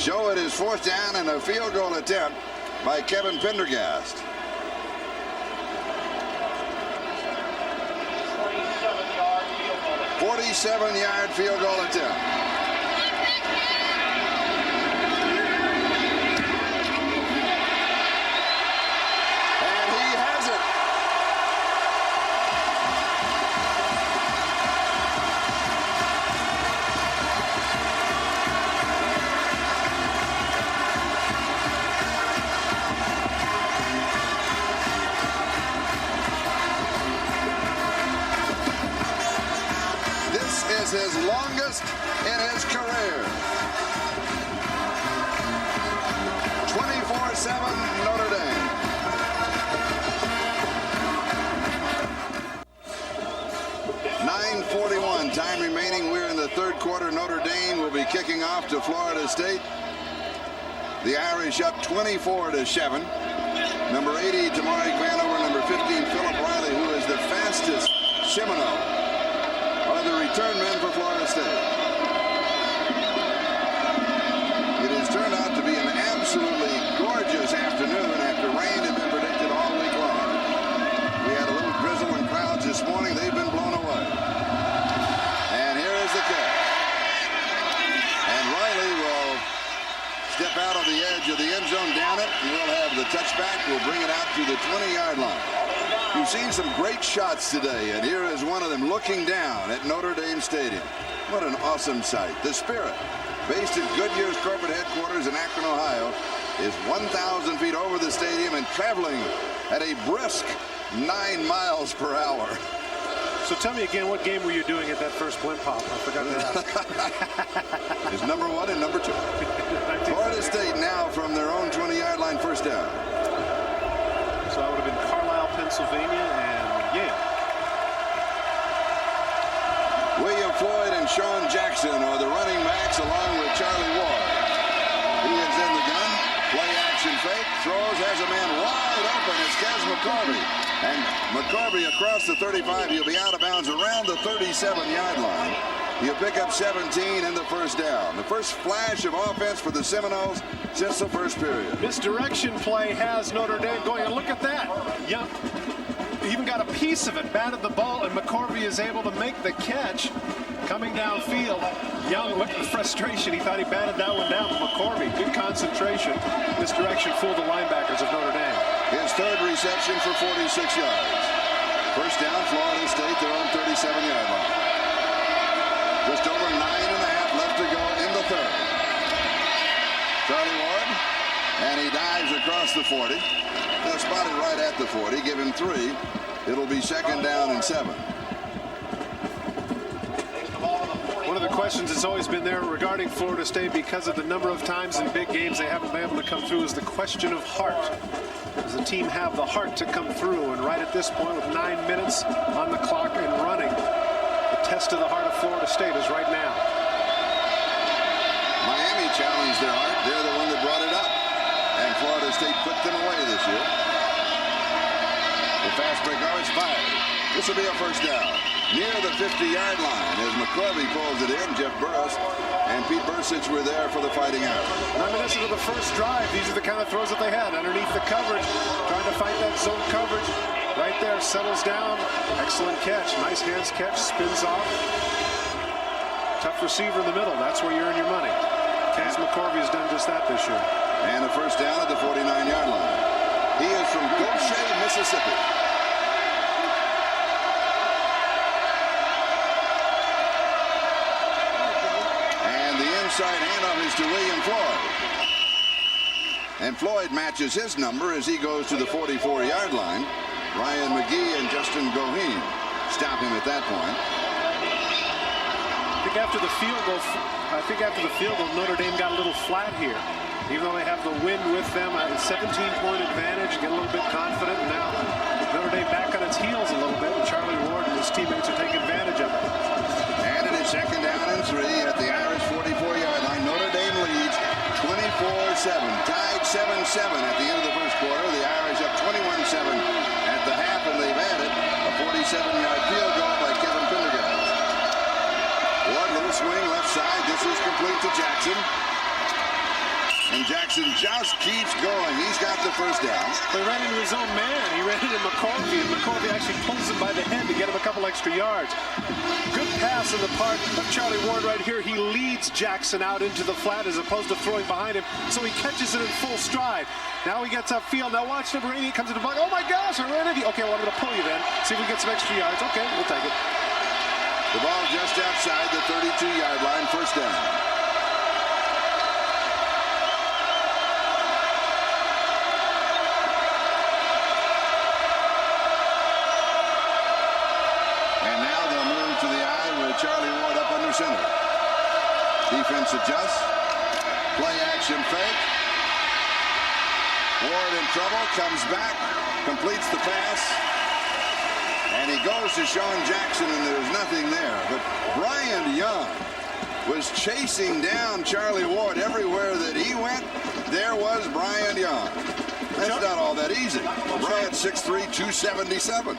So it is 4th down and a field goal attempt by Kevin Pendergast. 47-yard field goal attempt. His longest in his career. 24-7 Notre Dame. .941 time remaining. We're in the 3rd quarter. Notre Dame will be kicking off to Florida State. The Irish up 24-7. Number 80, Tamari Vanover. Number 15, Philip Riley, who is the fastest Seminole. Are the return men for Florida State. It has turned out to be an absolutely gorgeous afternoon after rain had been predicted all week long. We had a little drizzle in crowds this morning. They've been blown away. And here is the catch. And Riley will step out on the edge of the end zone, down it, and we'll have the touchback. We'll bring it out to the 20-yard line. You've seen some great shots today, and here is one of them looking down at Notre Dame Stadium. What an awesome sight. The Spirit, based at Goodyear's corporate headquarters in Akron, Ohio, is 1,000 feet over the stadium and traveling at a brisk 9 miles per hour. So tell me again, what game were you doing at that first blimp hop? I forgot that. It's number 1 and number 2. Florida State now from their own 20-yard line, 1st down. So that would have been Carlisle, Pennsylvania, and Yale. William Floyd and Sean Jackson are the running backs along with Charlie Ward. He is in the gun. Play action fake. Throws, has a man wide open. It's Kaz McCorvey. And McCorvey across the 35. He'll be out of bounds around the 37-yard line. He'll pick up 17 in the 1st down. The first flash of offense for the Seminoles since the first period. Misdirection play has Notre Dame going, and look at that. Young even got a piece of it, batted the ball, and McCorvey is able to make the catch coming downfield. Young looked with frustration. He thought he batted that one down. McCorvey, good concentration. Misdirection fooled the linebackers of Notre Dame. His 3rd reception for 46 yards. 1st down, Florida State, their own 37-yard line. Just over 9.5 left to go in the 3rd. Charlie Ward, and he dives across the 40. They'll spot it right at the 40. Give him 3. It'll be 2nd down and 7. One of the questions that's always been there regarding Florida State, because of the number of times in big games they haven't been able to come through, is the question of heart. Does the team have the heart to come through? And right at this point, with 9 minutes on the clock and running, the test of the heart of Florida State is right now. Miami challenged their heart. They're the one that brought it up. And Florida State put them away this year. The fast break, it's fired. This will be a first down near the 50-yard line as McCorvey pulls it in. Jeff Burris and Pete Bursich were there for the fighting out. Reminiscent of the first drive. These are the kind of throws that they had underneath the coverage, trying to fight that zone coverage. Right there, settles down. Excellent catch. Nice hands catch. Spins off. Tough receiver in the middle. That's where you earn your money. Cass McCorvey has done just that this year. And a first down at the 49-yard line. He is from Goshen, Mississippi. And the inside handoff is to William Floyd. And Floyd matches his number as he goes to the 44-yard line. Ryan McGee and Justin Goheen stop him at that point. I think after the field goal, Notre Dame got a little flat here. Even though they have the wind with them, a 17-point advantage, get a little bit confident. And now Notre Dame back on its heels a little bit, and Charlie Ward and his teammates are taking advantage of it. And it is second down and 3 at the Irish 44-yard line. Notre Dame leads 24-7, tied 7-7 at the end of the first quarter. The Irish up 21-7 at the half, and they've added a 47-yard field goal by Kevin Pendergast. Ward, little swing left side. This is complete to Jackson. And Jackson just keeps going. He's got the first down. They ran into his own man. He ran into McCorvey, and McCorvey actually pulls him by the head to get him a couple extra yards. Good pass on the part of Charlie Ward right here. He leads Jackson out into the flat as opposed to throwing behind him, so he catches it in full stride. Now he gets upfield. Now watch number 80 comes into the block. Oh my gosh, I ran into you. Okay, well, I'm going to pull you then. See if we get some extra yards. Okay, we'll take it. The ball just outside the 32-yard line, first down. And now they'll move to the eye with Charlie Ward up under center. Defense adjusts. Play action fake. Ward in trouble, comes back, completes the pass. And he goes to Shawn Jackson, and there's nothing there. But Brian Young was chasing down Charlie Ward everywhere that he went. There was Brian Young. That's not all that easy. Brian 6'3", 277.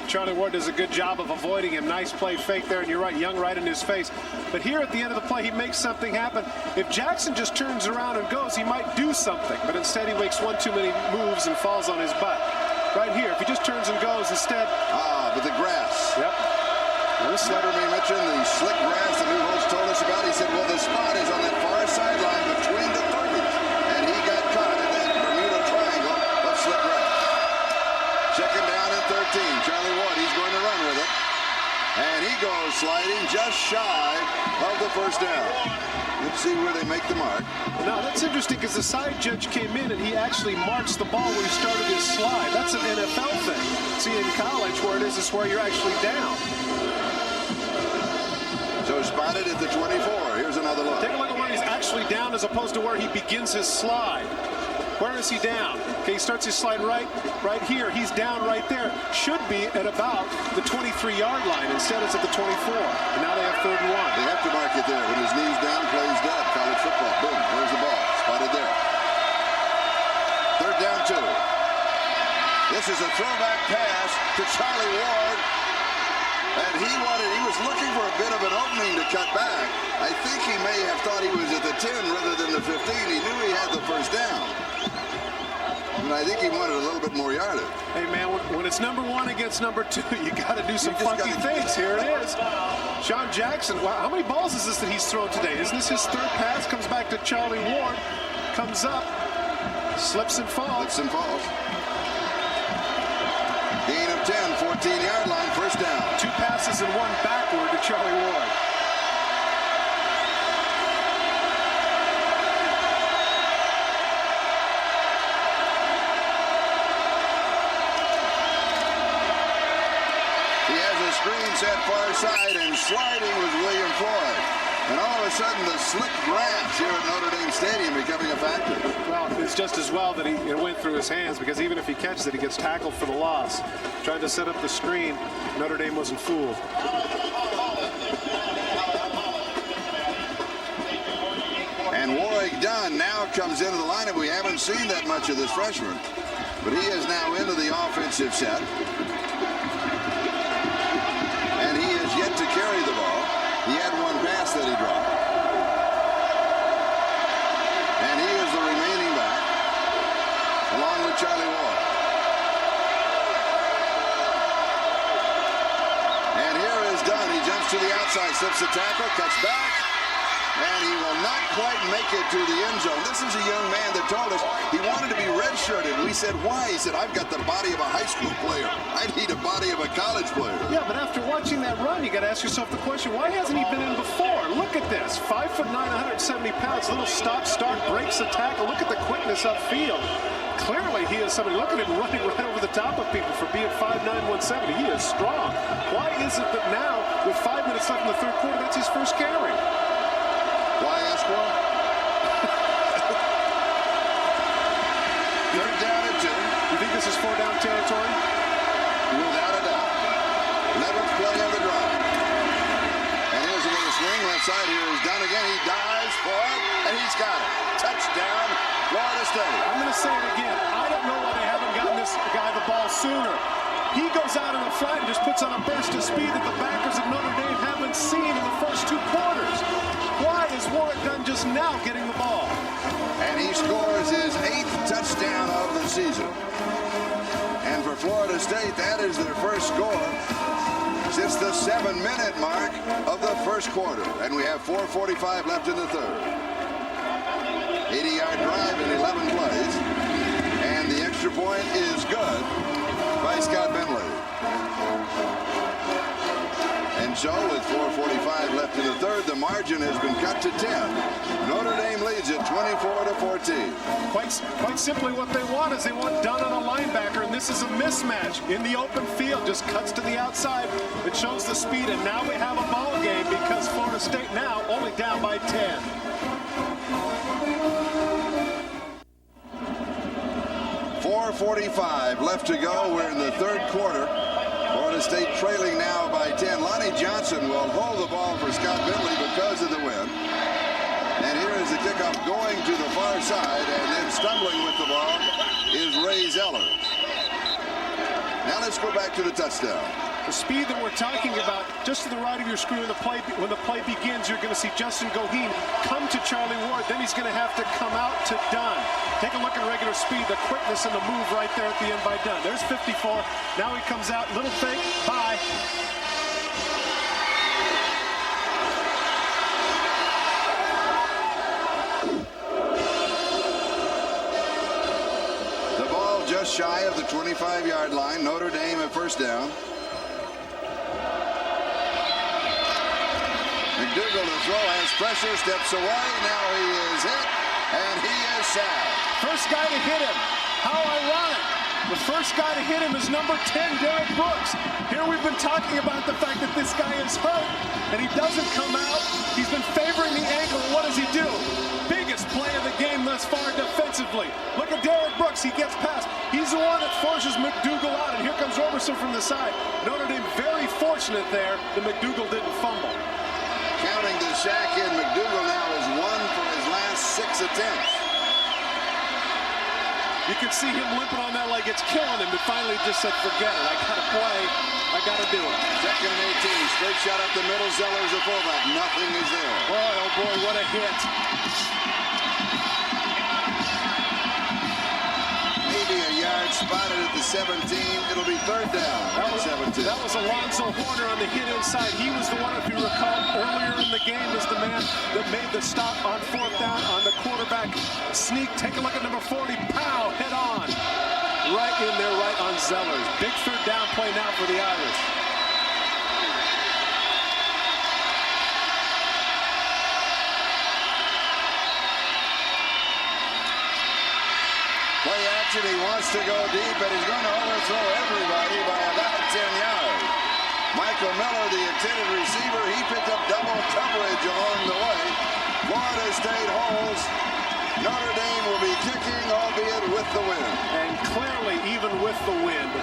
Charlie Ward does a good job of avoiding him. Nice play fake there, and you're right, Young right in his face. But here at the end of the play, he makes something happen. If Jackson just turns around and goes, he might do something. But instead, he makes one too many moves and falls on his butt. Right here, if he just turns and goes instead. But the grass. Yep. Letterman mentioned the slick grass that Newholtz told us about. He said, well, the spot is on that far sideline between the 30s. And he got caught in that Bermuda Triangle of slick grass. Second down and 13. Charlie Ward, he's going to run with it. And he goes sliding just shy of the first down. Let's see where they make the mark. Now, that's interesting because the side judge came in and he actually marks the ball where he started his slide. That's an NFL thing. See, in college, where it is where you're actually down. So spotted at the 24. Here's another look. Take a look at where he's actually down as opposed to where he begins his slide. Where is he down? Okay, he starts his slide right here. He's down right there. Should be at about the 23-yard line. Instead, it's at the 24. And now they have 31. They have to mark it there. When his knee's down, plays dead. College football. Boom. There's the ball. Spotted there. Third down, 2. This is a throwback pass to Charlie Ward. And he was looking for a bit of an opening to cut back. I think he may have thought he was at the 10 rather than the 15. He knew he had the first down. And I think he wanted a little bit more yardage. Hey, man, when it's number 1 against number 2, you got to do some funky things. Here it is. Shawn Jackson, wow, how many balls is this that he's thrown today? Isn't this his third pass? Comes back to Charlie Ward. Comes up. Slips and falls. Slips and falls. Gain of 10, 14-yard line, first down. 2 passes and 1 backward to Charlie Ward. Screen set far side, and sliding was William Floyd. And all of a sudden, the slick grass here at Notre Dame Stadium becoming a factor. Well, it's just as well that it went through his hands, because even if he catches it, he gets tackled for the loss. Trying to set up the screen, Notre Dame wasn't fooled. And Warwick Dunn now comes into the lineup. We haven't seen that much of this freshman, but he is now into the offensive set. done. He jumps to the outside, slips the tackle, cuts back, and he will not quite make it to the end zone. This is a young man that told us he wanted to be redshirted. We said, why? He said, I've got the body of a high school player. I need a body of a college player. Yeah, but after watching that run, you got to ask yourself the question, why hasn't he been in before? Look at this, 5'9", 170 pounds, little stop-start, breaks the tackle. Look at the quickness upfield. Clearly, he is somebody. Look at him running right over the top of people for being 5'9", 170. He is strong. Why is it that now, with 5 minutes left in the third quarter, that's his first carry? Why ask why? Third down and 2. You think this is 4-down territory? Without a doubt. 11th play of the drive. And here's a little swing. Left side here is done again. He dives for it, and he's got it. Touchdown, Florida State. I'm going to say it again. I don't know why they haven't gotten this guy the ball sooner. He goes out in the flat and just puts on a burst of speed that the backers of Notre Dame haven't seen in the first 2 quarters. Why is Warwick Dunn just now getting the ball? And he scores his 8th touchdown of the season. And for Florida State, that is their first score since the 7-minute mark of the first quarter. And we have 4:45 left in the third. 80-yard drive in 11 plays. And the extra point is good by Scott Bentley. And so with 4:45 left in the third, the margin has been cut to 10. Notre Dame leads it 24-14. Quite simply what they want is they want Dunn on a linebacker, and this is a mismatch in the open field. Just cuts to the outside. It shows the speed, and now we have a ball game because Florida State now only down by 10. .45 left to go. We're in the third quarter. Florida State trailing now by 10. Lonnie Johnson will hold the ball for Scott Bentley because of the win. And here is the kickoff going to the far side, and then stumbling with the ball is Ray Zeller. Now let's go back to the touchdown. The speed that we're talking about, just to the right of your screen, when the play begins, you're going to see Justin Goheen come to Charlie Ward. Then he's going to have to come out to Dunn. Take a look at regular speed, the quickness and the move right there at the end by Dunn. There's 54. Now he comes out, little fake, bye. The ball just shy of the 25-yard line. Notre Dame at first down. McDougal to throw, has pressure, steps away. Now he is hit, and he is sacked. First guy to hit him. How ironic. The first guy to hit him is number 10, Derek Brooks. Here we've been talking about the fact that this guy is hurt, and he doesn't come out. He's been favoring the ankle, and what does he do? Biggest play of the game thus far defensively. Look at Derek Brooks. He gets past. He's the one that forces McDougal out, and here comes Roberson from the side. Notre Dame very fortunate there that McDougal didn't fumble. Counting the sack in, McDougal now is 1 for his last 6 attempts. You can see him limping on that like it's killing him, but finally just said, forget it. I got to play. I got to do it. Second and 18. Straight shot up the middle. Zeller's a fullback. Nothing is there. Boy, oh boy, what a hit. Maybe a yard spotted at the 17. It'll be third down. That was 17. That was Alonzo Horner on the hit inside. He was the one, if you recall, earlier in the game was the man that made the stop on 4th down on the quarterback sneak. Take a look at number 40. Pow, head on. Right in there, right on Zellers. Big third down play now for the Irish. Play action. He wants to go deep, and he's going to overthrow everybody by about 10 yards. Michael Miller, the intended receiver, he picked up double coverage along the way. Florida State holds. Notre Dame will be kicking, albeit with the wind. And clearly, even with the wind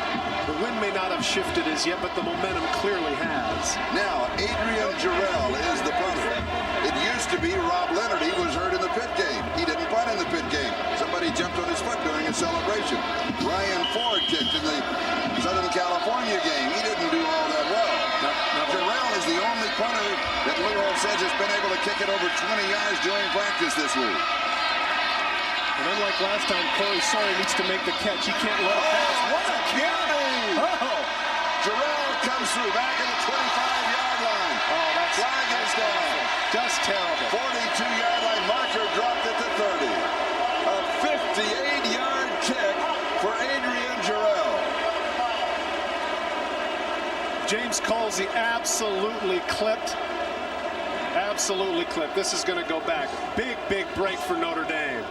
may not have shifted as yet, but the momentum clearly has. Now, Adrian Jarrell is the punter. It used to be Rob Leonard. He was hurt in the pit game. He didn't punt in the pit game. Somebody jumped on his foot during a celebration. Ryan Ford kicked in the Southern California game. He didn't do all that well. Jarrell is the only punter that Lou Holtz says has been able to kick it over 20 yards during practice this week. And unlike last time, Corey Sawyer needs to make the catch. He can't let it pass. What a carry! Oh! Jarrell comes through back in the 25-yard Flag is down. Just terrible. 42-yard line marker dropped at the 30. A 58-yard kick for Adrian Jarrell. James Colsey absolutely clipped. Absolutely clipped. This is going to go back. Big, big break for Notre Dame.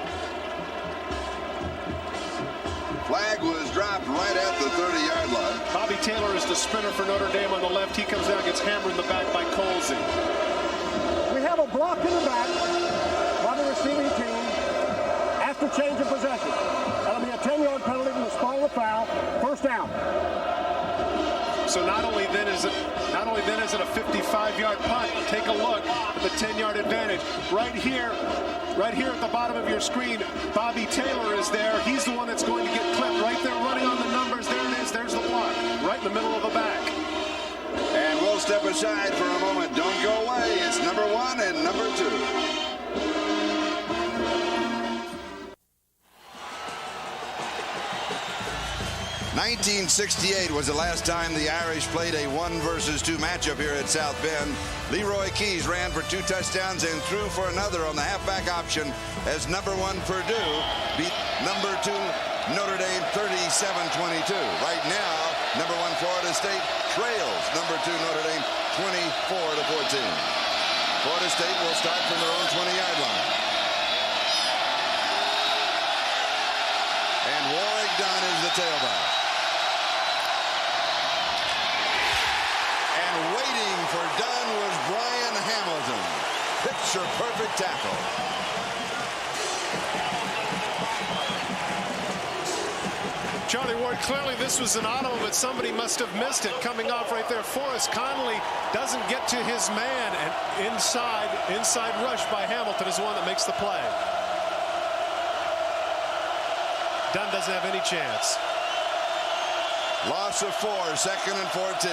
Flag was dropped right at the 30-yard line. Bobby Taylor is the sprinter for Notre Dame on the left. He comes down, gets hammered in the back by Colsey. We have a block in the back by the receiving team after change of possession. That'll be a 10-yard penalty from the spot of the foul. First down. So not only then is it a 55-yard punt. Take a look at the 10-yard advantage. Right here at the bottom of your screen, Bobby Taylor is there. He's the one that's going to get clipped. Right there running on the numbers. There it is. There's the block. Right in the middle of the back. And we'll step aside for a moment. Don't go away. It's number 1 and number 2. '68 was the last time the Irish played a 1-versus-2 matchup here at South Bend. Leroy Keys ran for 2 touchdowns and threw for another on the halfback option as number 1 Purdue beat number 2 Notre Dame 37-22. Right now, number 1 Florida State trails number 2 Notre Dame 24-14. Florida State will start from their own 20-yard line. And Warwick Dunn is the tailback. And waiting for Dunn was Brian Hamilton. Picture-perfect tackle. Charlie Ward, clearly this was an auto, but somebody must have missed it. Coming off right there, Forrest Connolly doesn't get to his man, and inside rush by Hamilton is the one that makes the play. Dunn doesn't have any chance. Loss of 4, 2nd and 14.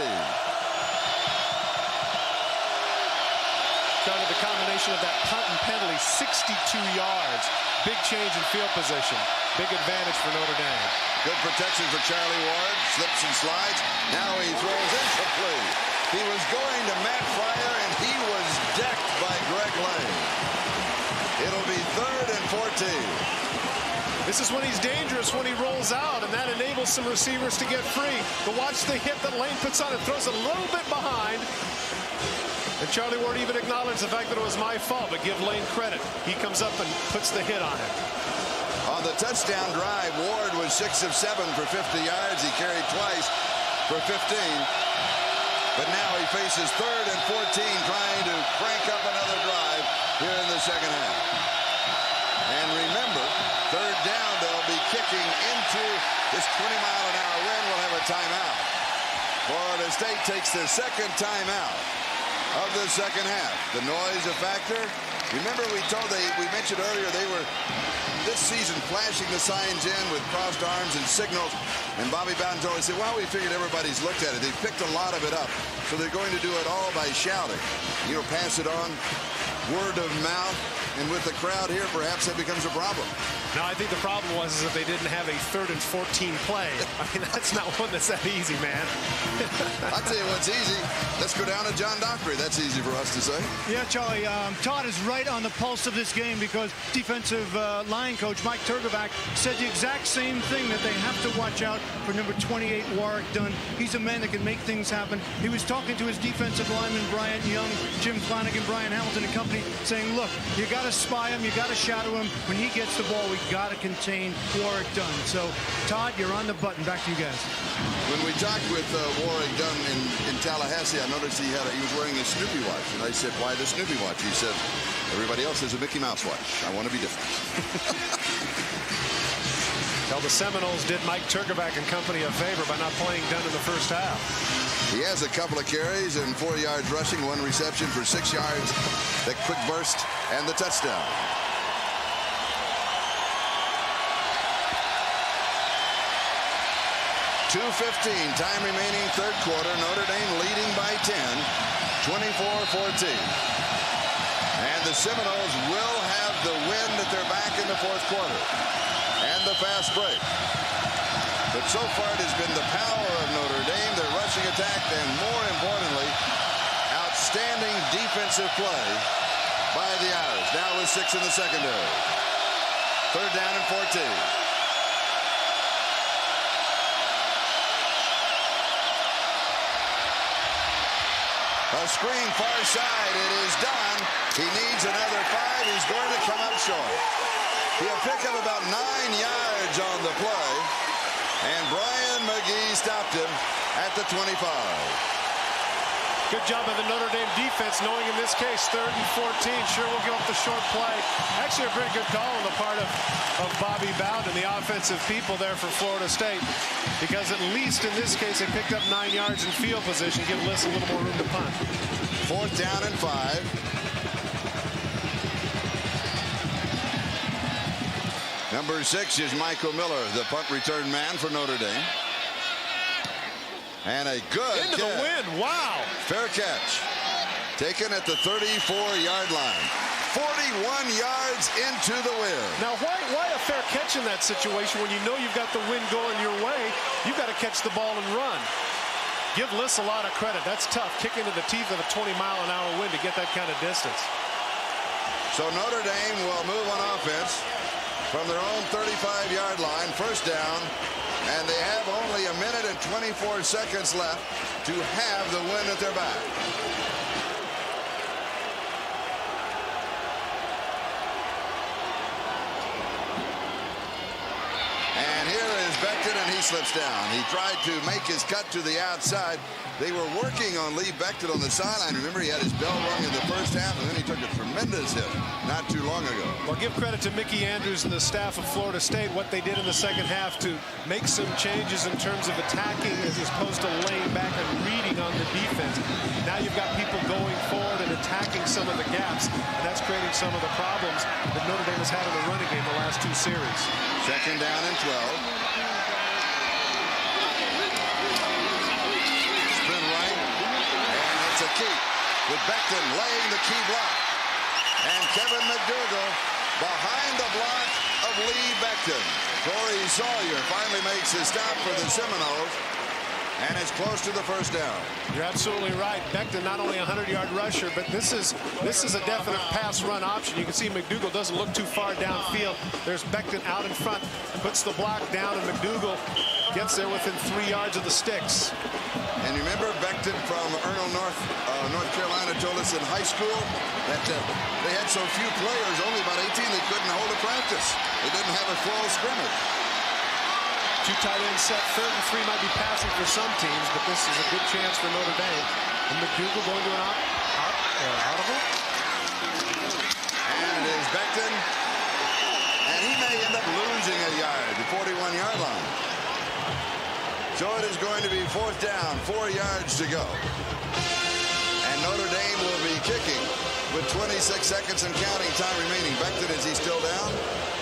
Down to the combination of that punt and penalty, 62 yards. Big change in field position. Big advantage for Notre Dame. Good protection for Charlie Ward. Slips and slides. Now he throws incomplete. He was going to Matt Fryer, and he was decked by Greg Lane. It'll be 3rd and 14. This is when he's dangerous, when he rolls out, and that enables some receivers to get free. But watch the hit that Lane puts on it. Throws a little bit behind. And Charlie Ward even acknowledged the fact that it was my fault, but give Lane credit. He comes up and puts the hit on it. On the touchdown drive, Ward was 6 of 7 for 50 yards. He carried twice for 15. But now he faces 3rd and 14, trying to crank up another drive here in the second half. And remember, 3rd down, they'll be kicking into this 20-mile-an-hour wind. We'll have a timeout. Florida State takes their 2nd timeout of the second half. The noise a factor. Remember we mentioned earlier they were this season flashing the signs in with crossed arms and signals, and Bobby Bowden told us, well, we figured everybody's looked at it. They picked a lot of it up, so they're going to do it all by shouting. Pass it on, word of mouth, and with the crowd here, perhaps that becomes a problem. No, I think the problem was that they didn't have a 3rd and 14 play. I mean, that's not one that's that easy, man. I'll tell you what's easy. Let's go down to John Dockery. That's easy for us to say. Yeah, Charlie, Todd is right on the pulse of this game because defensive line coach Mike Turkovac said the exact same thing, that they have to watch out for number 28, Warwick Dunn. He's a man that can make things happen. He was talking to his defensive lineman, Bryant Young, Jim Flanagan, Brian Hamilton and company, saying, look, you got to spy him, you got to shadow him. When he gets the ball, we got to contain Warwick Dunn. So, Todd, you're on the button. Back to you guys. When we talked with Warwick Dunn in Tallahassee, I noticed he was wearing a Snoopy watch. And I said, why the Snoopy watch? He said, everybody else has a Mickey Mouse watch. I want to be different. Well, the Seminoles did Mike Turkovac and company a favor by not playing Dunn in the first half. He has a couple of carries and 4 yards rushing, 1 reception for 6 yards. That quick burst and the touchdown. .2:15, time remaining, 3rd quarter. Notre Dame leading by 10, 24-14. And the Seminoles will have the wind at their back in the 4th quarter. And the fast break. But so far it has been the power of Notre Dame, their rushing attack, and more importantly, outstanding defense defensive play by the Irish. Now with 6 in the secondary. 3rd down and 14. A screen far side. It is done. He needs another 5. He's going to come up short. He'll pick up about 9 yards on the play. And Brian McGee stopped him at the 25. Good job by the Notre Dame defense, knowing in this case 3rd and 14. Sure, we'll give up the short play. Actually, a very good call on the part of Bobby Bowden, the offensive people there for Florida State, because at least in this case, they picked up 9 yards in field position, give Liss a little more room to punt. 4th down and 5. Number 6 is Michael Miller, the punt return man for Notre Dame. And a good into the wind. Wow. Fair catch. Taken at the 34-yard line. 41 yards into the wind. Now, why a fair catch in that situation when you know you've got the wind going your way? You've got to catch the ball and run. Give Liss a lot of credit. That's tough. Kick into the teeth of a 20-mile-an-hour wind to get that kind of distance. So Notre Dame will move on offense from their own 35-yard line. 1st down. And they have only 1 minute and 24 seconds left to have the win at their back. And here is Becton, and he slips down. He tried to make his cut to the outside. They were working on Lee Becton on the sideline. Remember, he had his bell rung in the 1st half, and then he took a tremendous hit not too long ago. Well, give credit to Mickey Andrews and the staff of Florida State, what they did in the 2nd half to make some changes in terms of attacking as opposed to laying back and reading on the defense. Now you've got people going forward and attacking some of the gaps, and that's creating some of the problems that Notre Dame has had in the running game the last 2 series. 2nd down and 12. A key with Becton laying the key block, and Kevin McDougal behind the block of Lee Becton. Corey Sawyer finally makes his stop for the Seminoles, and it's close to the 1st down. You're absolutely right. Becton, not only a 100-yard rusher, but this is a definite pass run option. You can see McDougal doesn't look too far downfield. There's Becton out in front, puts the block down, and McDougal gets there within 3 yards of the sticks. And you remember Becton from Ernle, North Carolina, told us in high school that they had so few players, only about 18, they couldn't hold a practice. They didn't have a full scrimmage. 2 tight ends set. 3rd and 3 might be passing for some teams, but this is a good chance for Notre Dame. And McDougal going to an audible. And is Becton. And he may end up losing a yard, the 41-yard line. So it is going to be 4th down, 4 yards to go. And Notre Dame will be kicking with 26 seconds and counting time remaining. Becton, is he still down?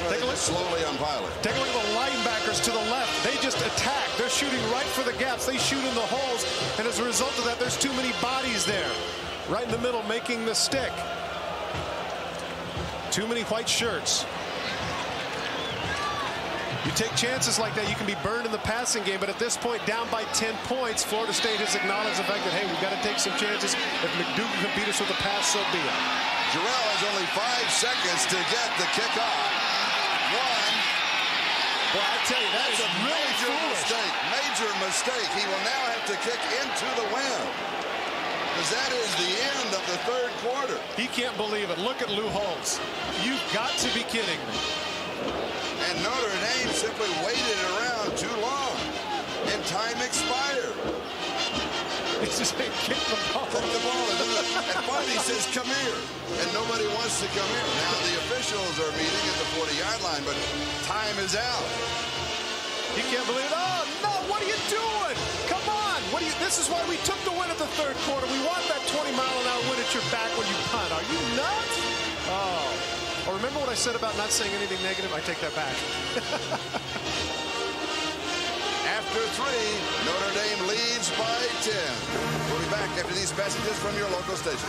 Take a look. Slowly unpiling. Take a look at the linebackers to the left. They just attack. They're shooting right for the gaps. They shoot in the holes. And as a result of that, there's too many bodies there. Right in the middle, making the stick. Too many white shirts. You take chances like that, you can be burned in the passing game, but at this point, down by 10 points, Florida State has acknowledged the fact that, hey, we've got to take some chances. If McDougal can beat us with a pass, so be it. Jarrell has only 5 seconds to get the kickoff. 1. Well, I tell you, that is a really major foolish mistake. Major mistake. He will now have to kick into the wind, because that is the end of the 3rd quarter. He can't believe it. Look at Lou Holtz. You've got to be kidding me. And Notre Dame simply waited around too long, and time expired. It's just kick the ball. Kick the ball. And finally he says, come here. And nobody wants to come here. Now the officials are meeting at the 40-yard line, but time is out. You can't believe it. Oh, no, what are you doing? Come on. This is why we took the win at the 3rd quarter. We want that 20-mile-an-hour win at your back when you punt. Are you nuts? Oh. Or remember what I said about not saying anything negative? I take that back. After 3, Notre Dame leads by 10. We'll be back after these messages from your local station.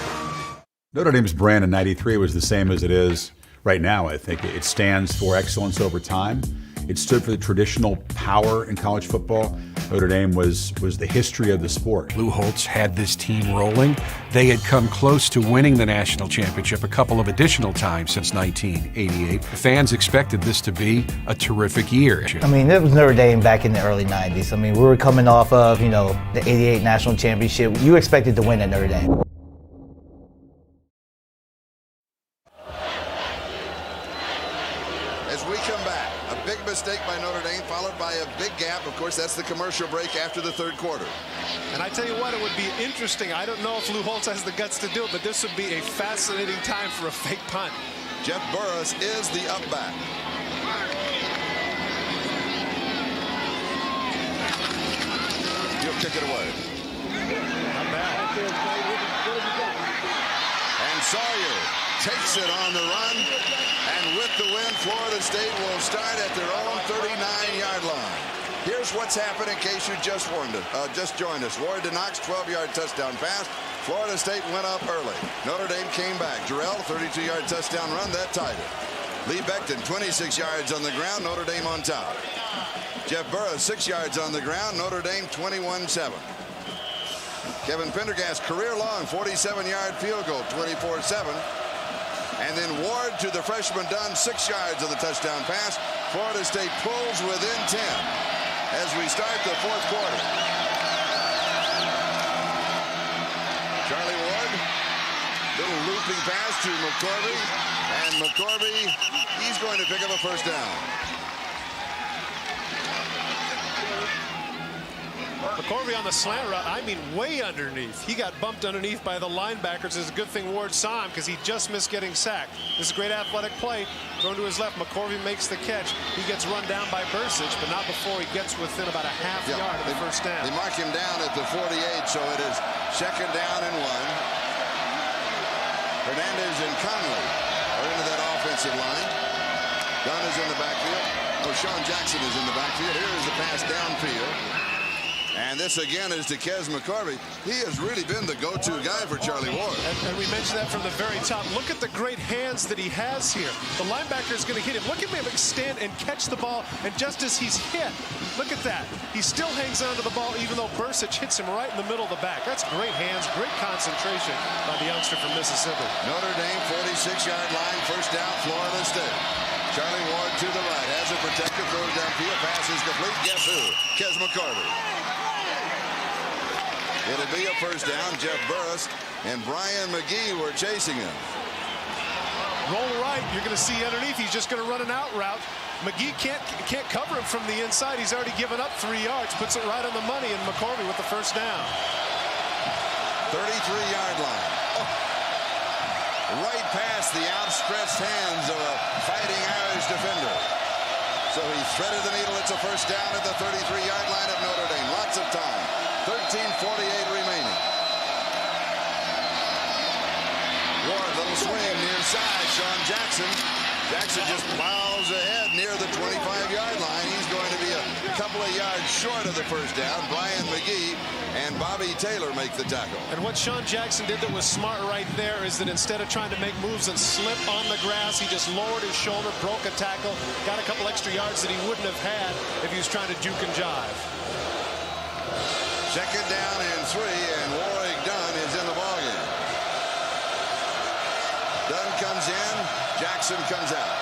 Notre Dame's brand in '93 was the same as it is right now. I think it stands for excellence over time. It stood for the traditional power in college football. Notre Dame was the history of the sport. Lou Holtz had this team rolling. They had come close to winning the national championship a couple of additional times since 1988. Fans expected this to be a terrific year. I mean, it was Notre Dame back in the early 90s. I mean, we were coming off of, the 88 national championship. You expected to win at Notre Dame. As we come back, a big mistake by Notre Dame followed by a big gap. Of course, that's the commercial break after the third quarter. And I tell you what, it would be interesting. I don't know if Lou Holtz has the guts to do it, but this would be a fascinating time for a fake punt. Jeff Burris is the up back. He'll kick it away. Not bad. And Sawyer takes it on the run. And with the win, Florida State will start at their own 39-yard line. Here's what's happened in case you just joined us. Roy Denox, 12-yard touchdown pass. Florida State went up early. Notre Dame came back. Jarrell, 32-yard touchdown run. That tied it. Lee Becton, 26 yards on the ground. Notre Dame on top. Jeff Burris, 6 yards on the ground. Notre Dame 21-7. Kevin Pendergast, career-long 47-yard field goal, 24-7. And then Ward to the freshman Dunn, 6 yards of the touchdown pass. Florida State pulls within 10 as we start the fourth quarter. Charlie Ward, little looping pass to McCorvey. And McCorvey, he's going to pick up a first down. McCorvey on the slant route, I mean way underneath. He got bumped underneath by the linebackers. It's a good thing Ward saw him because he just missed getting sacked. This is a great athletic play. Thrown to his left, McCorvey makes the catch. He gets run down by Bursich, but not before he gets within about a half yard of the first down. They mark him down at the 48, so it is second down and 1. Hernandez and Conley are into that offensive line. Dunn is in the backfield. Oh, Shawn Jackson is in the backfield. Here is the pass downfield. And this again is to Kez McCorvey. He has really been the go-to guy for Charlie Ward. And we mentioned that from the very top. Look at the great hands that he has here. The linebacker is going to hit him. Look at him stand and catch the ball. And just as he's hit, look at that. He still hangs on to the ball even though Bursich hits him right in the middle of the back. That's great hands, great concentration by the youngster from Mississippi. Notre Dame, 46-yard line, first down, Florida State. Charlie Ward to the right, has it protected, throws downfield, pass is complete. Guess who? Kez McCorvey. It'll be a first down. Jeff Burris and Brian McGee were chasing him. Roll right. You're going to see underneath. He's just going to run an out route. McGee can't cover him from the inside. He's already given up 3 yards. Puts it right on the money, and McCorvey with the first down. 33-yard line. Oh. Right past the outstretched hands of a fighting Irish defender. So he threaded the needle. It's a first down at the 33-yard line of Notre Dame. Lots of time. 13:48 remaining. Ward, little swing near side. Shawn Jackson. Jackson just plows ahead near the 25-yard line. He's going to be a couple of yards short of the first down. Brian McGee and Bobby Taylor make the tackle. And what Shawn Jackson did that was smart right there is that instead of trying to make moves and slip on the grass, he just lowered his shoulder, broke a tackle, got a couple extra yards that he wouldn't have had if he was trying to juke and jive. Second down and 3, and Warwick Dunn is in the ballgame. Dunn comes in, Jackson comes out.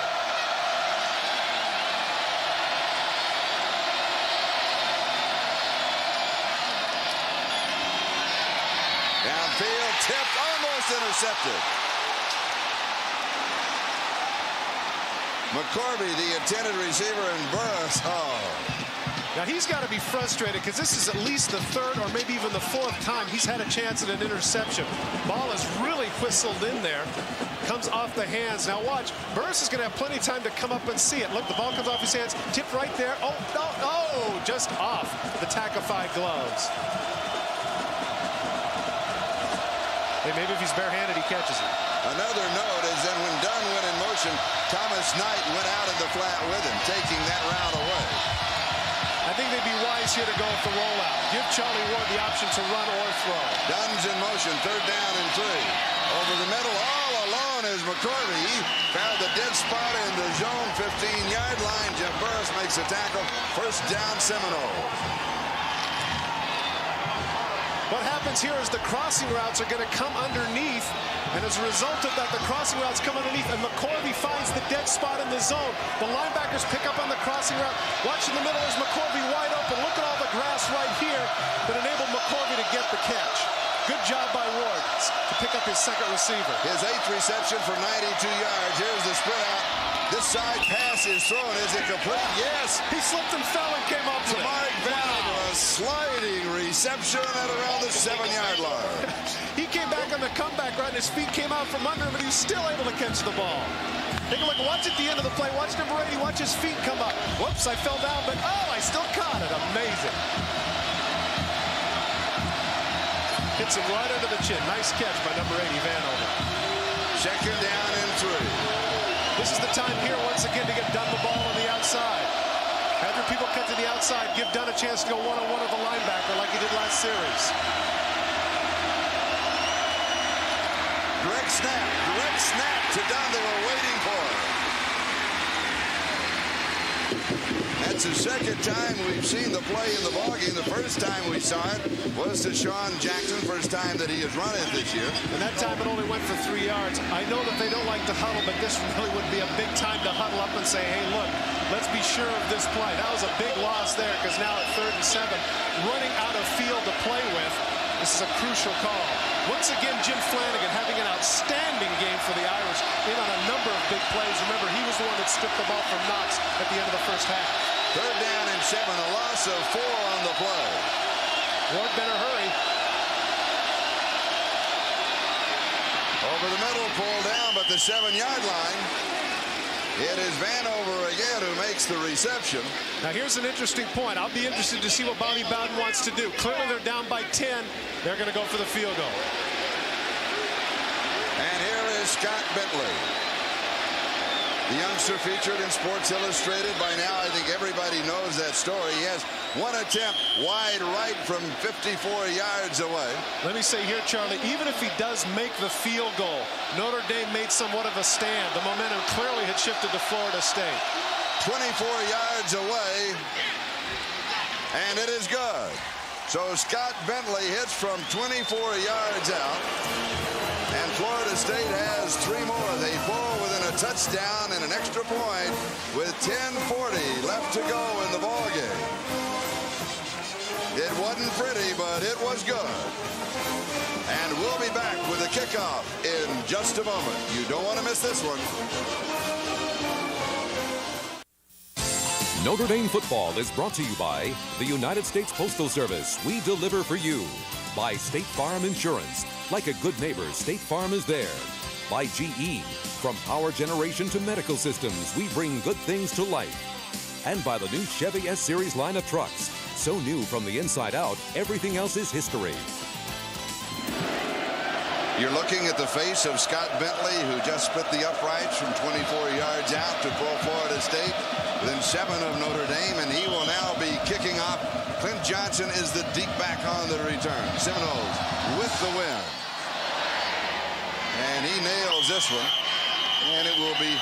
Downfield, tipped, almost intercepted. McCorvey, the intended receiver, and Burris. Oh. Now he's got to be frustrated because this is at least the third or maybe even the fourth time he's had a chance at an interception. Ball is really whistled in there. Comes off the hands. Now watch. Burris is going to have plenty of time to come up and see it. Look, the ball comes off his hands. Tipped right there. Oh, no, no. Just off the tack-ified gloves. Hey, maybe if he's barehanded, he catches it. Another note is that when Dunn went in motion, Thomas Knight went out in the flat with him, taking that route away. I think they'd be wise here to go with the rollout. Give Charlie Ward the option to run or throw. Dunn's in motion, 3rd down and 3. Over the middle, all alone is McCorvey. He found the dead spot in the zone, 15-yard line. Jim Burris makes a tackle. 1st down, Seminoles. What happens here is the crossing routes are going to come underneath, and as a result of that, the crossing routes come underneath, and McCorvey finds the dead spot in the zone. The linebackers pick up on the crossing route. Watch in the middle is McCorvey wide open. Look at all the grass right here that enabled McCorvey to get the catch. Good job by Ward to pick up his 2nd receiver. His 8th reception for 92 yards. Here's the split out. This side pass is thrown. Is it complete? Yes. He slipped and fell and came up with it. Mark Vanderbilt, a sliding reception at around the 7-yard line. He came back on the comeback right, and his feet came out from under him, but he was still able to catch the ball. Take a look. Watch at the end of the play. Watch number 80. Watch his feet come up. Whoops, I fell down, but oh, I still caught it. Amazing. Hits him right under the chin. Nice catch by number 80, Vanover. 2nd down and 3. This is the time here, once again, to get Dunn the ball on the outside. After people cut to the outside, give Dunn a chance to go one-on-one with the linebacker like he did last series. Direct snap to Dunn. They were waiting for it. That's the 2nd time we've seen the play in the ballgame. The first time we saw it was to Sean Jackson, first time that he has run it this year. And that time it only went for 3 yards. I know that they don't like to huddle, but this really would be a big time to huddle up and say, hey, look, let's be sure of this play. That was a big loss there because now at 3rd and 7, running out of field to play with, this is a crucial call. Once again, Jim Flanagan having an outstanding game for the Irish in on a number of big plays. Remember, he was the one that stripped the ball from Knox at the end of the first half. 3rd down and 7, a loss of 4 on the play. Ward better hurry. Over the middle, pulled down, but the 7-yard line. It is Vanover again who makes the reception. Now here's an interesting point. I'll be interested to see what Bobby Bowden wants to do. Clearly they're down by 10. They're going to go for the field goal. And here is Scott Bentley. The youngster featured in Sports Illustrated. By now, I think everybody knows that story. He has one attempt wide right from 54 yards away. Let me say here, Charlie, even if he does make the field goal, Notre Dame made somewhat of a stand. The momentum clearly had shifted to Florida State. 24 yards away, and it is good. So Scott Bentley hits from 24 yards out, and Florida State has 3 more. They fall within a touchdown and an extra point with 10:40 left to go in the ballgame. It wasn't pretty, but it was good. And we'll be back with the kickoff in just a moment. You don't want to miss this one. Notre Dame football is brought to you by the United States Postal Service. We deliver for you. By State Farm Insurance. Like a good neighbor, State Farm is there. By GE. From power generation to medical systems, we bring good things to life. And by the new Chevy S-Series line of trucks. So new from the inside out, everything else is history. You're looking at the face of Scott Bentley, who just split the uprights from 24 yards out to pull Florida State within 7 of Notre Dame, and he will now be kicking off. Clint Johnson is the deep back on the return. Seminoles with the win. And he nails this one, and it will be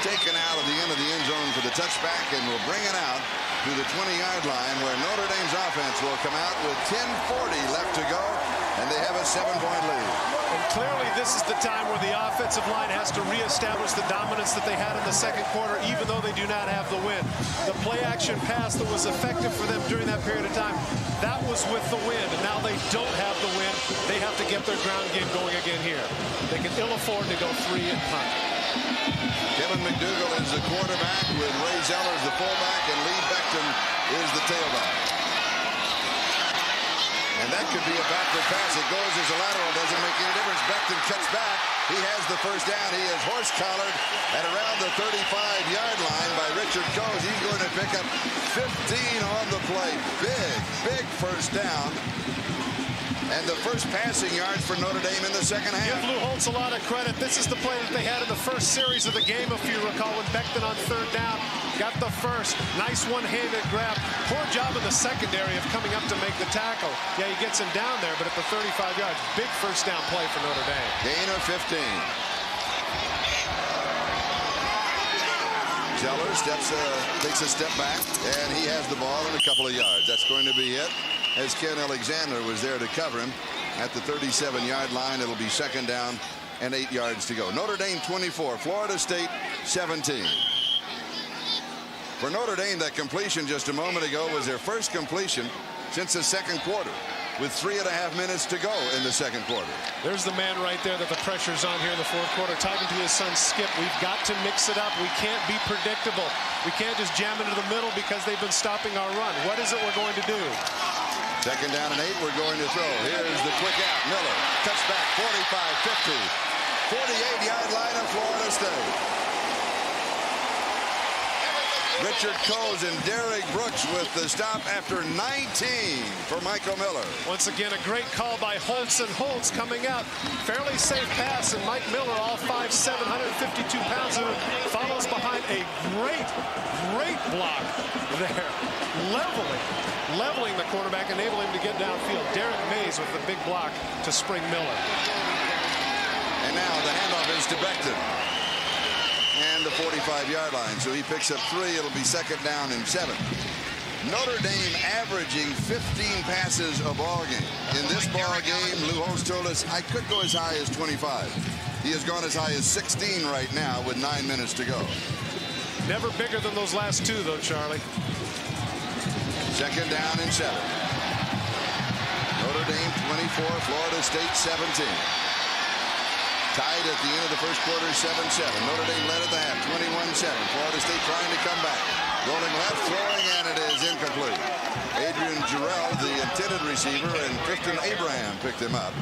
taken out of the end of the end zone for the touchback, and will bring it out to the 20-yard line, where Notre Dame's offense will come out with 10:40 left to go, and they have a 7-point lead. And clearly this is the time where the offensive line has to reestablish the dominance that they had in the second quarter, even though they do not have the win. The play-action pass that was effective for them during that period of time, that was with the win, and now they don't have the win. They have to get their ground game going again here. They can ill afford to go 3 and punt. Kevin McDougal is the quarterback, with Ray Zellers the fullback, and Lee Becton is the tailback. And that could be a backward pass. It goes as a lateral. Doesn't make any difference. Becton cuts back. He has the first down. He is horse-collared at around the 35-yard line by Richard Coase. He's going to pick up 15 on the play. Big first down. And the first passing yards for Notre Dame in the second half. Give Lou Holtz a lot of credit. This is the play that they had in the first series of the game, if you recall, when Becton on third down got the first. Nice one-handed grab. Poor job in the secondary of coming up to make the tackle. Yeah, he gets him down there, but at the 35 yards, big first down play for Notre Dame. Gain of 15. Zeller takes a step back, and he has the ball in a couple of yards. That's going to be it, as Ken Alexander was there to cover him at the 37-yard line. It'll be second down and 8 yards to go. Notre Dame 24, Florida State 17. For Notre Dame, that completion just a moment ago was their first completion since the second quarter, with 3.5 minutes to go in the second quarter. There's the man right there that the pressure's on here in the fourth quarter, talking to his son Skip. We've got to mix it up. We can't be predictable. We can't just jam into the middle because they've been stopping our run. What is it we're going to do? Second down and 8, we're going to throw. Here's the quick out. Miller, touchback, 45, 50. 48-yard line of Florida State. Richard Coles and Derek Brooks with the stop after 19 for Michael Miller. Once again, a great call by Holtz, and Holtz coming out. Fairly safe pass, and Mike Miller, all 5'7", 152 pounds, who follows behind a great block there. Leveling the quarterback, enabling him to get downfield. Derek Mays with the big block to spring Miller. And now the handoff is to Becton. And the 45-yard line. So he picks up 3. It'll be second down and 7. Notre Dame averaging 15 passes a ball game. In this ball game, Lou Holtz told us, I could go as high as 25. He has gone as high as 16 right now with 9 minutes to go. Never bigger than those last 2, though, Charlie. Second down and 7. Notre Dame 24, Florida State 17. Tied at the end of the first quarter, 7-7. Notre Dame led at the half, 21-7. Florida State trying to come back. Rolling left, throwing, and it is incomplete. Adrian Jarrell, the intended receiver, and Tristan Abraham picked him up.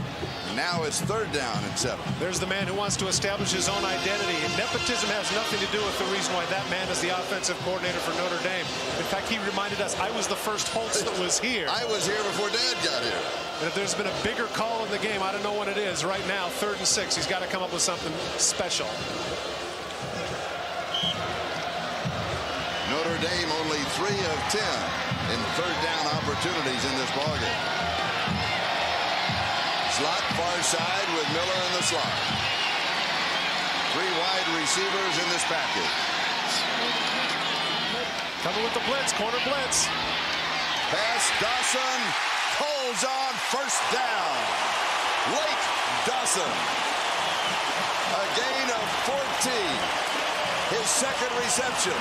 Now it's third down and 7. There's the man who wants to establish his own identity. And nepotism has nothing to do with the reason why that man is the offensive coordinator for Notre Dame. In fact, he reminded us, I was the first Holtz that was here. I was here before Dad got here. And if there's been a bigger call in the game, I don't know what it is. Right now, 3rd and 6. He's got to come up with something special. Notre Dame only 3 of 10 in third down opportunities in this ballgame. Slot far side with Miller in the slot. 3 wide receivers in this package. Coming with the blitz, corner blitz. Pass, Dawson holds on, first down. Lake Dawson. A gain of 14. His second reception.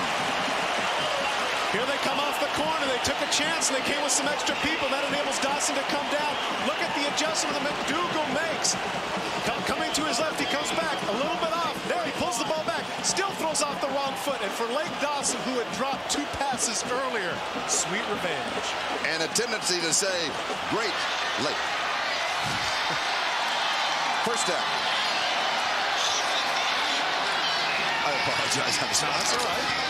Here they come off the corner. They took a chance, and they came with some extra people. That enables Dawson to come down. Look at the adjustment that McDougal makes. Coming to his left, he comes back. A little bit off. There, he pulls the ball back. Still throws off the wrong foot. And for Lake Dawson, who had dropped 2 passes earlier, sweet revenge. And a tendency to say, great Lake. First down. I apologize. I'm sorry. That's all right.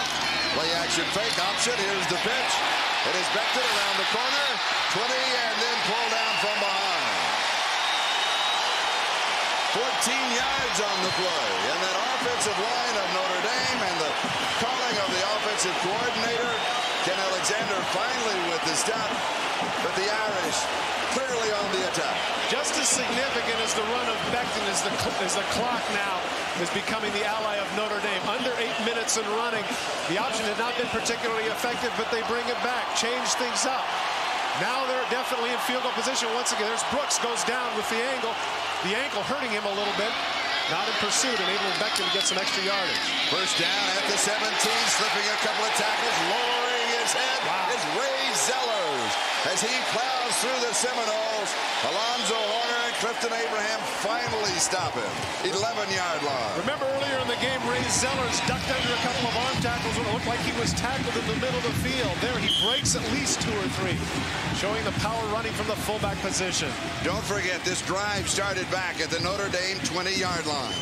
Play action fake option. Here's the pitch. It is Becton around the corner. 20 and then pulled down from behind. 14 yards on the play. And that offensive line of Notre Dame and the calling of the offensive coordinator, Ken Alexander, finally with the stop. But the Irish clearly on the attack. Just as significant as the run of Becton is the clock now is becoming the ally of Notre Dame. Under 8 minutes and running. The option had not been particularly effective, but they bring it back, change things up. Now they're definitely in field goal position once again. There's Brooks, goes down with the ankle hurting him a little bit. Not in pursuit, enabling Becton to get some extra yardage. First down at the 17, slipping a couple of tackles, lowering his head. Wow. It's Ray Zellers as he plows through the Seminoles. Alonzo Horner and Clifton Abraham finally stop him. 11-yard line. Remember earlier in the game, Ray Zellers ducked under a couple of arm tackles when it looked like he was tackled in the middle of the field. There, he breaks at least 2 or 3, showing the power running from the fullback position. Don't forget, this drive started back at the Notre Dame 20-yard line,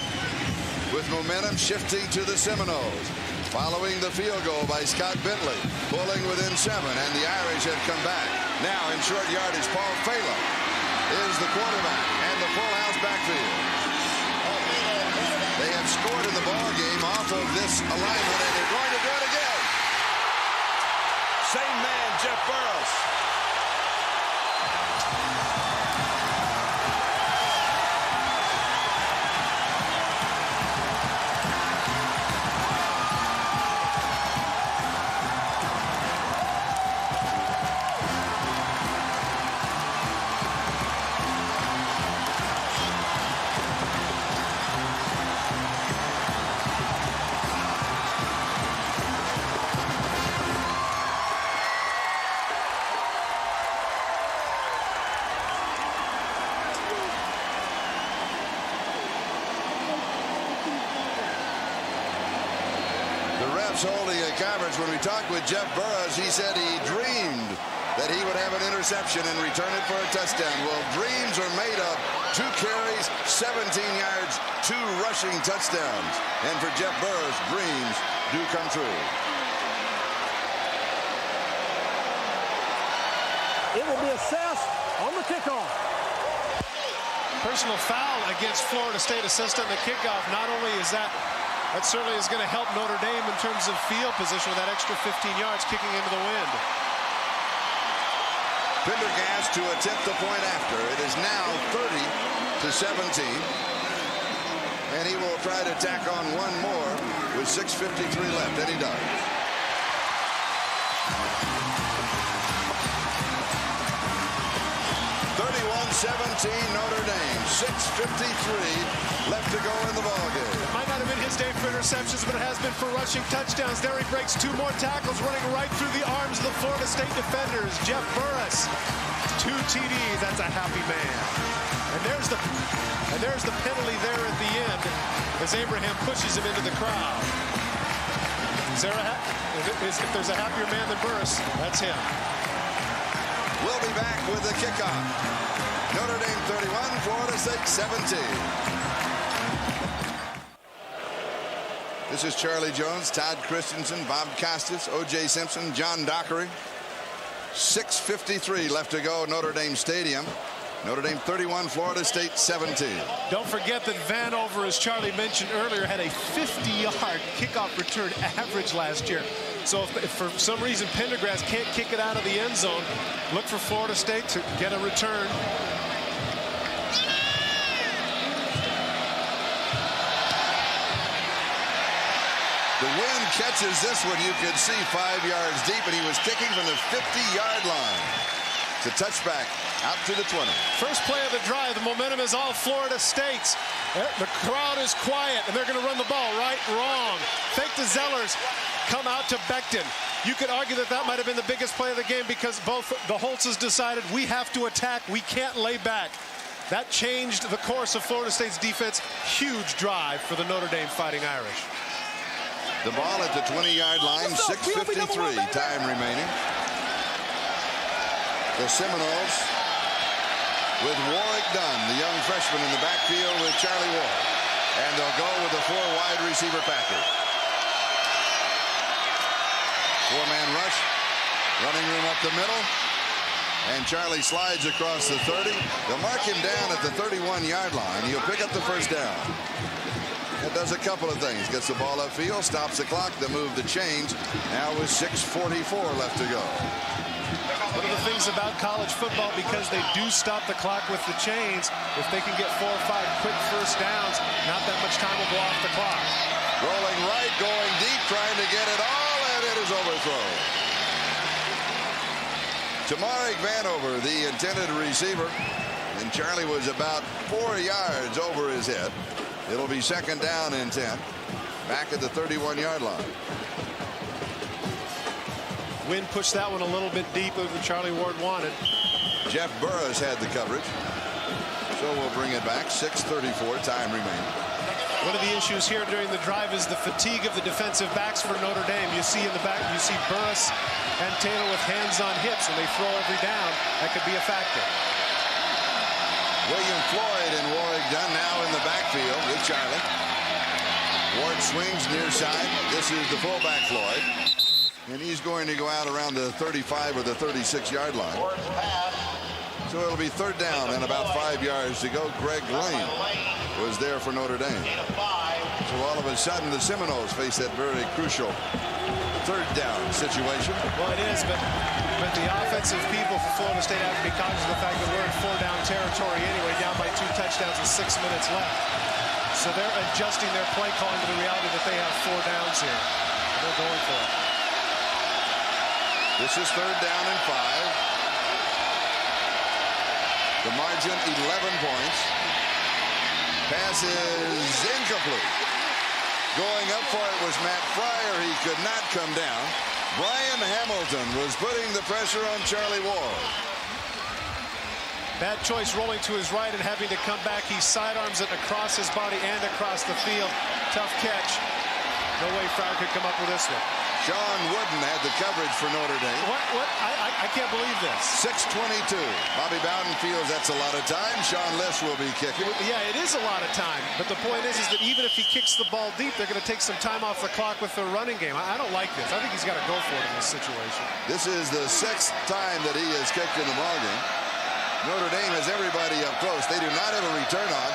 with momentum shifting to the Seminoles. Following the field goal by Scott Bentley, pulling within 7, and the Irish had come back. Now in short yardage, Paul Phelan. is the quarterback and the full house backfield. They have scored in the ball game off of this alignment, and they're going to do it again. Same man, Jeff Burris. Holding a conference. When we talked with Jeff Burris, he said he dreamed that he would have an interception and return it for a touchdown. Well, dreams are made of 2 carries, 17 yards, 2 rushing touchdowns. And for Jeff Burris, dreams do come true. It will be assessed on the kickoff. Personal foul against Florida State assistant the kickoff. Not only is that certainly is going to help Notre Dame in terms of field position with that extra 15 yards kicking into the wind. Pendergast to attempt the point after. It is now 30-17. And he will try to tack on one more with 6:53 left, and he does. Notre Dame. 6:53 left to go in the ballgame. It might not have been his day for interceptions, but it has been for rushing touchdowns. There he breaks 2 more tackles, running right through the arms of the Florida State defenders. Jeff Burris, 2 TDs. That's a happy man. And there's the penalty there at the end as Abraham pushes him into the crowd. If there's a happier man than Burris, that's him. We'll be back with the kickoff. Notre Dame 31, Florida State 17. This is Charlie Jones, Todd Christensen, Bob Costas, O.J. Simpson, John Dockery. 6:53 left to go, Notre Dame Stadium. Notre Dame 31, Florida State 17. Don't forget that Vanover, as Charlie mentioned earlier, had a 50-yard kickoff return average last year. So if for some reason Pendergast can't kick it out of the end zone, look for Florida State to get a return. The wind catches this one. You could see 5 yards deep, and he was kicking from the 50-yard line. It's a touchback out to the 20. First play of the drive. The momentum is all Florida State's. The crowd is quiet, and they're going to run the ball. Right, wrong. Fake to Zellers. Come out to Becton. You could argue that that might have been the biggest play of the game because both the Holtzes decided we have to attack. We can't lay back. That changed the course of Florida State's defense. Huge drive for the Notre Dame Fighting Irish. The ball at the 20-yard line, 6:53 time remaining. The Seminoles with Warwick Dunn, the young freshman in the backfield with Charlie Ward. And they'll go with the 4 wide receiver package. 4-man rush, running room up the middle. And Charlie slides across the 30. They'll mark him down at the 31-yard line. He'll pick up the first down. That does a couple of things. Gets the ball upfield, stops the clock, the move to change. Now with 6:44 left to go. One of the things about college football, because they do stop the clock with the chains, if they can get 4 or 5 quick first downs, not that much time will go off the clock. Rolling right, going deep, trying to get it all, and it is overthrown. Tamarick Vanover, the intended receiver, and Charlie was about 4 yards over his head. It'll be second down and 10. Back at the 31-yard line. Wynn pushed that one a little bit deeper than Charlie Ward wanted. Jeff Burris had the coverage. So we'll bring it back. 6:34 time remaining. One of the issues here during the drive is the fatigue of the defensive backs for Notre Dame. You see in the back, you see Burris and Taylor with hands on hips. When they throw every down, that could be a factor. William Floyd and Warwick Dunn now in the backfield with Charlie. Ward swings near side. This is the fullback Floyd. And he's going to go out around the 35 or the 36-yard line. So it'll be 3rd down and about 5 yards to go. Greg Lane was there for Notre Dame. So all of a sudden the Seminoles face that very crucial 3rd down situation. Well, it is, but the offensive people for Florida State have to be conscious of the fact that we're in 4-down territory anyway, down by 2 touchdowns with 6 minutes left. So they're adjusting their play calling to the reality that they have 4 downs here. They're going for it. This is 3rd down and 5. The margin 11 points. Pass is incomplete. Going up for it was Matt Fryer. He could not come down. Brian Hamilton was putting the pressure on Charlie Ward. Bad choice rolling to his right and having to come back. He sidearms it across his body and across the field. Tough catch. No way Fryer could come up with this one. Shawn Wooden had the coverage for Notre Dame. What? I can't believe this. 6:22. Bobby Bowden feels that's a lot of time. Sean Liss will be kicking. Yeah, it is a lot of time. But the point is that even if he kicks the ball deep, they're going to take some time off the clock with their running game. I don't like this. I think he's got to go for it in this situation. This is the 6th time that he has kicked in the ballgame. Notre Dame has everybody up close. They do not have a return on.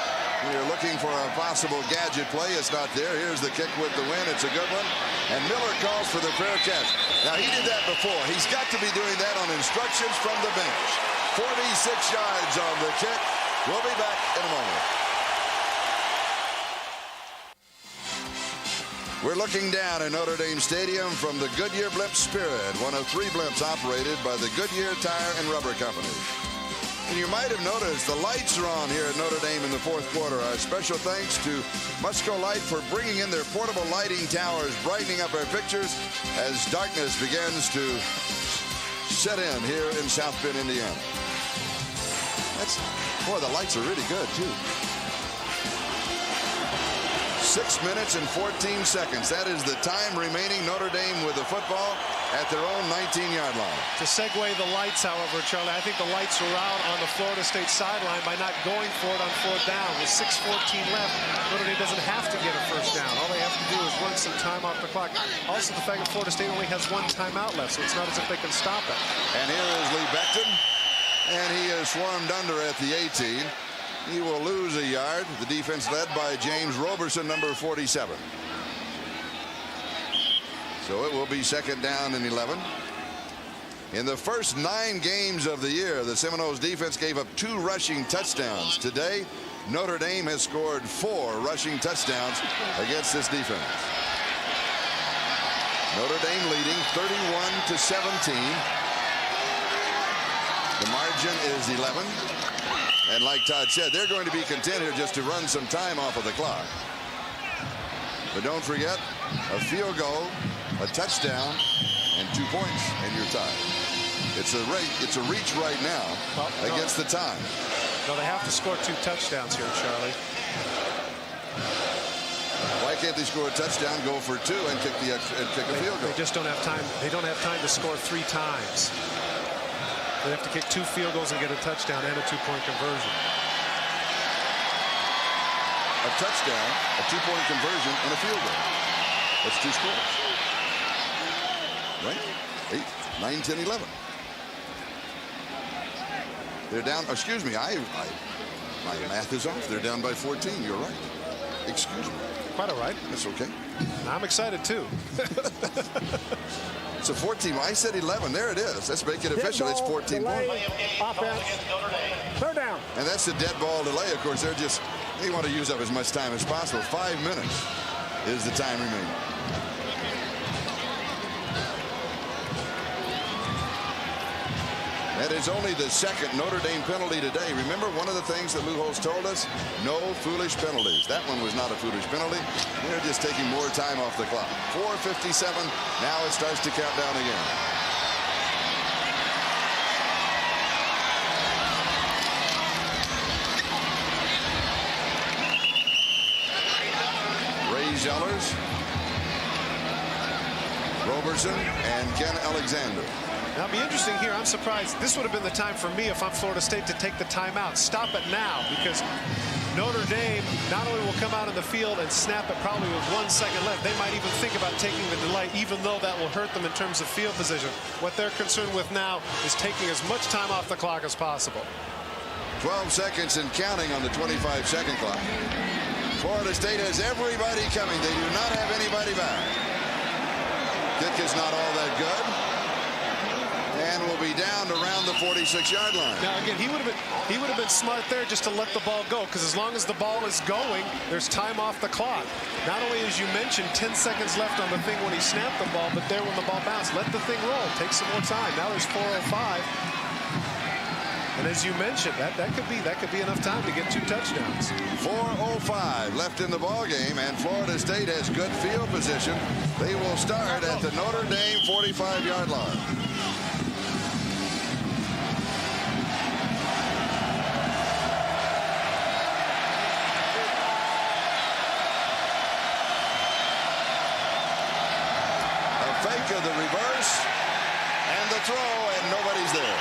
We are looking for a possible gadget play. It's not there. Here's the kick with the win. It's a good one. And Miller calls for the fair catch. Now, he did that before. He's got to be doing that on instructions from the bench. 46 yards on the kick. We'll be back in a moment. We're looking down at Notre Dame Stadium from the Goodyear Blimp Spirit, one of 3 blimps operated by the Goodyear Tire and Rubber Company. And you might have noticed the lights are on here at Notre Dame in the 4th quarter. Our special thanks to Musco Light for bringing in their portable lighting towers, brightening up our pictures as darkness begins to set in here in South Bend, Indiana. Boy, the lights are really good, too. 6 minutes and 14 seconds. That is the time remaining. Notre Dame with the football at their own 19-yard line. To segue the lights, however, Charlie, I think the lights are out on the Florida State sideline by not going for it on 4th down. With 6:14 left, Notre Dame doesn't have to get a 1st down. All they have to do is run some time off the clock. Also, the fact that Florida State only has 1 timeout left, so it's not as if they can stop it. And here is Lee Becton, and he is swarmed under at the 18. He will lose a yard. The defense led by James Roberson, number 47. So it will be 2nd down and 11. In the first 9 games of the year, the Seminoles defense gave up 2 rushing touchdowns. Today, Notre Dame has scored 4 rushing touchdowns against this defense. Notre Dame leading 31-17. The margin is 11. And like Todd said, they're going to be content here just to run some time off of the clock. But don't forget, a field goal, a touchdown, and 2 points, and you're tied. It's a reach right now against the time. No, they have to score 2 touchdowns here, Charlie. Why can't they score a touchdown, go for 2, and kick a field goal? They just don't have time. They don't have time to score 3 times. They have to kick 2 field goals and get a touchdown and a 2-point conversion. A touchdown, a 2-point conversion, and a field goal. That's 2 scores. Right? 8, 9, 10, 11. They're down. Excuse me. My math is off. They're down by 14. You're right. Excuse me. Quite all right. That's okay. I'm excited too. It's a 14. I said 11. There it is. Let's make it official. It's 14 points. Offense. 3rd down. And that's the dead ball delay. Of course, they want to use up as much time as possible. 5 minutes is the time remaining. That is only the 2nd Notre Dame penalty today. Remember, one of the things that Lou Holtz told us, no foolish penalties. That one was not a foolish penalty. They're just taking more time off the clock. 4:57. Now it starts to count down again. Ray Zellers, Roberson, and Ken Alexander. Now, it'll be interesting here. I'm surprised. This would have been the time for me if I'm Florida State to take the timeout. Stop it now, because Notre Dame not only will come out in the field and snap it probably with 1 second left, they might even think about taking the delay, even though that will hurt them in terms of field position. What they're concerned with now is taking as much time off the clock as possible. 12 seconds and counting on the 25-second clock. Florida State has everybody coming. They do not have anybody back. Kick is not all that good. And will be down around the 46-yard line. Now again, he would have been smart there just to let the ball go, because as long as the ball is going, there's time off the clock. Not only, as you mentioned, 10 seconds left on the thing when he snapped the ball, but there when the ball bounced, let the thing roll. Take some more time. Now there's 4:05. And as you mentioned, that could be enough time to get 2 touchdowns. 4:05 left in the ball game, and Florida State has good field position. They will start at the Notre Dame 45-yard line. A fake of the reverse and the throw, and nobody's there.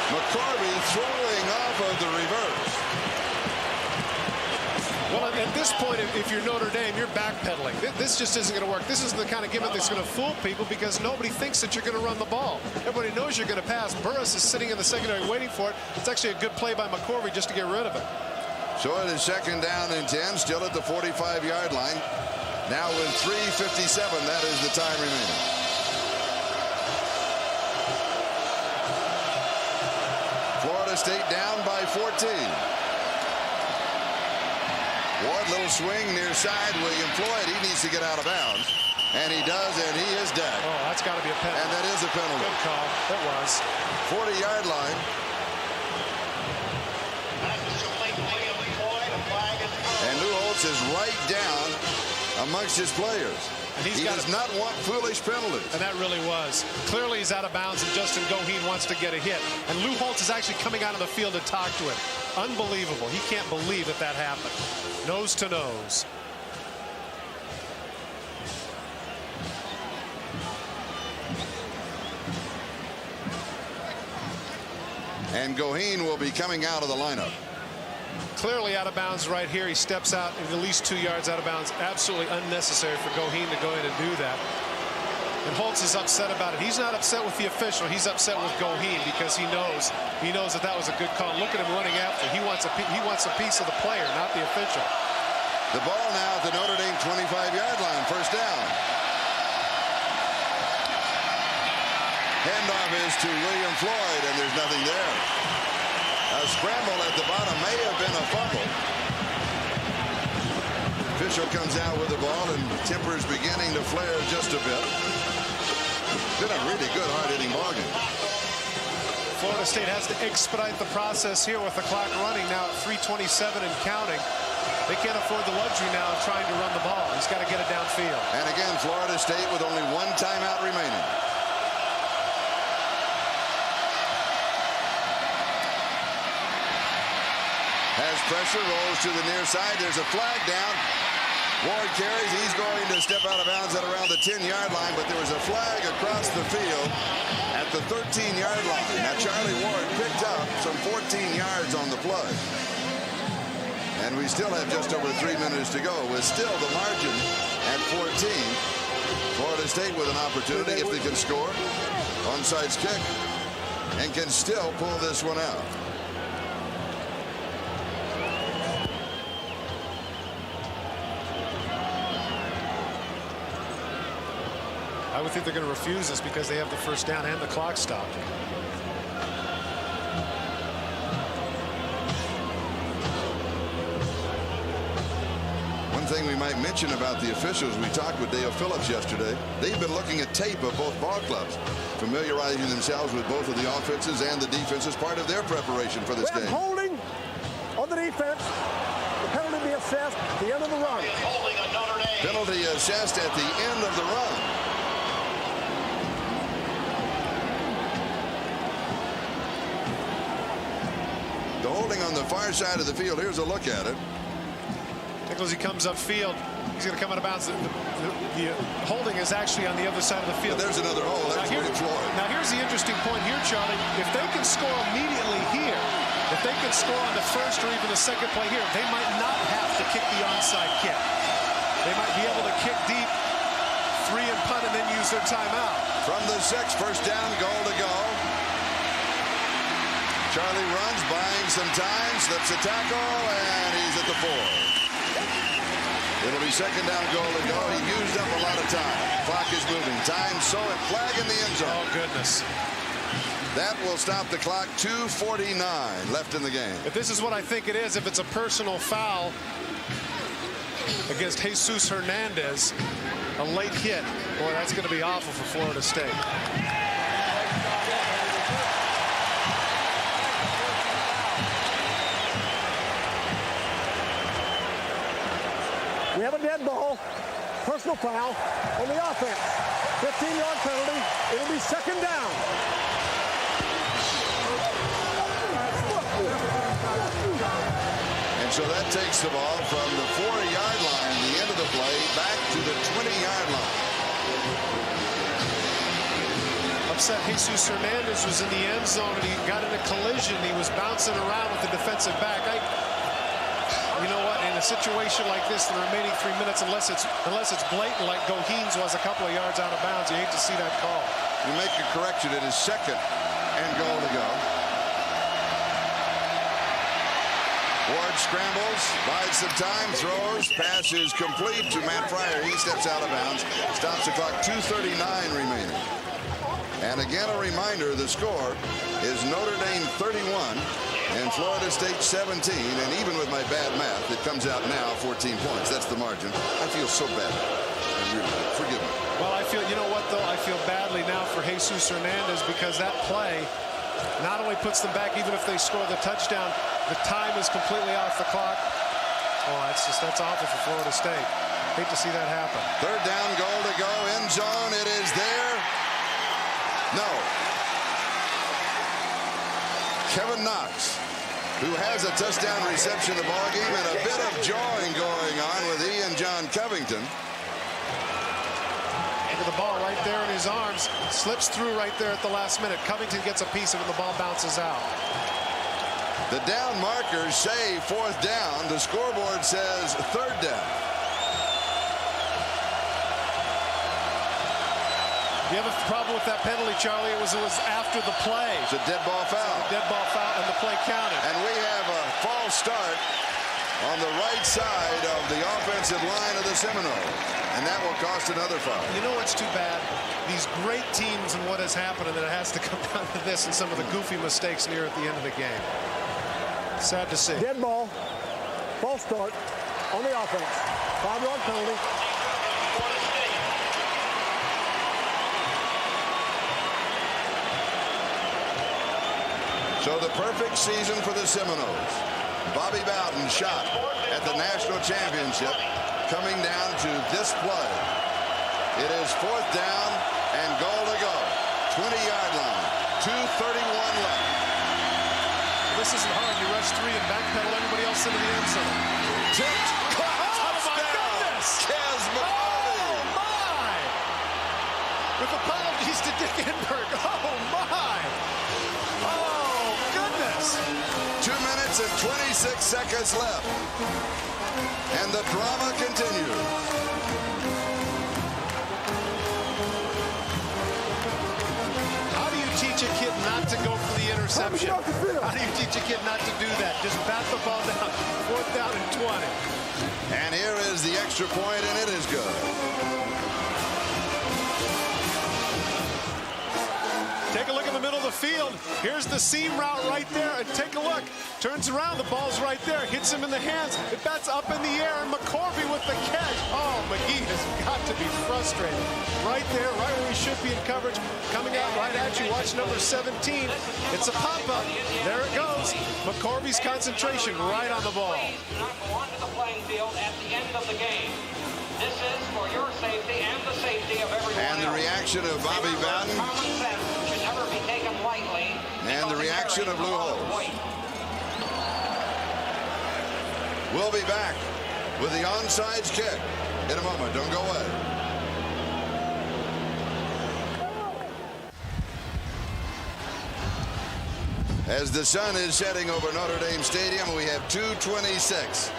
McCorvey throwing off of the reverse. Well, at this point, if you're Notre Dame, you're backpedaling. This just isn't going to work. This isn't the kind of gimmick that's going to fool people, because nobody thinks that you're going to run the ball. Everybody knows you're going to pass. Burris is sitting in the secondary waiting for it. It's actually a good play by McCorvey just to get rid of it. So it is 2nd down and 10, still at the 45-yard line. Now with 3:57, that is the time remaining. Florida State down by 14. Ward, little swing near side. William Floyd, he needs to get out of bounds. And he does, and he is dead. Oh, that's got to be a penalty. And that is a penalty. Good call. It was. 40-yard line. And Lou Holtz is right down amongst his players. And he does not want foolish penalties. And that really was. Clearly he's out of bounds, and Justin Goheen wants to get a hit. And Lou Holtz is actually coming out of the field to talk to him. Unbelievable. He can't believe that happened. Nose to nose. And Goheen will be coming out of the lineup. Clearly out of bounds right here. He steps out at least 2 yards out of bounds. Absolutely unnecessary for Goheen to go in and do that. And Holtz is upset about it. He's not upset with the official. He's upset with Goheen, because he knows that was a good call. Look at him running after. He wants a piece of the player, not the official. The ball now at the Notre Dame 25-yard line. 1st down. Handoff is to William Floyd, and there's nothing there. A scramble at the bottom may have been a fumble. Official comes out with the ball, and tempers beginning to flare just a bit. Been a really good, hard-hitting ball game. Florida State has to expedite the process here with the clock running now at 3:27 and counting. They can't afford the luxury now of trying to run the ball. He's got to get it downfield. And again, Florida State with only 1 timeout remaining. Has pressure, rolls to the near side. There's a flag down. Ward carries. He's going to step out of bounds at around the 10-yard line, but there was a flag across the field at the 13-yard line. Now, Charlie Ward picked up some 14 yards on the play. And we still have just over 3 minutes to go, with still the margin at 14. Florida State with an opportunity, if they can score. Onside kick, and can still pull this one out. I would think they're going to refuse this because they have the 1st down and the clock stopped. One thing we might mention about the officials, we talked with Dale Phillips yesterday. They've been looking at tape of both ball clubs, familiarizing themselves with both of the offenses and the defenses, part of their preparation for this game. Holding on the defense. The penalty be assessed at the end of the run. Penalty assessed at the end of the run. The holding on the far side of the field. Here's a look at it. Nichols, he comes upfield. He's going to come out of bounds. The holding is actually on the other side of the field. But there's another hole. That's William Floyd. Now here's the interesting point here, Charlie. If they can score immediately here, if they can score on the first or even the second play here, they might not have to kick the onside kick. They might be able to kick deep, 3 and punt, and then use their timeout. From the 6, first down, goal to go. Charlie runs, buying some time, slips a tackle, and he's at the 4. It'll be second down, goal to go. He used up a lot of time. Clock is moving. Time, so it flag in the end zone. Oh, goodness. That will stop the clock. 2:49 left in the game. If this is what I think it is, if it's a personal foul against Jesus Hernandez, a late hit, boy, that's going to be awful for Florida State. We have a dead ball, personal foul on the offense. 15-yard penalty. It'll be second down. And so that takes the ball from the 4-yard line, the end of the play, back to the 20-yard line. Upset Jesus Hernandez was in the end zone and he got in a collision. He was bouncing around with the defensive back. You know what? In a situation like this, the remaining 3 minutes, unless it's blatant like Goheen's was a couple of yards out of bounds, you hate to see that call. You make a correction. It is second and goal to go. Ward scrambles, buys some time, throws, pass is complete to Matt Fryer. He steps out of bounds, stops the clock. 2:39 remaining. And again, a reminder: the score is Notre Dame 31. And Florida State 17, and even with my bad math, it comes out now 14 points. That's the margin. I feel so bad. Really, forgive me. Well, I feel, you know what, though? I feel badly now for Jesus Hernandez because that play not only puts them back, even if they score the touchdown, the time is completely off the clock. Oh, that's awful for Florida State. Hate to see that happen. Third down, goal to go, end zone. It is there. No. Kevin Knox, who has a touchdown reception in the ballgame, and a bit of jawing going on with he and John Covington. Look at the ball right there in his arms. Slips through right there at the last minute. Covington gets a piece of it and the ball bounces out. The down markers say fourth down. The scoreboard says third down. You have a problem with that penalty, Charlie? It was after the play. It's a dead ball foul. A dead ball foul, and the play counted. And we have a false start on the right side of the offensive line of the Seminoles. And that will cost another foul. You know what's too bad? These great teams and what has happened, and then it has to come down to this and some of the goofy mistakes near at the end of the game. Sad to see. Dead ball, false start on the offense. 5-yard penalty. So the perfect season for the Seminoles. Bobby Bowden shot at the national championship, coming down to this play. It is fourth down and goal to go. 20-yard line. 2:31 left. This isn't hard. You rush 3 and backpedal everybody else into the end zone. Tipped. Oh, my goodness! Kez McCarty. Oh, my! With apologies to Dick Enberg. Oh, my! 2 minutes and 26 seconds left. And the drama continues. How do you teach a kid not to go for the interception? How do you teach a kid not to do that? Just bat the ball down. Fourth down and 20. And here is the extra point, and it is good. Take a look in the middle of the field. Here's the seam route right there. And take a look. Turns around. The ball's right there. Hits him in the hands. It bats up in the air. And McCorvey with the catch. Oh, McGee has got to be frustrated. Right there, right where he should be in coverage. Coming out right at you. Watch number 17. It's a pop-up. There it goes. McCorvey's concentration right on the ball. Not go onto the playing field at the end of the game. This is for your safety and the safety of everyone And the reaction of Bobby Bowden. Common sense should never be taken lightly. And the reaction of Lou Holtz. We'll be back with the onside kick in a moment. Don't go away. As the sun is setting over Notre Dame Stadium, we have 2:26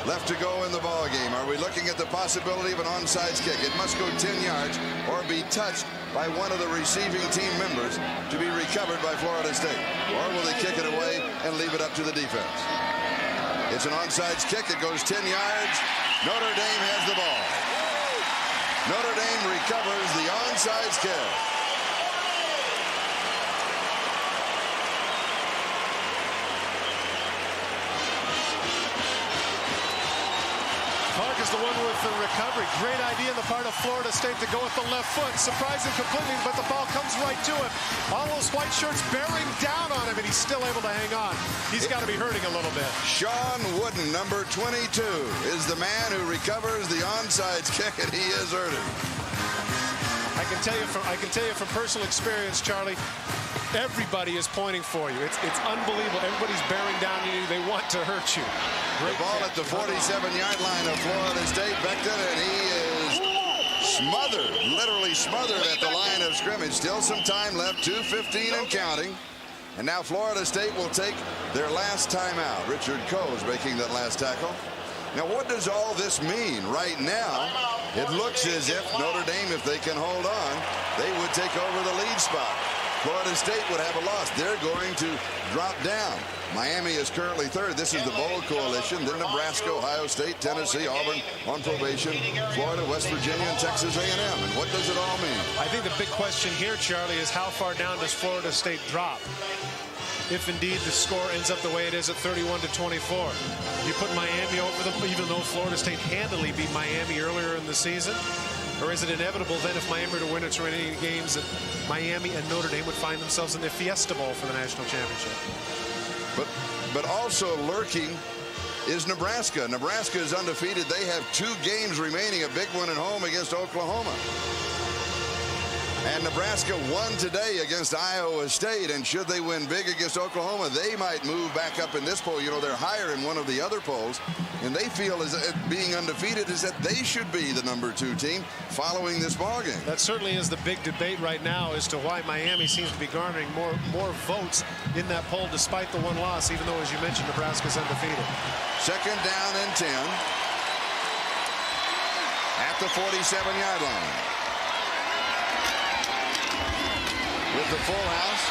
left to go in the ball game. Are we looking at the possibility of an onside kick? It must go 10 yards or be touched by one of the receiving team members to be recovered by Florida State. Or will they kick it away and leave it up to the defense? It's an onside kick. It goes 10 yards. Notre Dame has the ball. Notre Dame recovers the onside kick. Clark is the one with the recovery. Great idea on the part of Florida State to go with the left foot. Surprising completely, but the ball comes right to him. All those white shirts bearing down on him, and he's still able to hang on. He's got to be hurting a little bit. Shawn Wooden, number 22, is the man who recovers the onside kick, and he is hurting. I can tell you from personal experience, Charlie, everybody is pointing for you. It's unbelievable. Everybody's bearing down on you. They want to hurt you. Great ball at the 47-yard line of Florida State. Becton, and he is smothered, literally smothered at the line of scrimmage. Still some time left, 2:15 and counting. And now Florida State will take their last timeout. Richard Coe's making that last tackle. Now, what does all this mean? Right now, it looks as if Notre Dame, if they can hold on, they would take over the lead spot. Florida State would have a loss. They're going to drop down. Miami is currently third. This is the Bowl Coalition. Then Nebraska, Ohio State, Tennessee, Auburn on probation, Florida, West Virginia, and Texas A&M. And what does it all mean? I think the big question here, Charlie, is how far down does Florida State drop? If indeed the score ends up the way it is at 31-24. You put Miami over them, even though Florida State handily beat Miami earlier in the season? Or is it inevitable then, if Miami were to win its remaining games, that Miami and Notre Dame would find themselves in the Fiesta Bowl for the national championship? But also lurking is Nebraska. Nebraska is undefeated. They have 2 games remaining, a big one at home against Oklahoma. And Nebraska won today against Iowa State, and should they win big against Oklahoma, they might move back up in this poll. You know, they're higher in one of the other polls, and they feel as being undefeated is that they should be the number 2 team following this ballgame. That certainly is the big debate right now as to why Miami seems to be garnering more votes in that poll despite the 1 loss, even though, as you mentioned, Nebraska's undefeated. Second down and 10 at the 47-yard line. With the full house,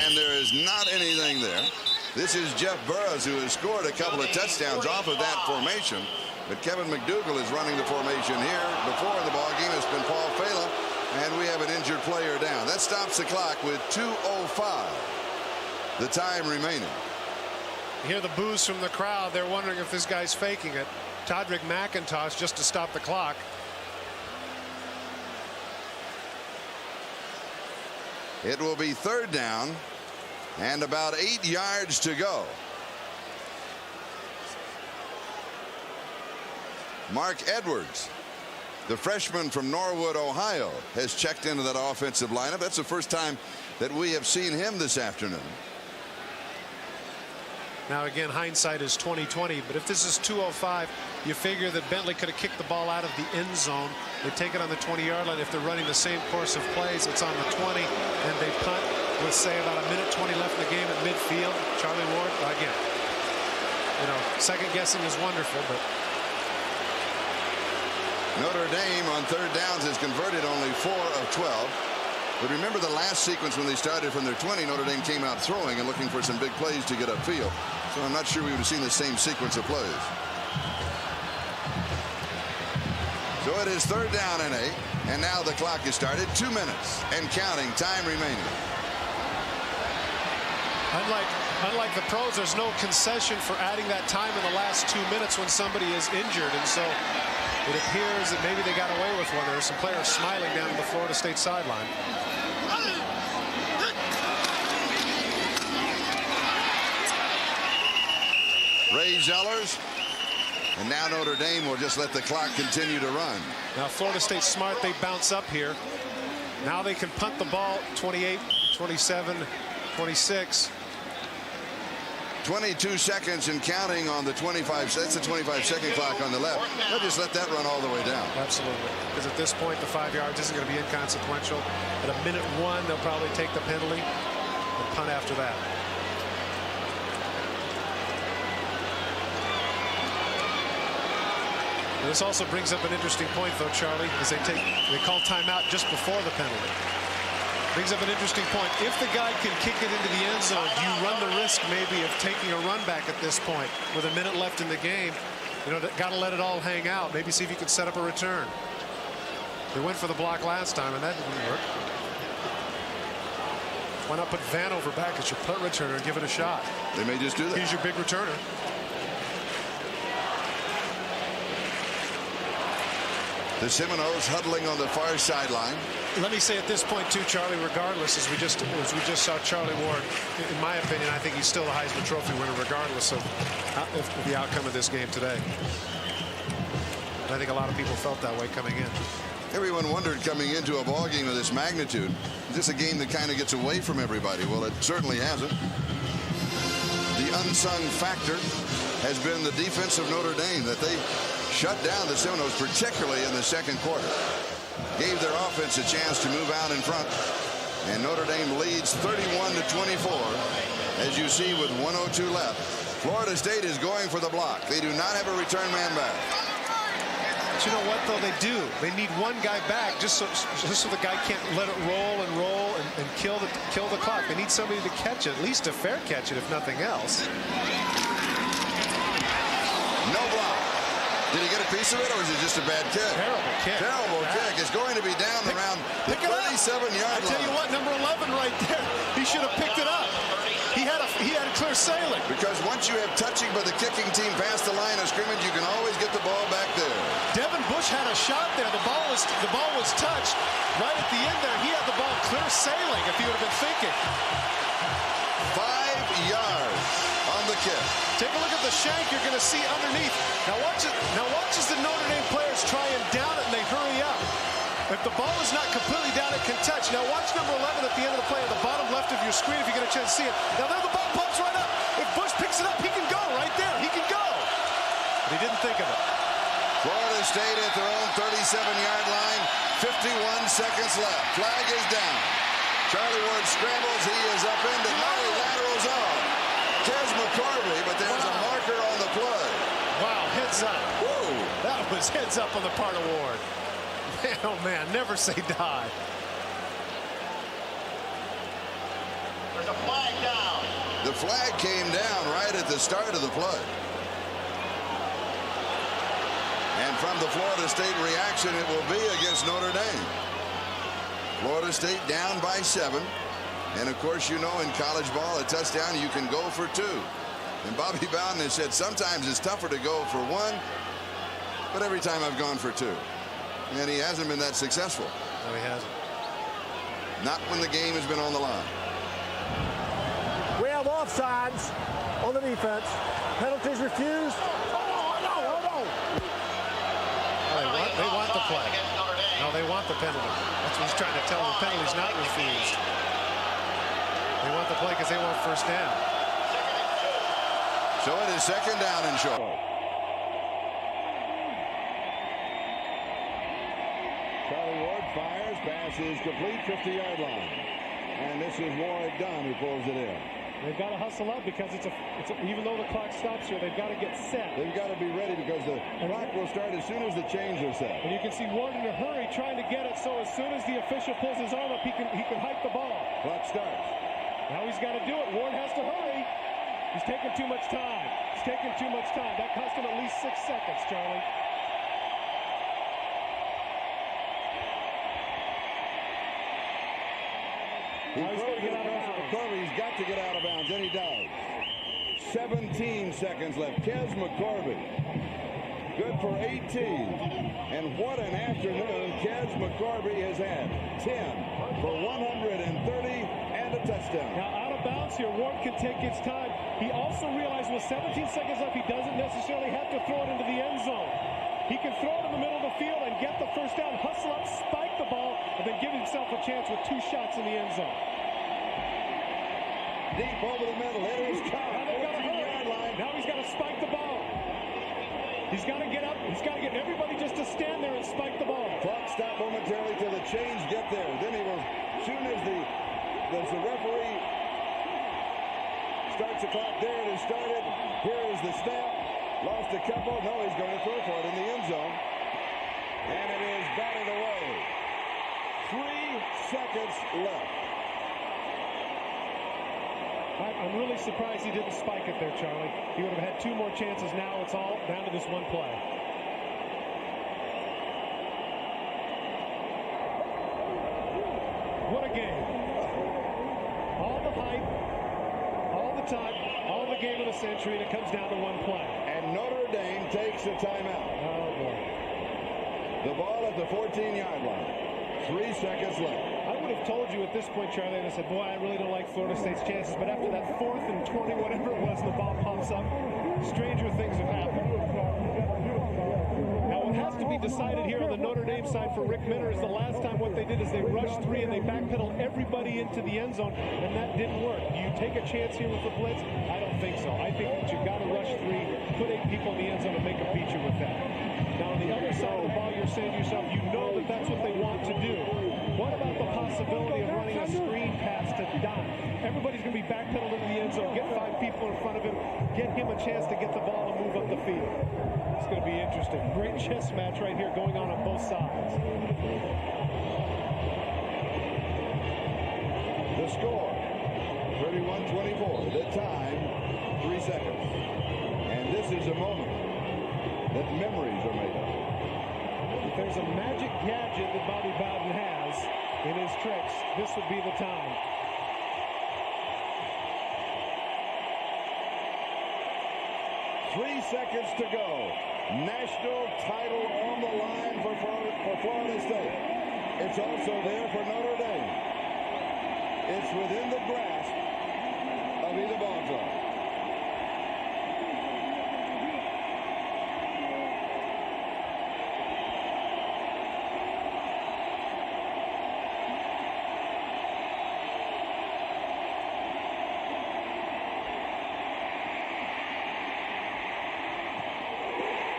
and there is not anything there. This is Jeff Burris, who has scored a couple of touchdowns off of that formation. But Kevin McDougal is running the formation here. Before in the ballgame, it's been Paul Fela, and we have an injured player down. That stops the clock with 2:05, the time remaining. You hear the boos from the crowd. They're wondering if this guy's faking it. Todrick McIntosh just to stop the clock. It will be third down and about 8 yards to go. Mark Edwards, the freshman from Norwood, Ohio, has checked into that offensive lineup. That's the first time that we have seen him this afternoon. Now again, hindsight is 20/20, but if this is 2:05, you figure that Bentley could have kicked the ball out of the end zone. They take it on the 20-yard line. If they're running the same course of plays, it's on the 20, and they punt with, say, about 1:20 left in the game at midfield. Charlie Ward, again, you know, second guessing is wonderful, but Notre Dame on third downs has converted only 4 of 12. But remember the last sequence when they started from their 20, Notre Dame came out throwing and looking for some big plays to get upfield. So I'm not sure we would have seen the same sequence of plays. So it is third down and 8. And now the clock is started. 2 minutes and counting, time remaining. Unlike the pros, there's no concession for adding that time in the last 2 minutes when somebody is injured. And so it appears that maybe they got away with one. There are some players smiling down the Florida State sideline. Ray Zellers. And now Notre Dame will just let the clock continue to run. Now Florida State's smart. They bounce up here. Now they can punt the ball. 28, 27, 26. 22 seconds and counting on the 25. That's the 25-second clock on the left. They'll just let that run all the way down. Absolutely. Because at this point, the 5 yards isn't going to be inconsequential. At 1:01, they'll probably take the penalty and punt after that. This also brings up an interesting point, though, Charlie, as they call timeout just before the penalty. Brings up an interesting point. If the guy can kick it into the end zone, do you run the risk maybe of taking a run back at this point with a minute left in the game? You know, got to let it all hang out. Maybe see if you can set up a return. They went for the block last time, and that didn't work. Why not put Vanover back as your punt returner and give it a shot? They may just do that. He's your big returner. The Seminoles huddling on the far sideline. Let me say at this point too, Charlie, regardless, as we just saw Charlie Ward, in my opinion, I think he's still a Heisman Trophy winner regardless of the outcome of this game today. And I think a lot of people felt that way coming in. Everyone wondered coming into a ball game of this magnitude, is this a game that kind of gets away from everybody? Well, it certainly hasn't. The unsung factor has been the defense of Notre Dame, that they shut down the Seminoles, particularly in the second quarter. Gave their offense a chance to move out in front. And Notre Dame leads 31-24. As you see with 1:02 left. Florida State is going for the block. They do not have a return man back. But you know what, though? They do. They need one guy back just so the guy can't let it roll and kill the clock. They need somebody to catch it, at least a fair catch it, if nothing else. No block. Did he get a piece of it, or was it just a bad kick? Terrible kick. Terrible kick. It's going to be down around the 37-yard line. I tell you what, number 11 right there. He should have picked it up. He had a clear sailing. Because once you have touching by the kicking team past the line of scrimmage, you can always get the ball back there. Devin Bush had a shot there. The ball was touched right at the end there. He had the ball clear sailing if he would have been thinking. 5 yards on the kick. Take a look at the shank you're going to see underneath. Now watch as the Notre Dame players try and down it and they hurry up. If the ball is not completely down, it can touch. Now watch number 11 at the end of the play at the bottom left of your screen if you get a chance to see it. Now there the ball pops right up. If Bush picks it up, he can go right there. He can go. But he didn't think of it. Florida State at their own 37-yard line. 51 seconds left. Flag is down. Charlie Ward scrambles. He is up into Murray, laterals off. Kez McCorvey, but there's a marker on the play. Wow, heads up. Whoa. That was heads up on the part of Ward. Man, oh man, never say die. There's a flag down. The flag came down right at the start of the play. And from the Florida State reaction, it will be against Notre Dame. Florida State down by 7. And of course, you know, in college ball, a touchdown, you can go for 2. And Bobby Bowden has said sometimes it's tougher to go for 1, but every time I've gone for 2. And he hasn't been that successful. No, he hasn't. Not when the game has been on the line. We have offsides on the defense. Penalties refused. They want the play. No, they want the penalty. That's what he's trying to tell them. The penalty's not refused. They want the play because they want first down. So it is second down and short. Charlie Ward fires, pass is complete, 50-yard line. And this is Ward Dunn who pulls it in. They've got to hustle up because even though the clock stops here, they've got to get set. They've got to be ready because the clock will start as soon as the chains are set. And you can see Ward in a hurry trying to get it, so as soon as the official pulls his arm up, he can hike the ball. Clock starts. Now he's got to do it. Ward has to hurry. He's taking too much time. He's taking too much time. That cost him at least 6 seconds, Charlie. He's got to get out of bounds, and he does. 17 seconds left. Kez McCorvey, good for 18. And what an afternoon Kez McCorvey has had. 10 for 130 and a touchdown. Now out of bounds here, Ward can take his time. He also realized with 17 seconds left, he doesn't necessarily have to throw it into the end zone. He can throw it in the middle of the field and get the first down, hustle up, spike the ball, and then give himself a chance with 2 shots in the end zone. Deep over the middle. It is caught. Now they've got to hurry. Now he's got to spike the ball. He's got to get up. He's got to get everybody just to stand there and spike the ball. Clock stop momentarily till the chains get there. Then he will, as soon as the referee starts the clock, there it is started. Here is the snap. Lost a couple. No, he's going to throw for it in the end zone. And it is batted away. 3 seconds left. I'm really surprised he didn't spike it there, Charlie. He would have had 2 more chances. Now it's all down to this one play. What a game. All the hype, all the talk, all the game of the century, and it comes down to one play. And Notre Dame takes a timeout. Oh, boy. The ball at the 14-yard line. 3 seconds left. I would have told you at this point, Charlie, and I said, boy, I really don't like Florida State's chances. But after that 4th and 20, whatever it was, the ball pops up, stranger things have happened. Now, what has to be decided here on the Notre Dame side for Rick Minter is the last time what they did is they rushed 3 and they backpedaled everybody into the end zone, and that didn't work. Do you take a chance here with the blitz? I don't think so. I think that you've got to rush 3, put 8 people in the end zone, and make them beat you with that. Now, on the other side of the ball, you're saying to yourself, you know that that's what they want to do. What about the possibility of running a screen pass to Don? Everybody's going to be backpedaled into the end zone, get 5 people in front of him, get him a chance to get the ball and move up the field. It's going to be interesting. Great chess match right here going on both sides. The score, 31-24. The time, 3 seconds. And this is a moment that memories are made of. If there's a magic gadget that Bobby Bowden has in his tricks, this would be the time. Three seconds to go. National title on the line for Florida State. It's also there for Notre Dame. It's within the grasp of either ball club.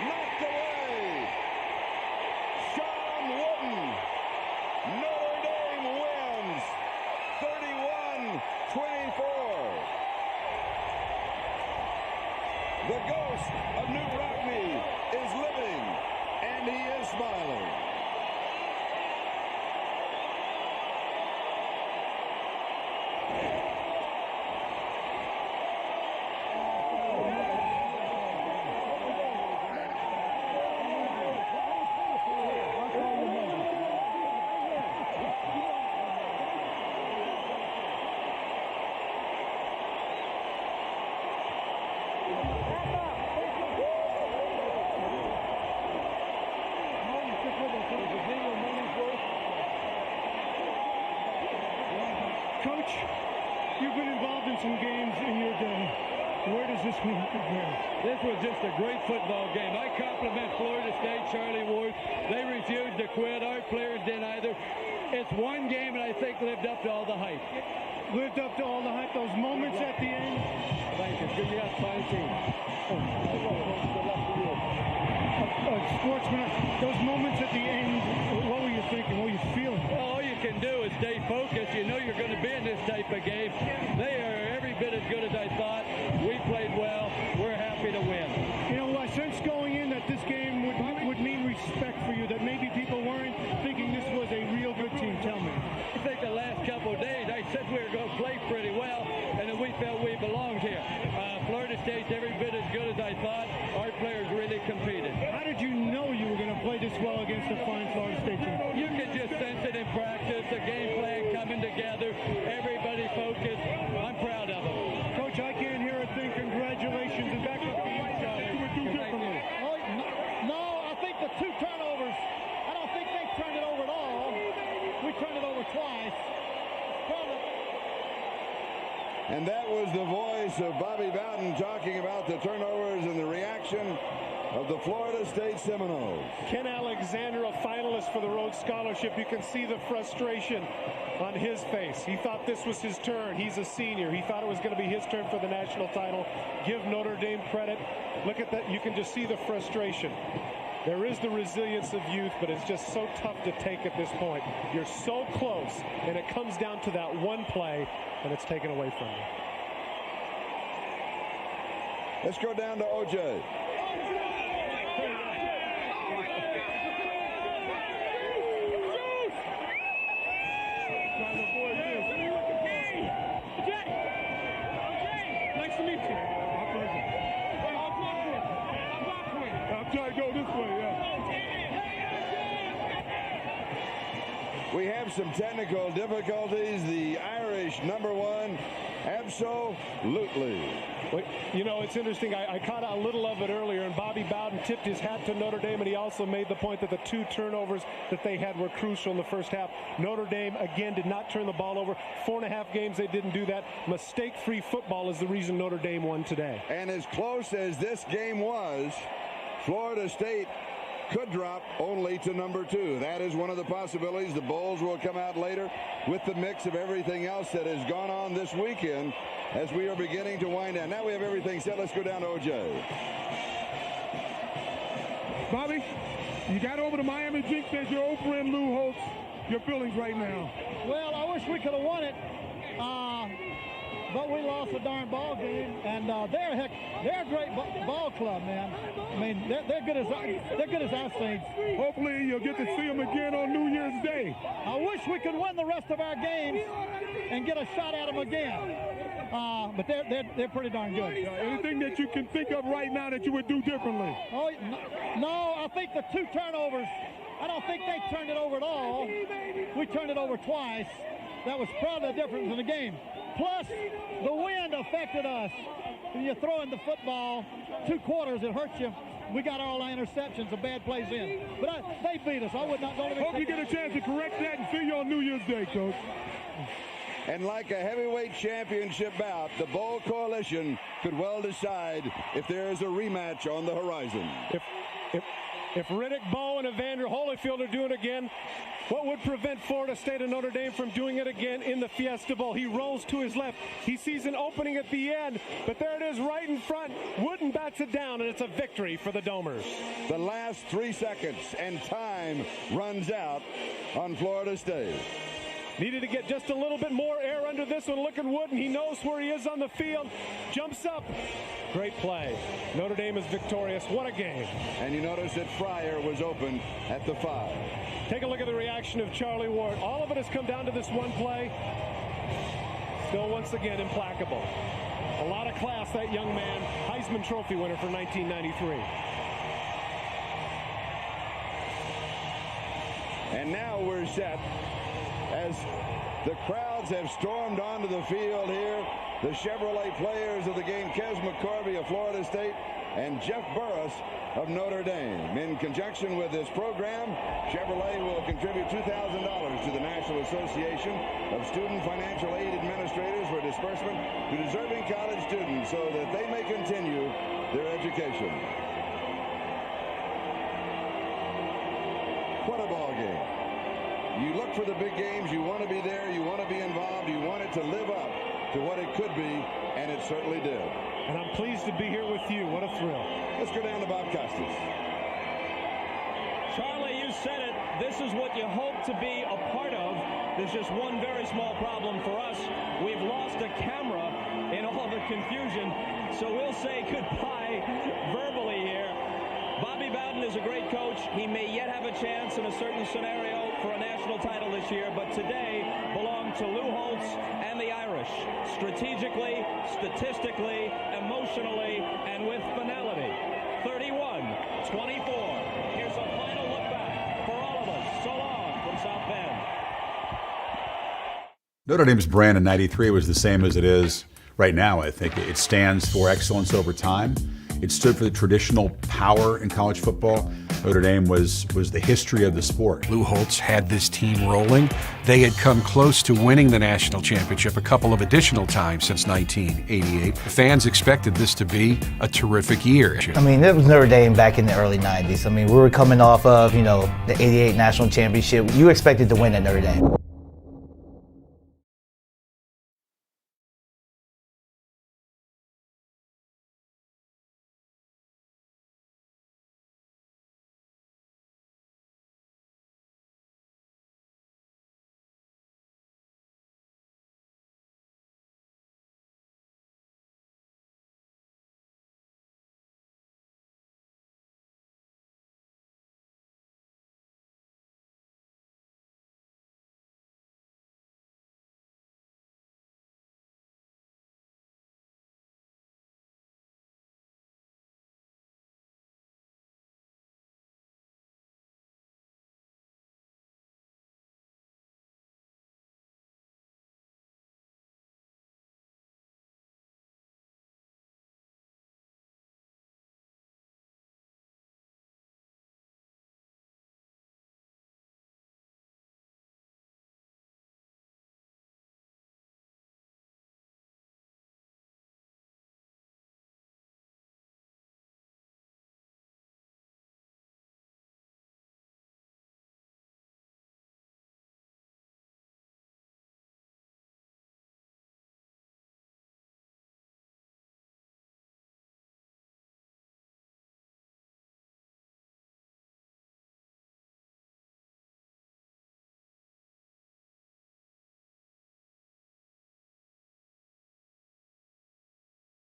Knocked away. Shawn Wooden. Notre Dame wins 31-24. The ghost of New Rockne is living, and he is smiling. Coach, you've been involved in some games in your day. Where does this one compare? This was just a great football game. I compliment Florida State, Charlie Ward. They refused to quit. Our players didn't either. It's one game, and I think lived up to all the hype. Lived up to all the hype, those moments at the end. Thank you. Good, you got fine team. Sportsman, those moments at the end, what were you thinking? What were you feeling? Well, all you can do is stay focused. You know you're going to be in this type of game. They are every bit as good as I thought. We played well. We're happy to win. You know, I sensed going in that this game would mean respect for you, that maybe people weren't thinking this was a real good team. Tell me. I think the last couple of days I said we were going to play pretty well, and then we felt we belonged here. Florida State's every bit as good as I thought. Our players really competed. How did you know you were going to play this well against a fine Florida State team? You could just sense it in practice, the game plan coming together, everybody focused. I'm proud of them. Coach, I can't hear a thing. Congratulations. And back up to you, Charlie. You would do differently. No, I think the 2 turnovers, I don't think they turned it over at all. We turned it over twice. And that was the voice of Bobby Bowden talking about the turnovers and the reaction of the Florida State Seminoles. Ken Alexander, a finalist for the Rhodes Scholarship. You can see the frustration on his face. He thought this was his turn. He's a senior. He thought it was going to be his turn for the national title. Give Notre Dame credit. Look at that. You can just see the frustration. There is the resilience of youth, but it's just so tough to take at this point. You're so close, and it comes down to that one play, and it's taken away from you. Let's go down to OJ. try to go this way, yeah. We have some technical difficulties. The Irish #1, absolutely. Well, you know, it's interesting. I caught a little of it earlier, and Bobby Bowden tipped his hat to Notre Dame, and he also made the point that the 2 turnovers that they had were crucial in the first half. Notre Dame, again, did not turn the ball over. 4.5 games they didn't do that. Mistake-free football is the reason Notre Dame won today. And as close as this game was, Florida State could drop only to #2. That is one of the possibilities. The Bulls will come out later with the mix of everything else that has gone on this weekend as we are beginning to wind down. Now we have everything set. Let's go down to OJ. Bobby, you got over the Miami jinx as your old friend Lou Holtz. Your feelings right now? Well, I wish we could have won it, but we lost a darn ball game, and they're a great ball club, man. I mean, they're good as our Saints. Hopefully, you'll get to see them again on New Year's Day. I wish we could win the rest of our games and get a shot at them again. But they're pretty darn good. Anything that you can think of right now that you would do differently? Oh no, I think the 2 turnovers. I don't think they turned it over at all. We turned it over twice. That was probably the difference in the game. Plus, the wind affected us. When you're throwing the football 2 quarters, it hurts you. We got all our interceptions, the bad plays in. But they beat us. I would not. Hope you get a chance to correct that and see you on New Year's Day, Coach. And like a heavyweight championship bout, the Bowl Coalition could well decide if there is a rematch on the horizon. If Riddick, Bowe, and Evander Holyfield are doing it again, what would prevent Florida State and Notre Dame from doing it again in the Fiesta Bowl? He rolls to his left. He sees an opening at the end, but there it is right in front. Wooden bats it down, and it's a victory for the Domers. The last 3 seconds, and time runs out on Florida State. Needed to get just a little bit more air under this one. Look at Wooden. He knows where he is on the field. Jumps up. Great play. Notre Dame is victorious. What a game. And you notice that Fryer was open at the 5. Take a look at the reaction of Charlie Ward. All of it has come down to this one play. Still, once again, implacable. A lot of class, that young man. Heisman Trophy winner for 1993. And now we're set as the crowds have stormed onto the field here. The Chevrolet players of the game, Kes McCorvey of Florida State and Jeff Burris of Notre Dame. In conjunction with this program, Chevrolet will contribute $2,000 to the National Association of Student Financial Aid Administrators for disbursement to deserving college students so that they may continue their education. What a ball game. You look for the big games, you want to be there, you want to be involved, you want it to live up to what it could be, and it certainly did. And I'm pleased to be here with you. What a thrill. Let's go down to Bob Costas. Charlie, you said it. This is what you hope to be a part of. There's just one very small problem for us. We've lost a camera in all the confusion, so we'll say goodbye verbally here. Bobby Bowden is a great coach. He may yet have a chance in a certain scenario for a national title this year, but today belonged to Lou Holtz and the Irish. Strategically, statistically, emotionally, and with finality. 31-24. Here's a final look back for all of us. So long from South Bend. Notre Dame's brand in '93 was the same as it is right now. I think it stands for excellence over time. It stood for the traditional power in college football. Notre Dame was the history of the sport. Lou Holtz had this team rolling. They had come close to winning the national championship a couple of additional times since 1988. Fans expected this to be a terrific year. I mean, it was Notre Dame back in the early 90s. I mean, we were coming off of, the '88 national championship. You expected to win at Notre Dame.